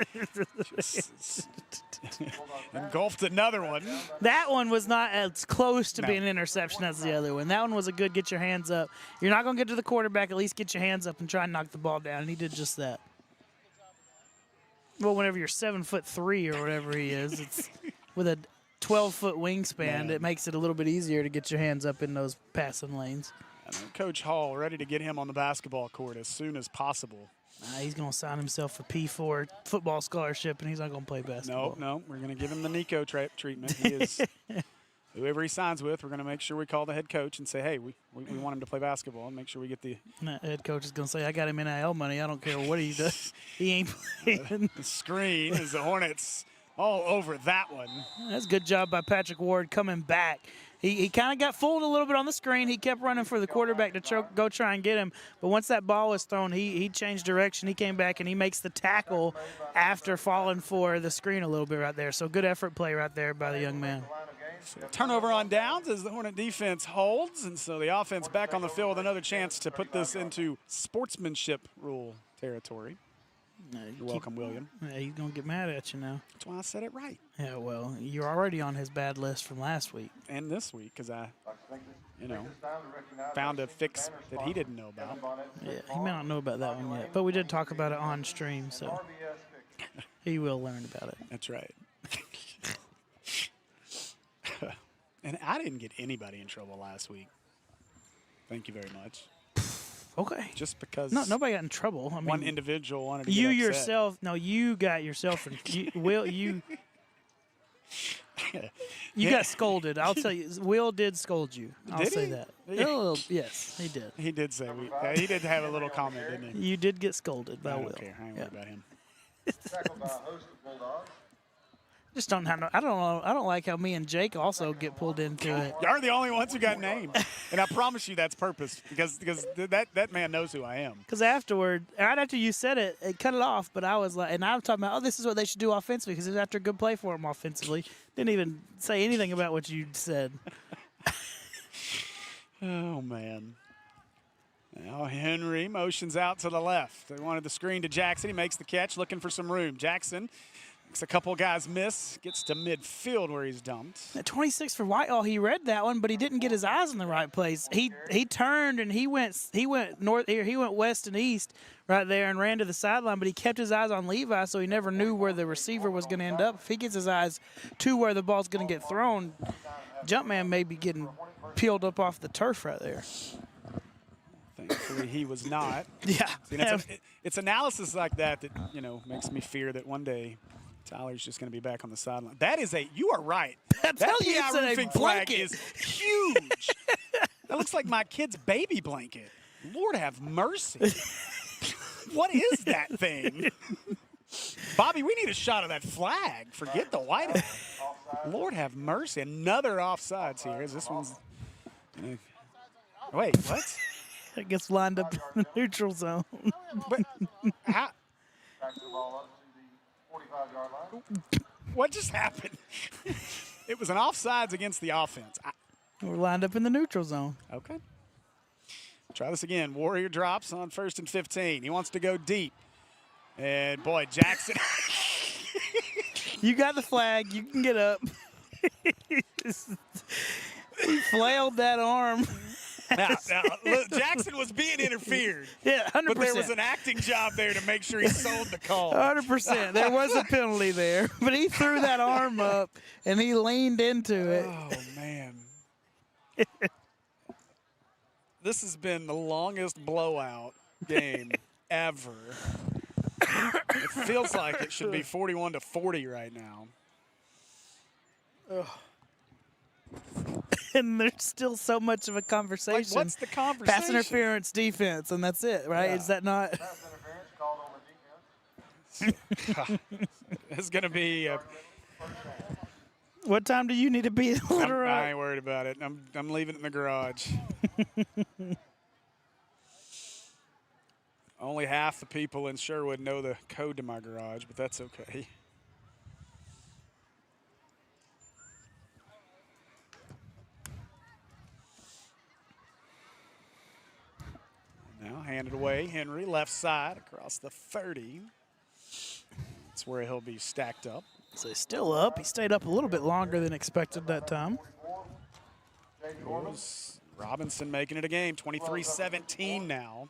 engulfed another one. That one was not as close to being an interception as the other one. That one was a good get your hands up. You're not going to get to the quarterback, at least get your hands up and try and knock the ball down, and he did just that. Well, whenever you're 7'3" or whatever he is, it's with a 12-foot wingspan, it makes it a little bit easier to get your hands up in those passing lanes. And Coach Hall ready to get him on the basketball court as soon as possible. He's going to sign himself a P4 football scholarship, and he's not going to play basketball. No, we're going to give him the Nico treatment. He is, whoever he signs with, we're going to make sure we call the head coach and say, hey, we want him to play basketball, and make sure we get the – and that head coach is going to say, I got him NIL money. I don't care what he does. He ain't playing. The screen is the Hornets all over that one. That's a good job by Patrick Ward coming back. He kind of got fooled a little bit on the screen. He kept running for the quarterback to go try and get him. But once that ball was thrown, he changed direction. He came back, and he makes the tackle after falling for the screen a little bit right there. So good effort play right there by the young man. So turnover on downs as the Hornet defense holds. And so the offense back on the field with another chance to put this into sportsmanship rule territory. You're welcome, William. Yeah, he's going to get mad at you now. That's why I said it right. Yeah, well, you're already on his bad list from last week. And this week, because I, found a fix that he didn't know about. Yeah, he may not know about that one yet. But we did talk about it on stream, so he will learn about it. That's right. And I didn't get anybody in trouble last week. Thank you very much. Okay. Just because nobody got in trouble. I mean, one individual wanted to you get upset. yourself. No, you got yourself. You got scolded. I'll tell you. Will did scold you. I'll say that. Oh, yes, he did. He did say he did have a little comment, didn't he? You did get scolded by I Will. don't care. I ain't worried about him. Tackled by a host of Bulldogs. Just don't have. I don't know. I don't like how me and Jake also get pulled into it. You're the only ones who got named, and I promise you that's purpose because that man knows who I am. Because afterward, right after you said it, it cut it off. But I was like, and I'm talking about, this is what they should do offensively because it was after a good play for them offensively. Didn't even say anything about what you said. Oh man. Now Henry motions out to the left. They wanted the screen to Jackson. He makes the catch, looking for some room. Jackson makes a couple guys miss, gets to midfield where he's dumped. At 26 for Whitehall, he read that one, but he didn't get his eyes in the right place. He turned and he went north here. He went west and east right there and ran to the sideline, but he kept his eyes on Levi, so he never knew where the receiver was going to end up. If he gets his eyes to where the ball's going to get thrown, Jumpman may be getting peeled up off the turf right there. Thankfully, he was not. Yeah. See, it's analysis like that makes me fear that one day Tyler's just going to be back on the sideline. You are right. That PI roofing flag is huge. That looks like my kid's baby blanket. Lord have mercy. What is that thing? Bobby, we need a shot of that flag. Forget the white. Lord have mercy. Another offsides here. This one's. Wait, what? It gets lined up in the neutral zone. But how? Backs the ball up to the 45-yard line. What just happened? It was an offsides against the offense. We're lined up in the neutral zone. Okay. Try this again. Warrior drops on 1st and 15. He wants to go deep. And, boy, Jackson. You got the flag. You can get up. He flailed that arm. Now, look, Jackson was being interfered. Yeah, 100%. But there was an acting job there to make sure he sold the call. 100%. There was a penalty there. But he threw that arm up, and he leaned into it. Oh, man. This has been the longest blowout game ever. It feels like it should be 41-40 right now. Ugh. And there's still so much of a conversation. Like, what's the conversation? Pass interference, defense, and that's it, right? Yeah. Is that not? Pass interference called on the defense. It's going to be. What time do you need to be in Little Rock? I ain't worried about it. I'm leaving it in the garage. Only half the people in Sherwood know the code to my garage, but that's okay. Now handed away, Henry, left side across the 30. That's where he'll be stacked up. So he's still up. He stayed up a little bit longer than expected that time. Robinson making it a game, 23-17 now.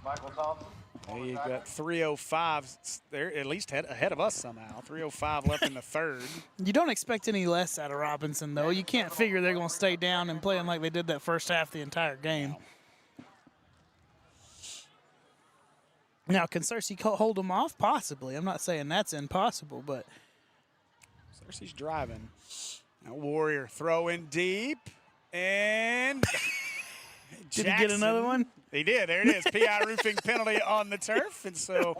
Michael Thompson. They got 3:05. They're at least ahead of us somehow. 3:05 left in the third. You don't expect any less out of Robinson, though. You can't figure they're going to stay down and playing like they did that first half the entire game. Now, can Cersei hold them off? Possibly. I'm not saying that's impossible, but. Cersei's driving. Now Warrior throwing deep. And. Did he get another one? He did. There it is. PI roofing penalty on the turf. And so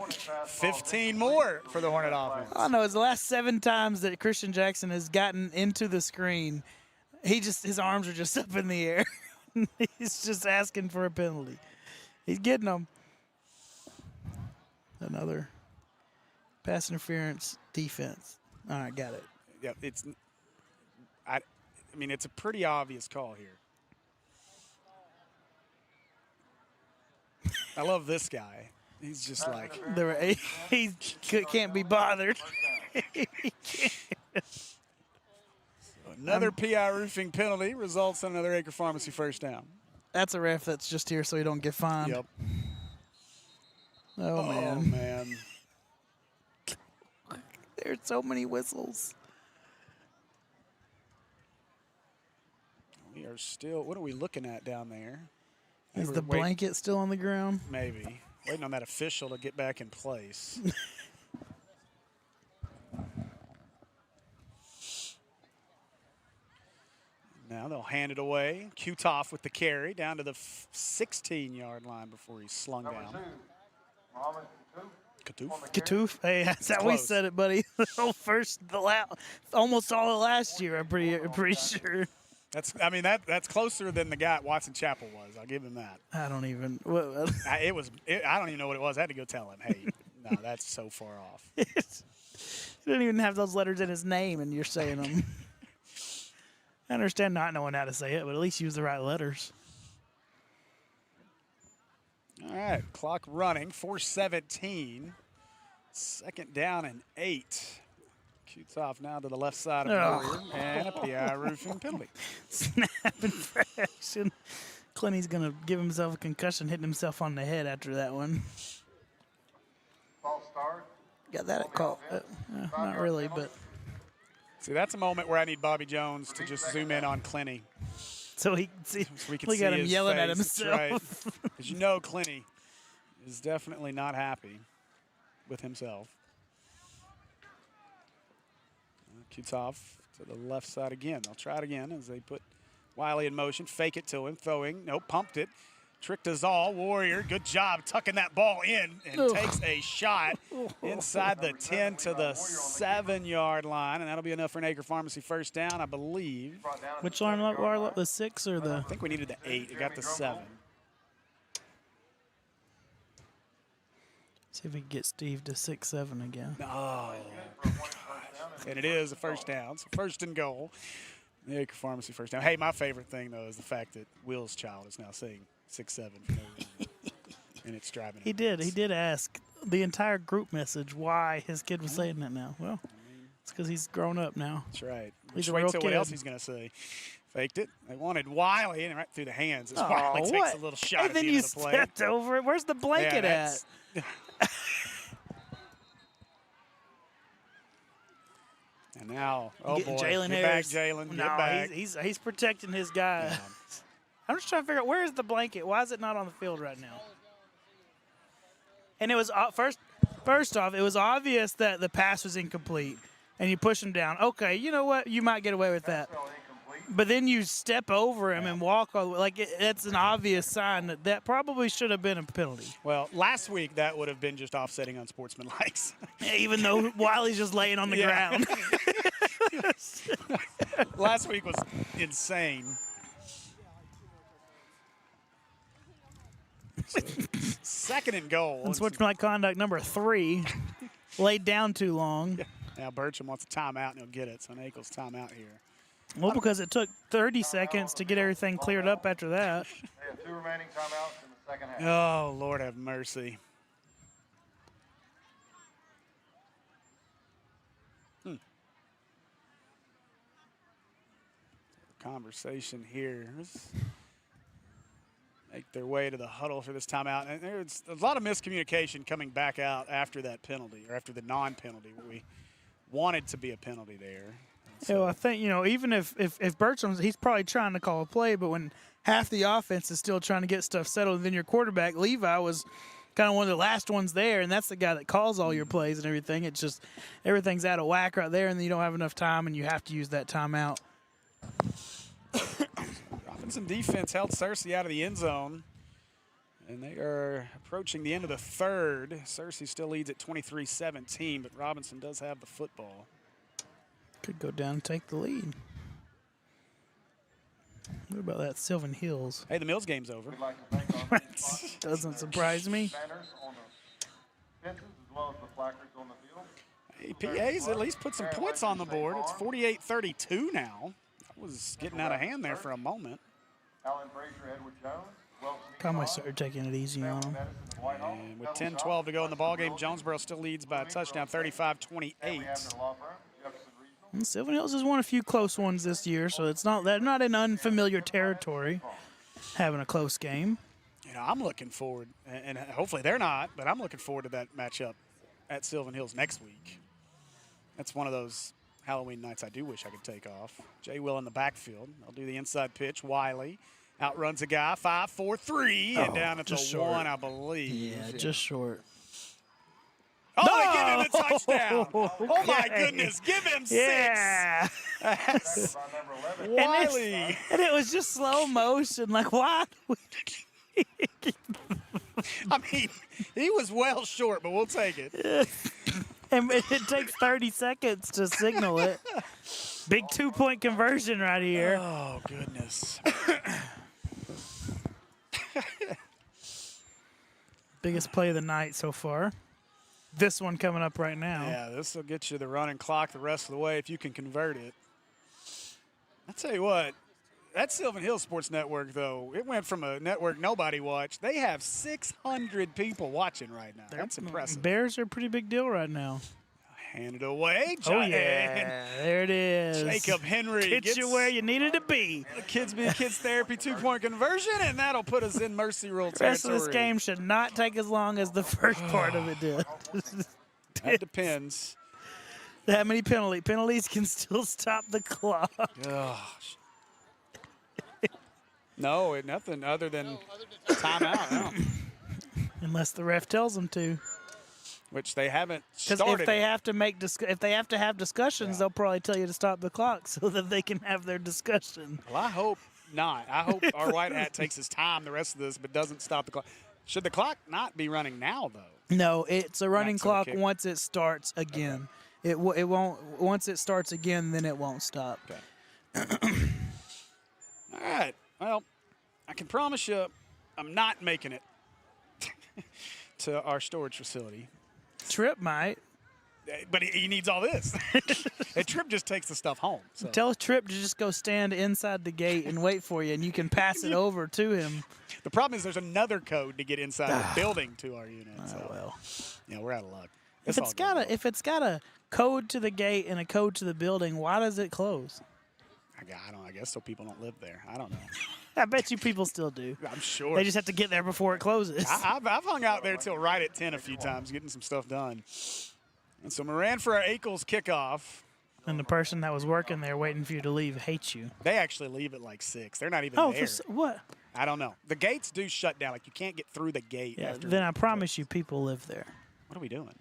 15 more for the Hornet offense. I know. It's the last 7 times that Christian Jackson has gotten into the screen. His arms are just up in the air. He's just asking for a penalty. He's getting them. Another pass interference defense. All right, got it. Yeah, I mean, it's a pretty obvious call here. I love this guy. He's just like. He can't be bothered. Another PI roofing penalty results in another Acre Pharmacy first down. That's a ref that's just here so he don't get fined. Yep. Oh, man. Oh, man. There's so many whistles. are still, what are we looking at down there? Is the blanket still on the ground? Maybe. Waiting on that official to get back in place. Now they'll hand it away. Kutoff with the carry down to the 16-yard line before he's slung down. Katoof. Hey, that's how we said it, buddy. Almost all of last year. I'm pretty sure. That's closer than the guy at Watson Chapel was. I'll give him that. I don't even. I don't even know what it was. I had to go tell him. Hey, no, that's so far off. He didn't even have those letters in his name, and you're saying them. I understand not knowing how to say it, but at least use the right letters. All right, clock running, 4:17. 2nd down and 8. Kutoff now to the left side of Warrior, and a PI roofing penalty. Snap infraction. Clinty's going to give himself a concussion, hitting himself on the head after that one. False start. Got that at call. Not really, but. See, that's a moment where I need Bobby Jones to just zoom in on Clinty. So he can see. So we can Look see at him his yelling face. at himself. Right. As you know, Clinty is definitely not happy with himself. Kutoff to the left side again. They'll try it again as they put Wiley in motion. Fake it to him. Throwing. Nope. Pumped it. Tricked us all. Warrior, good job tucking that ball in and takes a shot inside the 10 to the 7-yard line, and that'll be enough for an Acre Pharmacy first down, I believe. Which line? The 6 or the? I think we needed the 8. It got the 7. See if we can get Steve to 6-7 again. Oh, and it is a first down. So 1st and goal. The Acre Pharmacy first down. Hey, my favorite thing though is the fact that Will's child is now saying 6-7 for no reason. And it's driving him He did ask the entire group message why his kid was saying that now. Well, it's because he's grown up now. That's right. He's a Wait real till kid. what else he's going to say. Faked it. They wanted Wiley and right through the hands. As Wiley takes a little shot and at then the you end of the play. stepped over it. Where's the blanket at? And now, oh boy, Jalen get back, Harris. Jalen. No, Get back. he's protecting his guy. Yeah. I'm just trying to figure out where is the blanket? Why is it not on the field right now? And it was first off, it was obvious that the pass was incomplete, and you push him down. Okay, you know what? You might get away with that. But then you step over him and walk all the way. Like, it's an obvious sign that probably should have been a penalty. Well, last week that would have been just offsetting unsportsmanlike. Even though Wiley's just laying on the ground. Last week was insane. So, 2nd and goal. Unsportsmanlike conduct number 3. Laid down too long. Now Bertram wants a timeout, and he'll get it. So Nakel's timeout here. Well, because it took 30 seconds to get everything cleared up after that. They have 2 remaining timeouts in the second half. Oh, Lord have mercy. Conversation here. Let's make their way to the huddle for this timeout. And there's a lot of miscommunication coming back out after that penalty, or after the non-penalty, what we wanted to be a penalty there. So I think, even if Bertram's, he's probably trying to call a play, but when half the offense is still trying to get stuff settled, then your quarterback, Levi, was kind of one of the last ones there, and that's the guy that calls all your plays and everything. It's just everything's out of whack right there, and then you don't have enough time, and you have to use that timeout. Offense and defense held Cersei out of the end zone, and they are approaching the end of the 3rd. Cersei still leads at 23-17, but Robinson does have the football. Could go down and take the lead. What about that Sylvan Hills? Hey, the Mills game's over. Doesn't surprise me. Hey, PA's at least put some points on the board. It's 48-32 now. That was getting out of hand there for a moment. Conway started taking it easy on him. And with 10-12 to go in the ballgame, Jonesboro still leads by a touchdown, 35-28. And Sylvan Hills has won a few close ones this year, so they're not in unfamiliar territory having a close game. I'm looking forward, and hopefully they're not, but I'm looking forward to that matchup at Sylvan Hills next week. That's one of those Halloween nights I do wish I could take off. Jay Will in the backfield. I'll do the inside pitch. Wiley outruns a guy. 5, 4, 3, and down at the short. 1, I believe. Yeah, just short. Oh, they give him a touchdown. Oh, my goodness. Give him 6. Yeah. Wiley. And it was just slow motion. Like, why? I mean, he was well short, but we'll take it. And it takes 30 seconds to signal it. Big 2-point conversion right here. Oh, goodness. Biggest play of the night so far. This one coming up right now. Yeah, this will get you the running clock the rest of the way if you can convert it. I tell you what, that Sylvan Hills Sports Network, though, it went from a network nobody watched. They have 600 people watching right now. That's impressive. Bears are a pretty big deal right now. Hand it away. Oh, yeah. There it is. Jacob Henry gets you where you needed to be. Kids being kids therapy 2-point conversion, and that'll put us in mercy rule territory. The rest of this game should not take as long as the first part of it did. That depends. That many penalties can still stop the clock. Gosh. No, nothing other than timeout. No. Unless the ref tells them to. Which they haven't started. Because if they have to have discussions, they'll probably tell you to stop the clock so that they can have their discussion. Well, I hope not. I hope our white hat takes his time the rest of this, but doesn't stop the clock. Should the clock not be running now, though? No, it's a running clock okay. once it starts again. Okay. It won't. Once it starts again, then it won't stop. Okay. All right. Well, I can promise you, I'm not making it to our storage facility. Trip might. But he needs all this. A Trip just takes the stuff home. So. Tell Trip to just go stand inside the gate and wait for you, and you can pass it over to him. The problem is there's another code to get inside the building to our unit. Oh, well. Yeah, we're out of luck. If it's got a code to the gate and a code to the building, why does it close? I guess so people don't live there. I don't know. I bet you people still do. I'm sure. They just have to get there before it closes. I've hung out there till right at 10 a few times getting some stuff done. And so Moran for our Ackles kickoff. And the person that was working there waiting for you to leave hates you. They actually leave at like 6. They're not even there. What? I don't know. The gates do shut down. Like you can't get through the gate. Yeah, after then I promise you people live there. What are we doing?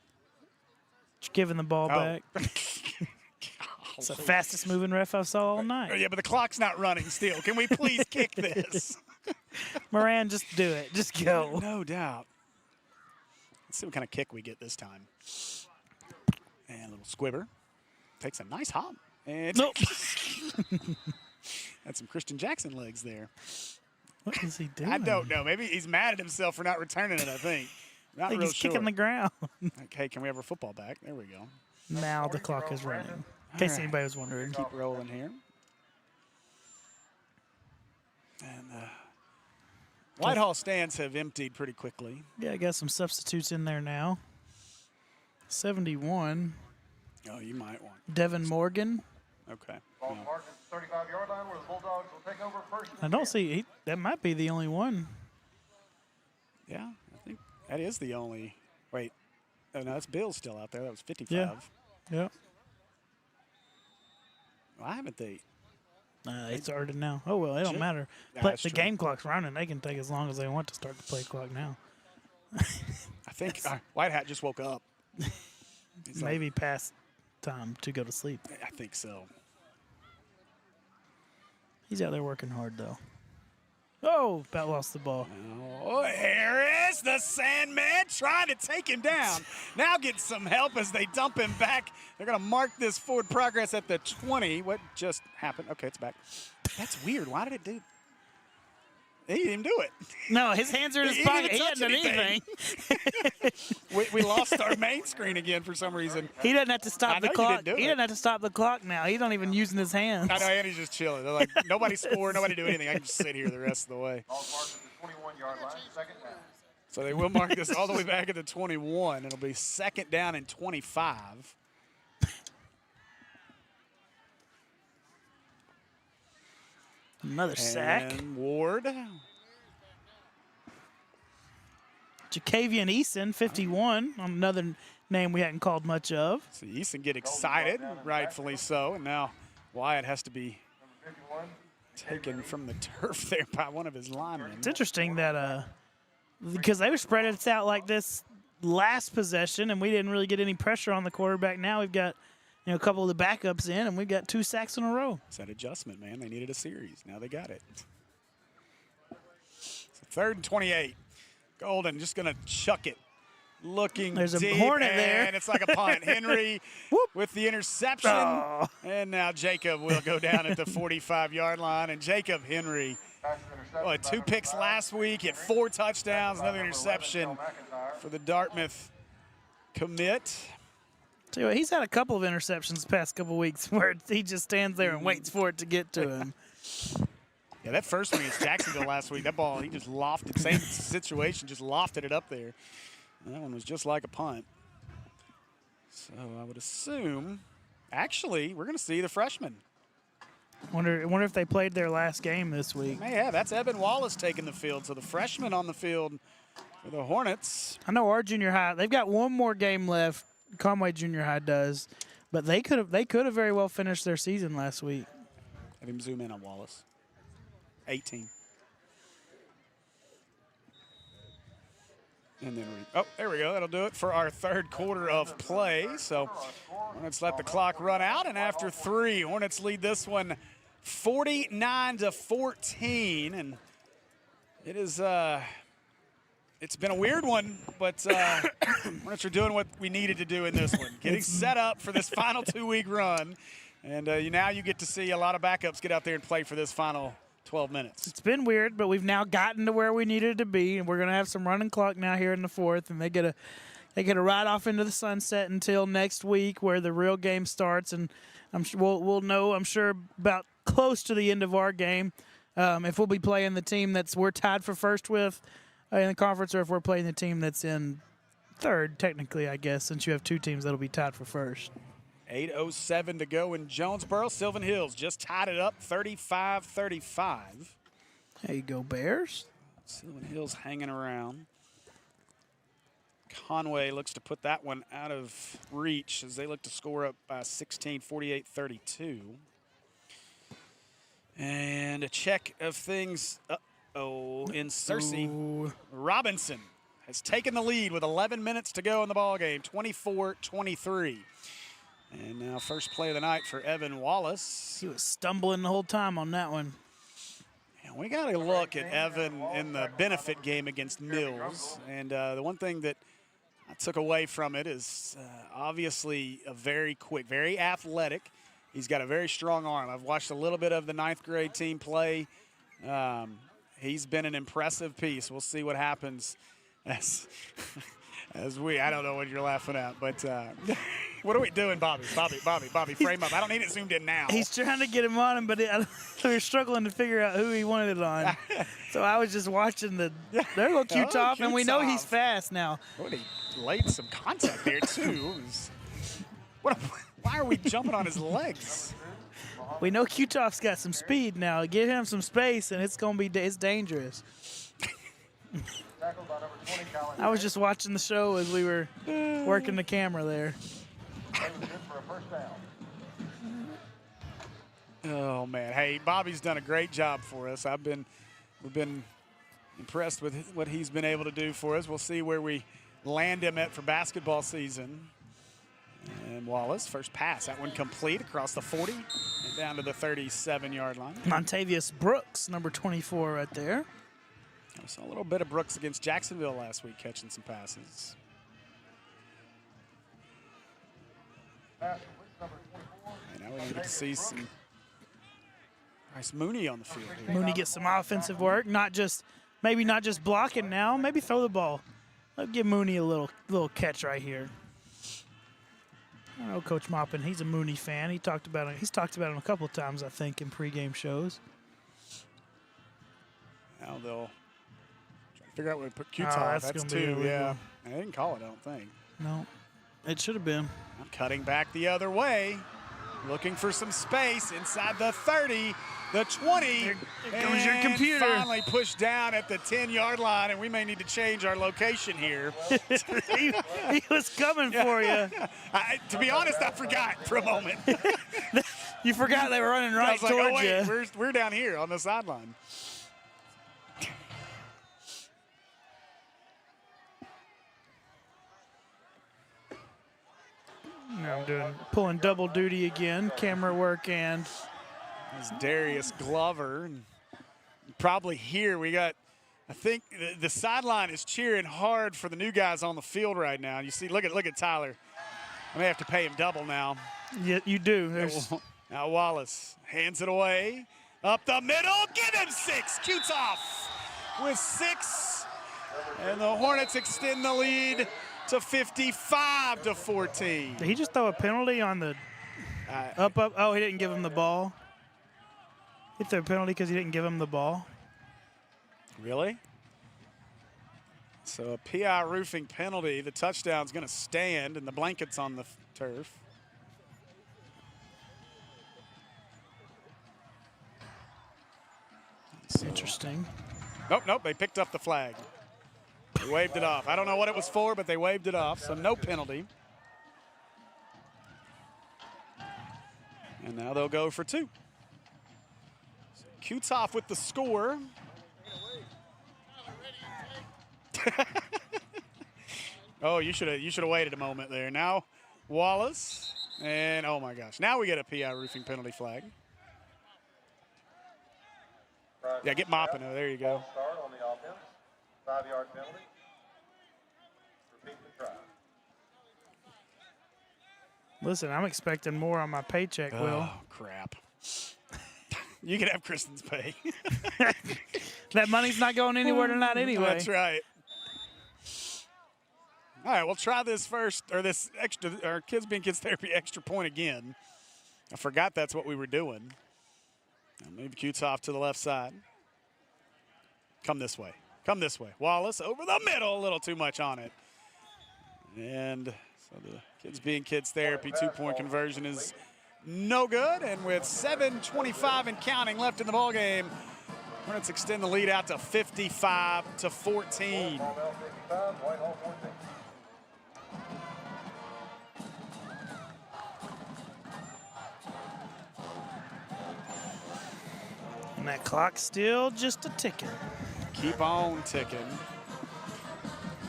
Just giving the ball back. It's the fastest moving ref I saw all night. Yeah, but the clock's not running still. Can we please kick this? Moran, just do it. Just go. No doubt. Let's see what kind of kick we get this time. And a little squibber. Takes a nice hop. And nope. Had some Christian Jackson legs there. What is he doing? I don't know. Maybe he's mad at himself for not returning it, I think. Not I think real he's sure. kicking the ground. Okay, can we have our football back? There we go. Now the clock is running. In case anybody was wondering. Keep rolling here. And Whitehall stands have emptied pretty quickly. Yeah, I got some substitutes in there now. 71. Oh, you might want. Devin Morgan. Okay. Ball marked at the 35-yard line where the Bulldogs will take over first. I don't see that might be the only one. Yeah, I think that is the only. Wait. Oh, no, that's Bill's still out there. That was 55. Yeah. Why haven't they? It started now. Oh, well, it don't matter. But the game clock's running. They can take as long as they want to start the play clock now. I think White Hat just woke up. Maybe past time to go to sleep. I think so. He's out there working hard, though. Oh, about lost the ball. Oh, Harris, the Sandman, trying to take him down. Now get some help as they dump him back. They're going to mark this forward progress at the 20. What just happened? Okay, it's back. That's weird. Why did it do? He didn't do it. No, his hands are in his pocket. He hadn't done anything. we lost our main screen again for some reason. He doesn't have to stop the clock. He doesn't have to stop the clock now. He's not even using his hands. I know, and he's just chilling. They're like, nobody scored, nobody do anything. I can just sit here the rest of the way. Ball marked at the 21-yard line, second down. So they will mark this all the way back at the 21. It'll be second down and 25. Another sack. And Ward. Jacavian Eason, 51, another name we hadn't called much of. See Eason get excited, rightfully so, and now Wyatt has to be taken from the turf there by one of his linemen. It's interesting that because they were spread it out like this last possession, and we didn't really get any pressure on the quarterback. Now we've got a couple of the backups in, and we've got 2 sacks in a row. It's that adjustment, man. They needed a series. Now they got it. So 3rd and 28. Golden just going to chuck it. Looking There's a deep, Hornet there. And it's like a punt. Henry with the interception. Oh. And now Jacob will go down at the 45-yard line. And Jacob Henry, 2 picks last week. He had 4 touchdowns, another interception for the Dartmouth commit. Tell you what, he's had a couple of interceptions the past couple of weeks where he just stands there and waits for it to get to him. Yeah, that first one against Jacksonville last week, that ball, he just lofted, same situation, just lofted it up there. That one was just like a punt. So I would assume, actually, we're going to see the freshman. Wonder if they played their last game this week. Yeah, that's Evan Wallace taking the field. So the freshman on the field for the Hornets. I know our junior high, they've got one more game left. Conway Junior High does, but they could have very well finished their season last week. Have him zoom in on Wallace. 18. And then there we go. That'll do it for our 3rd quarter of play. So Hornets let the clock run out, and after 3, Hornets lead this one 49-14, and it is it's been a weird one, but Hornets are doing what we needed to do in this one, getting set up for this final 2-week run, and now you get to see a lot of backups get out there and play for this final 12 minutes. It's been weird, but we've now gotten to where we needed to be, and we're going to have some running clock now here in the 4th, and they get to ride off into the sunset until next week where the real game starts, and I'm sure we'll know, I'm sure, about close to the end of our game if we'll be playing the team we're tied for first with in the conference, or if we're playing the team that's in 3rd, technically, I guess, since you have 2 teams that'll be tied for first. 8:07 to go in Jonesboro. Sylvan Hills just tied it up 35-35. There you go, Bears. Sylvan Hills hanging around. Conway looks to put that one out of reach as they look to score up by 16, 48-32. And a check of things. In Searcy. Robinson has taken the lead with 11 minutes to go in the ballgame, 24-23. And now first play of the night for Evan Wallace. He was stumbling the whole time on that one. And we got to look at Evan in the benefit game against Mills. And the one thing that I took away from it is obviously a very quick, very athletic. He's got a very strong arm. I've watched a little bit of the 9th grade team play. He's been an impressive piece. We'll see what happens as I don't know what you're laughing at, but what are we doing, Bobby? Bobby, frame up. I don't need it zoomed in now. He's trying to get him on him, but we're struggling to figure out who he wanted it on. So I was just watching there go Q-Top, and we know he's fast now. Oh, he laid some contact there, too. Why are we jumping on his legs? We know Q-Top's got some speed now. Give him some space, and it's dangerous. I was just watching the show as we were working the camera there. Oh, man. Hey, Bobby's done a great job for us. We've been impressed with what he's been able to do for us. We'll see where we land him at for basketball season. And Wallace, first pass. That one complete across the 40 and down to the 37-yard line. Montavious Brooks, number 24 right there. I saw a little bit of Brooks against Jacksonville last week, catching some passes. And now we need to see some nice Mooney on the field here. Mooney gets some offensive work, maybe not just blocking now, maybe throw the ball. Let's give Mooney a little catch right here. I know Coach Maupin, he's a Mooney fan. He's talked about him a couple of times, I think, in pregame shows. Now they'll try to figure out where to put Q-Top. That's 2, yeah. And they didn't call it, I don't think. No, it should have been. I'm cutting back the other way, looking for some space inside the 30. the 20. Here comes your computer. Finally pushed down at the 10-yard line, and we may need to change our location here. he was coming for you. To be honest, I forgot for a moment. You forgot they were running I right was like, oh, towards wait, you. we're down here on the sideline. Now I'm pulling double duty again, camera work and It's Darius Glover. And probably here we got, I think the sideline is cheering hard for the new guys on the field right now. You see, look at Tyler. I may have to pay him double now. yeah, you do. There's Now Wallace hands it away. Up the middle, give him 6. Cutes off with 6. And the Hornets extend the lead to 55-14. Did he just throw a penalty on the up? Oh, he didn't give him the ball. He threw a penalty because he didn't give him the ball. Really? So a PI roofing penalty. The touchdown's going to stand, and the blanket's on the turf. That's interesting. Nope, they picked up the flag. They waved it off. I don't know what it was for, but they waved it off, so no penalty. And now they'll go for 2. So Kutoff with the score. Oh, you should have waited a moment there. Now Wallace, and oh my gosh, now we get a PI roofing penalty flag. Yeah, get mopping. Oh, there you go. Start on the offense. 5-yard penalty. Repeat the try. Listen, I'm expecting more on my paycheck, Will. Oh, crap. You can have Kristen's pay. That money's not going anywhere tonight anyway. That's right. All right, we'll try this first, or this extra, or Kids Being Kids Therapy extra point again. I forgot that's what we were doing. Now move Kutoff to the left side. Come this way. Come this way. Wallace over the middle, a little too much on it. And so the Kids Being Kids Therapy 2-point conversion is no good. And with 7:25 and counting left in the ballgame, Hornets extend the lead out to 55-14. Maumelle 55, Whitehall 14. And that clock's still just a ticking. Keep on ticking.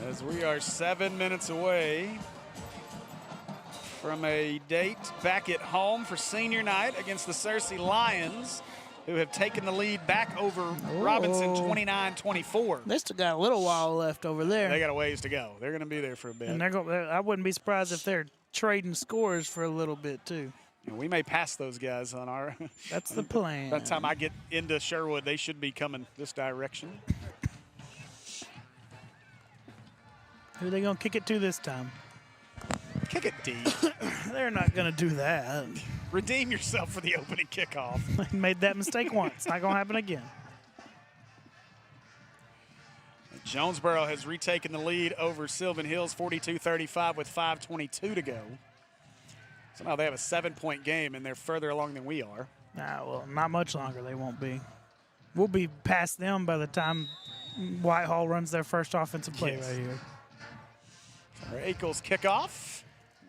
As we are 7 minutes away from a date back at home for senior night against the Searcy Lions, who have taken the lead back over Robinson 29-24. They still got a little while left over there. They got a ways to go. They're going to be there for a bit. And I wouldn't be surprised if they're trading scores for a little bit, too. And we may pass those guys on our. That's the plan. By the time I get into Sherwood, they should be coming this direction. Who are they going to kick it to this time? Kick it deep. They're not going to do that. Redeem yourself for the opening kickoff. Made that mistake once. Not going to happen again. Jonesboro has retaken the lead over Sylvan Hills 42-35 with 5:22 to go. Somehow they have a 7-point game, and they're further along than we are. Nah, well, not much longer they won't be. We'll be past them by the time Whitehall runs their first offensive play Yes. right here. Our Eccles kickoff.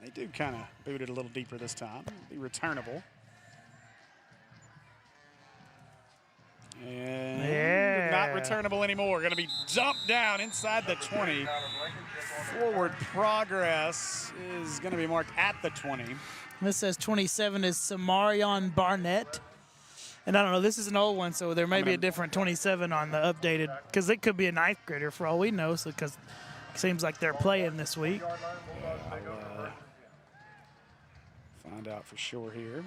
They do kind of boot it a little deeper this time. Be returnable. And not returnable anymore. Going to be dumped down inside the 20. Forward progress is going to be marked at the 20. This says 27 is Samarion Barnett. And I don't know, this is an old one, so there may be a different 27 on the updated, because it could be a 9th grader for all we know, so because it seems like they're playing this week. I'll find out for sure here.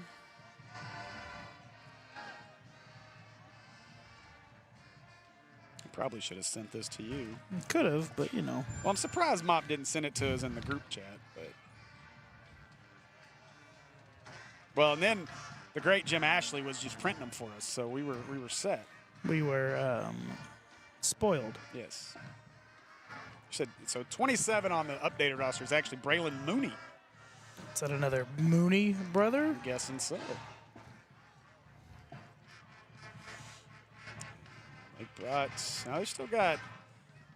I probably should have sent this to you. Could have, but you know. Well, I'm surprised Mop didn't send it to us in the group chat, but. Well, and then the great Jim Ashley was just printing them for us, so we were set. We were spoiled. Yes. Said so 27 on the updated roster is actually Braylon Mooney. Is that another Mooney brother? I'm guessing so. But now they still got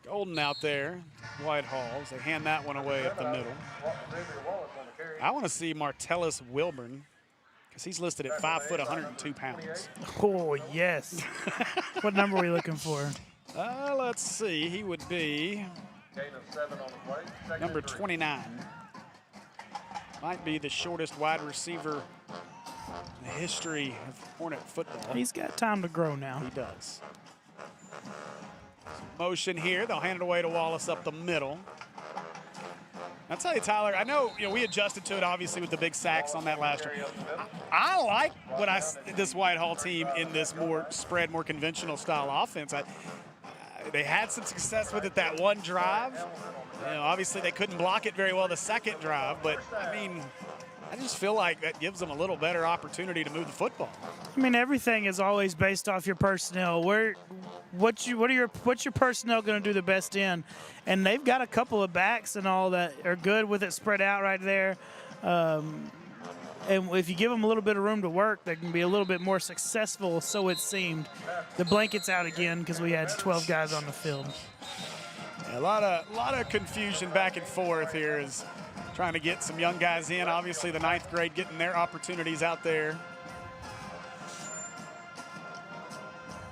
Golden out there, Whitehall. They hand that one away up the middle. I want to see Martellus Wilburn, because he's listed at 5 foot, 102 pounds. Oh, yes. What number are we looking for? Let's see. He would be number 29. Might be the shortest wide receiver in the history of Hornet football. He's got time to grow now. He does. Motion here. They'll hand it away to Wallace up the middle. I'll tell you, Tyler, I know we adjusted to it, obviously, with the big sacks on that last year. I like this Whitehall team in this more spread, more conventional style offense. They had some success with it that one drive. Obviously, they couldn't block it very well the second drive, but, I just feel like that gives them a little better opportunity to move the football. Everything is always based off your personnel. What's your personnel going to do the best in? And they've got a couple of backs and all that are good with it spread out right there. And if you give them a little bit of room to work, they can be a little bit more successful, so it seemed. The blanket's out again because we had 12 guys on the field. Yeah, a lot of confusion back and forth here is trying to get some young guys in. Obviously, the 9th grade getting their opportunities out there.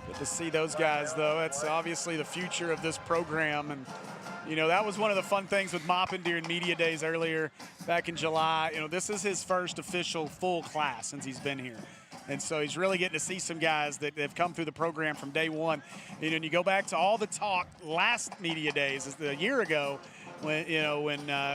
Good to see those guys, though. That's obviously the future of this program. And, that was one of the fun things with Maupin during media days earlier back in July. This is his first official full class since he's been here. And so he's really getting to see some guys that have come through the program from day one. And you go back to all the talk last media days, a year ago, when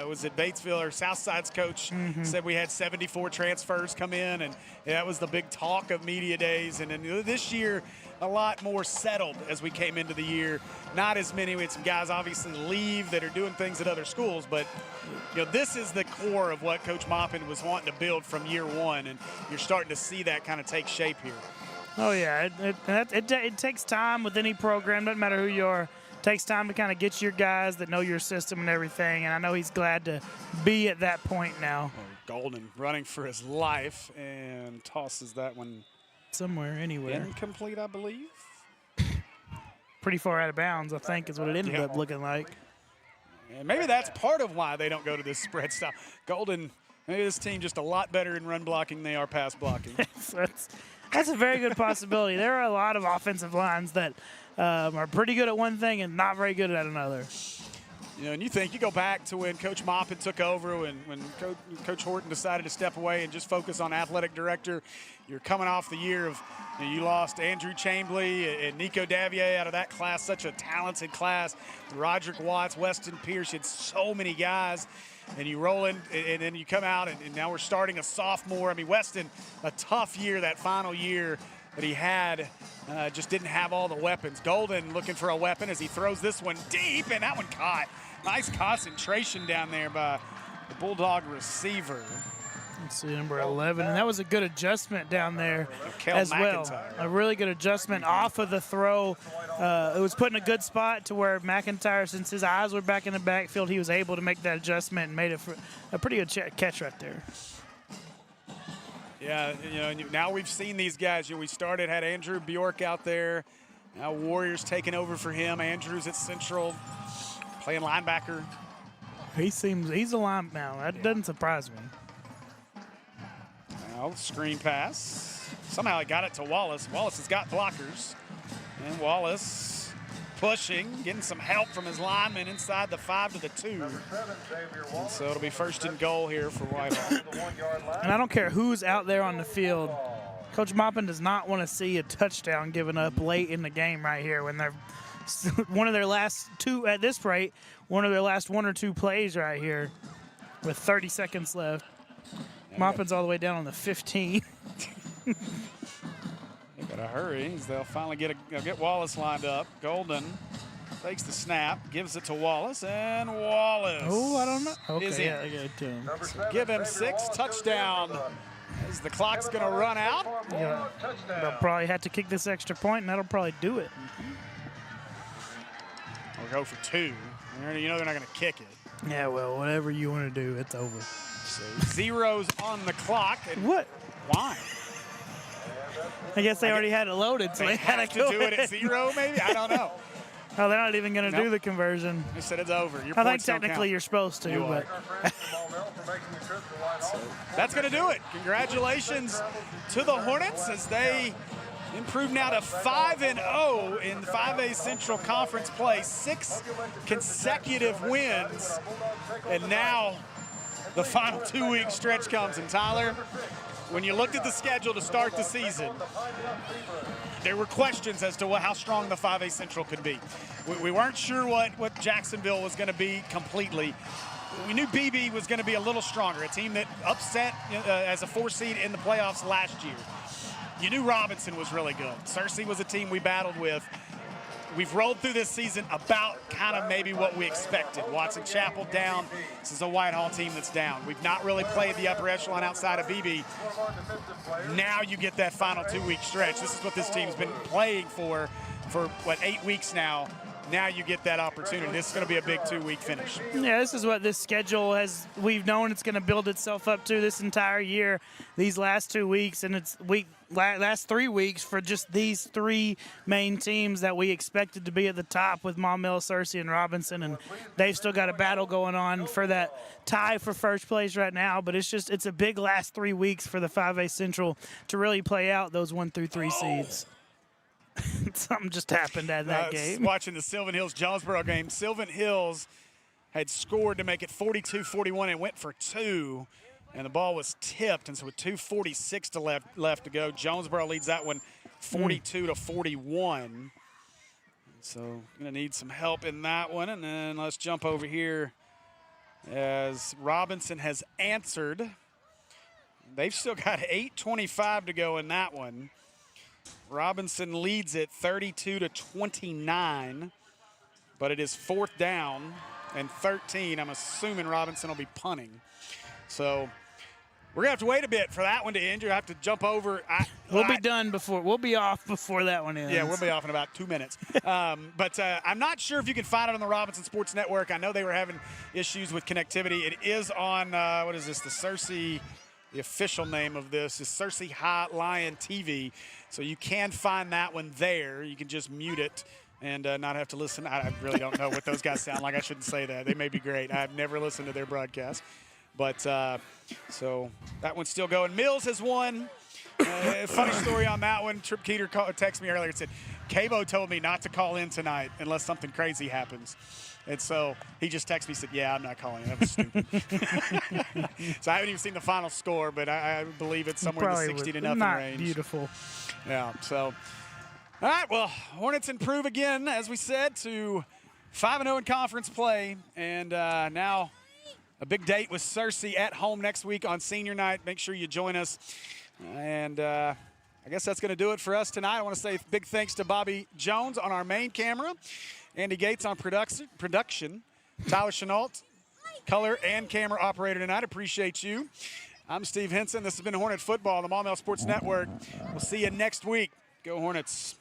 was it Batesville or Southside's coach said we had 74 transfers come in, and that was the big talk of media days. And then this year, a lot more settled as we came into the year. Not as many. We had some guys obviously leave that are doing things at other schools, but this is the core of what Coach Maupin was wanting to build from year one, and you're starting to see that kind of take shape here. Oh yeah, it takes time with any program. Doesn't matter who you are. Takes time to kind of get your guys that know your system and everything, and I know he's glad to be at that point now. Golden running for his life and tosses that one somewhere, anywhere. Incomplete, I believe. Pretty far out of bounds, I think, is what it ended up looking like. And maybe that's part of why they don't go to this spread style. Golden, maybe this team just a lot better in run blocking than they are pass blocking. That's a very good possibility. There are a lot of offensive lines that are pretty good at one thing and not very good at another. And you go back to when Coach Maupin took over, when Coach Horton decided to step away and just focus on athletic director. You're coming off the year of you lost Andrew Chambley and Nico Davier out of that class, such a talented class. Roderick Watts, Weston Pierce, you had so many guys. And you roll in, and then you come out, and now we're starting a sophomore. Weston, a tough year, that final year that he had, just didn't have all the weapons. Golden looking for a weapon as he throws this one deep, and that one caught. Nice concentration down there by the Bulldog receiver. Let's see, number 11, and that was a good adjustment down there as McIntyre. well. A really good adjustment off of the throw. It was put in a good spot to where McIntyre, since his eyes were back in the backfield, he was able to make that adjustment and made it a pretty good catch right there. Yeah, now we've seen these guys. We had Andrew Bjork out there. Now Warriors taking over for him. Andrew's at Central, playing linebacker. He's a line now. That doesn't surprise me. Now, screen pass. Somehow he got it to Wallace. Wallace has got blockers. And Wallace pushing, getting some help from his lineman inside the 5 to the 2. And so it'll be 1st and goal here for Whitehall. And I don't care who's out there on the field. Coach Maupin does not want to see a touchdown given up late in the game right here when they're one of their last two, at this rate, one of their last 1 or 2 plays right here with 30 seconds left. Maupin's all the way down on the 15. They gotta hurry. They'll finally get Wallace lined up. Golden takes the snap, gives it to Wallace, and Wallace. Oh, I don't know. Okay, is in. yeah, I got it to him. So give him 6, touchdown. As the clock's gonna run out. Yeah, they'll probably have to kick this extra point, and that'll probably do it. Or go for 2. They're not gonna kick it. Yeah, well, whatever you want to do, it's over. So 0's on the clock. And what? Why? I guess they already had it loaded, so they had to do it at 0, maybe? I don't know. Oh, they're not even going to do the conversion. They said it's over. Your I think points don't technically count. you're supposed to, but that's going to do it. Congratulations to the Hornets as they improve now to 5-0 in 5A Central Conference play. 6 consecutive wins, and now the final 2-week stretch comes. And Tyler, when you looked at the schedule to start the season, there were questions as to how strong the 5A Central could be. We weren't sure what Jacksonville was going to be completely. We knew BB was going to be a little stronger, a team that upset as a 4 seed in the playoffs last year. You knew Robinson was really good. Searcy was a team we battled with. We've rolled through this season about kind of maybe what we expected. Watson Chapel down. This is a Whitehall team that's down. We've not really played the upper echelon outside of BB. Now you get that final 2-week stretch. This is what this team's been playing for 8 weeks now. Now you get that opportunity. This is going to be a big 2-week finish. Yeah, this is what this schedule we've known it's going to build itself up to this entire year, these last 2 weeks, and it's last 3 weeks for just these 3 main teams that we expected to be at the top with Maumelle, Searcy, and Robinson, and they've still got a battle going on for that tie for first place right now, but it's a big last 3 weeks for the 5A Central to really play out those 1 through 3 seeds. Something just happened at that game. Watching the Sylvan Hills-Jonesboro game, Sylvan Hills had scored to make it 42-41 and went for 2, and the ball was tipped, and so with 2:46 left to go, Jonesboro leads that one 42-41. So going to need some help in that one, and then let's jump over here as Robinson has answered. They've still got 8:25 to go in that one. Robinson leads it 32-29, but it is 4th down and 13. I'm assuming Robinson will be punting. So we're going to have to wait a bit for that one to end. You'll have to jump over. We'll be off before that one ends. Yeah, we'll be off in about 2 minutes. But I'm not sure if you can find it on the Robinson Sports Network. I know they were having issues with connectivity. It is on, what is this, the Searcy. The official name of this is Searcy High Lion TV. So you can find that one there. You can just mute it and not have to listen. I really don't know what those guys sound like. I shouldn't say that. They may be great. I've never listened to their broadcast. But so that one's still going. Mills has won. Funny story on that one. Trip Keeter texted me earlier and said, Cabo told me not to call in tonight unless something crazy happens. And so he just texted me and said, yeah, I'm not calling. That was stupid. So I haven't even seen the final score, but I believe it's somewhere in the 60-0 range. Beautiful. Yeah, so. All right, well, Hornets improve again, as we said, to 5-0 in conference play. And now a big date with Searcy at home next week on senior night. Make sure you join us. And I guess that's going to do it for us tonight. I want to say big thanks to Bobby Jones on our main camera. Andy Gates on production, Tyler Chenault, color and camera operator tonight. Appreciate you. I'm Steve Henson. This has been Hornet Football on the Maumelle Sports Network. We'll see you next week. Go Hornets.